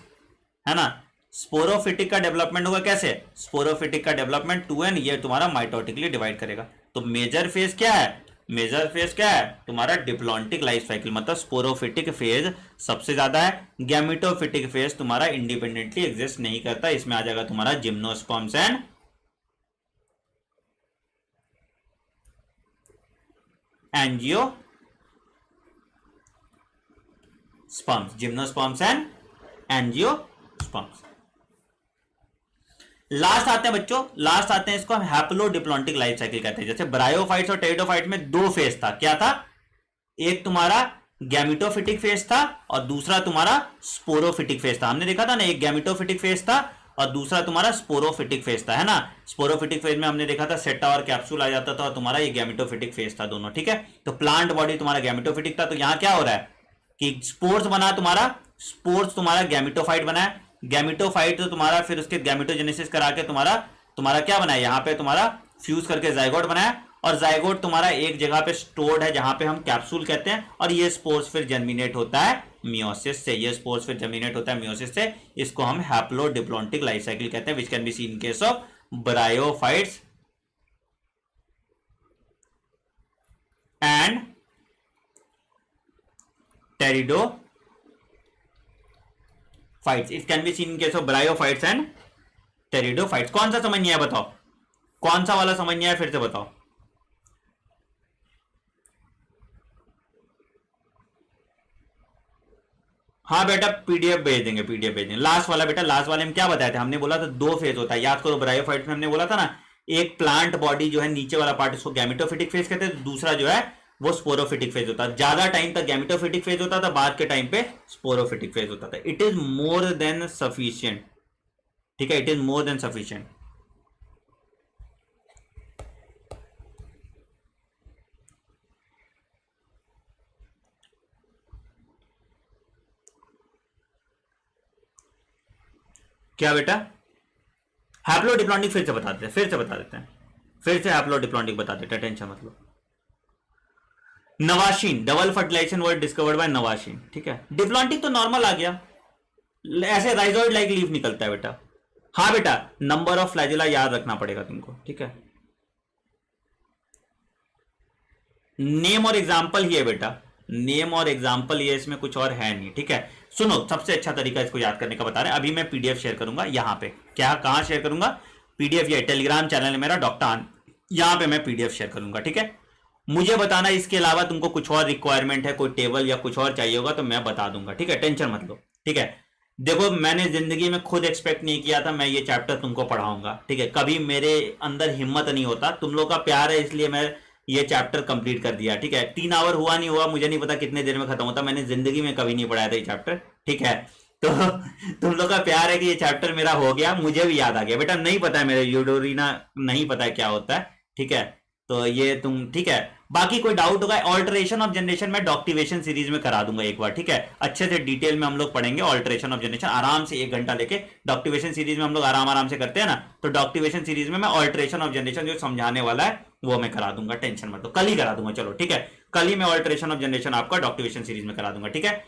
है ना। स्पोरोफिटिक का डेवलपमेंट होगा कैसे, स्पोरोफिटिक का डेवलपमेंट 2n, ये तुम्हारा माइटोटिकली डिवाइड करेगा। तो मेजर फेज क्या है, मेजर फेज क्या है तुम्हारा डिप्लॉन्टिक लाइफ साइकिल, मतलब स्पोरोफिटिक फेज सबसे ज्यादा है, गैमिटोफिटिक फेज तुम्हारा इंडिपेंडेंटली एग्जिस्ट नहीं करता। इसमें आ जाएगा तुम्हारा gymnosperms and angiosperms, gymnosperms and angiosperms. Last आते हैं बच्चों, लास्ट आते हैं, इसको हम हैप्लोडिप्लॉन्टिक लाइफ साइकिल कहते हैं। जैसे ब्रायोफाइट्स और टेरिडोफाइट्स में दो फेज था, क्या था, एक तुम्हारा गैमिटोफिटिक फेज था और दूसरा तुम्हारा स्पोरोफिटिक फेज था। हमने देखा था ना, एक गैमिटोफिटिक फेज था और दूसरा तुम्हारा स्पोरोफिटिक फेज था, है ना। स्पोरोफिटिक फेज में हमने देखा था सेटा और कैप्सूल आ जाता था, और तुम्हारा ये गैमिटोफिटिक फेज था दोनों। ठीक है, तो प्लांट बॉडी तुम्हारा गैमिटोफिटिक था। तो यहां क्या हो रहा है कि स्पोर्स बना तुम्हारा, स्पोर्स तुम्हारा गैमिटोफाइट बना है, गैमिटोफाइट तो तुम्हारा फिर उसके गैमिटोजेनेसिस करा के तुम्हारा क्या बनाया, यहां पे तुम्हारा फ्यूज करके जाइगोट बनाया, और जाइगोट तुम्हारा एक जगह पे स्टोर्ड है जहां पे हम कैप्सूल कहते हैं, और ये स्पोर्स फिर जर्मिनेट होता है मियोसिस से, ये स्पोर्स फिर जर्मिनेट होता है मियोसिस से। इसको हम हैप्लोडिप्लॉन्टिक लाइफ साइकिल कहते हैं, which can be seen in case of bryophytes and pteridophytes. It can be seen in case of bryophytes and pteridophytes. कौन सा समझ नहीं आया बताओ, कौन सा वाला समझ नहीं आया, फिर से बताओ। हाँ बेटा पीडीएफ भेज देंगे, पीडीएफ भेज देंगे। लास्ट वाला बेटा, लास्ट वाले में क्या बताया था, हमने बोला था दो फेज होता है, याद करो। ब्रायोफाइट्स में हमने बोला था ना, एक प्लांट बॉडी जो है नीचे वाला पार्ट उसको गैमिटोफिटिक फेज कहते हैं, दूसरा जो है वो स्पोरोफिटिक फेज होता है। ज्यादा टाइम तक गैमिटोफिटिक फेज होता था, बाद के टाइम पे स्पोरोफिटिक फेज होता था। It is more than sufficient, ठीक है, it is more than sufficient. क्या बेटा? हैप्लोडिप्लॉइडिक फिर से बता देते हैं, फिर से हैप्लोडिप्लॉइडिक बता देते हैं, टेंशन मत लो। Nawaschin, double fertilization word discovered by Nawaschin. ठीक है, डिप्लॉन्टिक तो नॉर्मल आ गया, ऐसे राइजोइड लाइक लीफ निकलता है बेटा। हाँ बेटा, नंबर ऑफ फ्लैजिला याद रखना पड़ेगा तुमको। ठीक है, नेम और एग्जाम्पल ही है बेटा, नेम और एग्जाम्पल ये, इसमें कुछ और है नहीं। ठीक है, सुनो, सबसे अच्छा तरीका इसको याद करने का बता रहे हैं। अभी मैं पीडीएफ शेयर करूंगा यहाँ पे। क्या, कहां शेयर करूंगा? पीडीएफ, ये टेलीग्राम चैनल है मेरा डॉक्टर, यहां पे मैं पीडीएफ शेयर करूंगा। ठीक है, मुझे बताना इसके अलावा तुमको कुछ और रिक्वायरमेंट है, कोई टेबल या कुछ और चाहिए होगा तो मैं बता दूंगा। ठीक है, टेंशन मत लो। ठीक है, देखो मैंने जिंदगी में खुद एक्सपेक्ट नहीं किया था मैं ये चैप्टर तुमको पढ़ाऊंगा। ठीक है, कभी मेरे अंदर हिम्मत नहीं होता, तुम लोग का प्यार है इसलिए मैं ये चैप्टर कंप्लीट कर दिया। ठीक है, 3 आवर हुआ नहीं हुआ, मुझे नहीं पता कितने देर में खत्म होता, मैंने जिंदगी में कभी नहीं पढ़ाया था ये चैप्टर। ठीक है, तो तुम लोग का प्यार है कि ये चैप्टर मेरा हो गया, मुझे भी याद आ गया बेटा। नहीं पता है मेरे यूडोरिना, नहीं पता है क्या होता है। ठीक है, तो ये तुम, ठीक है, बाकी कोई डाउट होगा ऑल्टरेशन ऑफ जनरेशन में डॉक्टिवेशन सीरीज में करा दूंगा एक बार। ठीक है, अच्छे से डिटेल में हम लोग पढ़ेंगे ऑल्टरेशन ऑफ जनरेशन, आराम से 1 घंटा लेके। डॉक्टिवेशन सीरीज में हम लोग आराम से करते हैं ना, तो डॉक्टिवेशन सीरीज में मैं ऑल्टरेशन ऑफ जनरेशन जो समझाने वाला है वो मैं करा दूंगा, टेंशन मत लो, कल ही करा दूंगा। चलो ठीक है, कल ही मैं ऑल्टरेशन ऑफ जनरेशन आपका डॉक्टिवेशन सीरीज में करा दूंगा। ठीक है,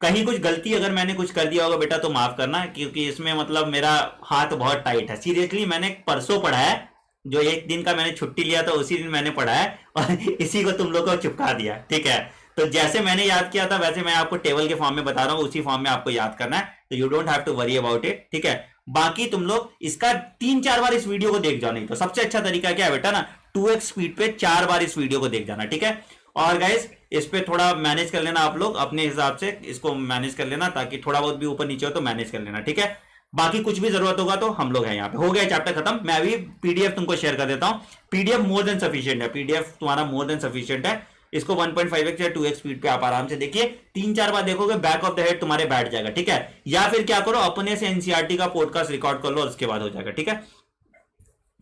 कहीं कुछ गलती अगर मैंने कुछ कर दिया होगा बेटा तो माफ करना, क्योंकि इसमें मतलब मेरा हाथ बहुत टाइट है। सीरियसली मैंने परसों पढ़ा है, जो 1 दिन का मैंने छुट्टी लिया था उसी दिन मैंने पढ़ा है और इसी को तुम लोग को चिपका दिया। ठीक है, तो जैसे मैंने याद किया था वैसे मैं आपको टेबल के फॉर्म में बता रहा हूँ, उसी फॉर्म में आपको याद करना है, तो you don't have to worry about it. ठीक है, बाकी तुम लोग इसका 3-4 बार इस वीडियो को देख जाओ, नहीं तो सबसे अच्छा तरीका क्या है बेटा ना, 2x स्पीड पे 4 बार इस वीडियो को देख जाना। ठीक है, और गाइस इस पे थोड़ा मैनेज कर लेना आप लोग अपने हिसाब से, इसको मैनेज कर लेना ताकि थोड़ा बहुत भी ऊपर नीचे हो तो मैनेज कर लेना। ठीक है, बाकी कुछ भी जरूरत होगा तो हम लोग हैं यहाँ पे। हो गया चैप्टर खत्म, मैं अभी पीडीएफ तुमको शेयर कर देता हूँ। पीडीएफ मोर देन सफिशिएंट है, पीडीएफ तुम्हारा मोर देन सफिशिएंट है। इसको 1.5x या 2x स्पीड पे आप आराम से देखिए, 3-4 बार देखोगे बैक ऑफ द हेड तुम्हारे बैठ जाएगा। ठीक है, या फिर क्या करो, अपने से एनसीईआरटी का पॉडकास्ट रिकॉर्ड कर लो और उसके बाद हो जाएगा। ठीक है,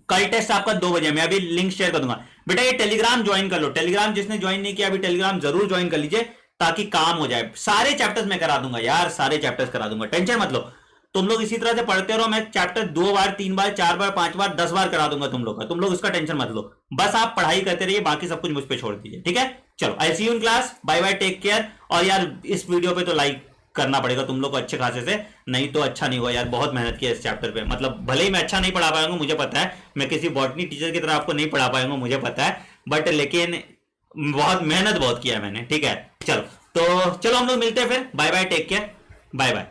कल टेस्ट आपका 2 बजे, मैं अभी लिंक शेयर कर दूंगा बेटा। ये टेलीग्राम ज्वाइन कर लो, टेलीग्राम जिसने ज्वाइन नहीं किया अभी टेलीग्राम जरूर ज्वाइन कर लीजिए ताकि काम हो जाए। सारे चैप्टर्स मैं करा दूंगा यार, सारे चैप्टर्स करा दूंगा, टेंशन मत लो। तुम लोग इसी तरह से पढ़ते रहो, मैं चैप्टर 2 बार 3 बार 4 बार 5 बार 10 बार करा दूंगा तुम लोग का, तुम लोग उसका टेंशन मत लो, बस आप पढ़ाई करते रहिए, बाकी सब कुछ मुझ पे छोड़ दीजिए। ठीक है, चलो I see you in class, bye bye, take care. और यार इस वीडियो पे तो लाइक करना पड़ेगा तुम लोग को अच्छे खासे से, नहीं तो अच्छा नहीं हुआ यार। बहुत मेहनत की है इस चैप्टर पे, मतलब भले ही मैं अच्छा नहीं पढ़ा पाऊंगा, मुझे पता है, मैं किसी बॉटनी टीचर की तरह आपको नहीं पढ़ा पाऊंगा मुझे पता है, बट लेकिन बहुत मेहनत बहुत किया मैंने। ठीक है, चलो तो चलो हम लोग मिलते हैं फिर, bye bye, take care, bye bye.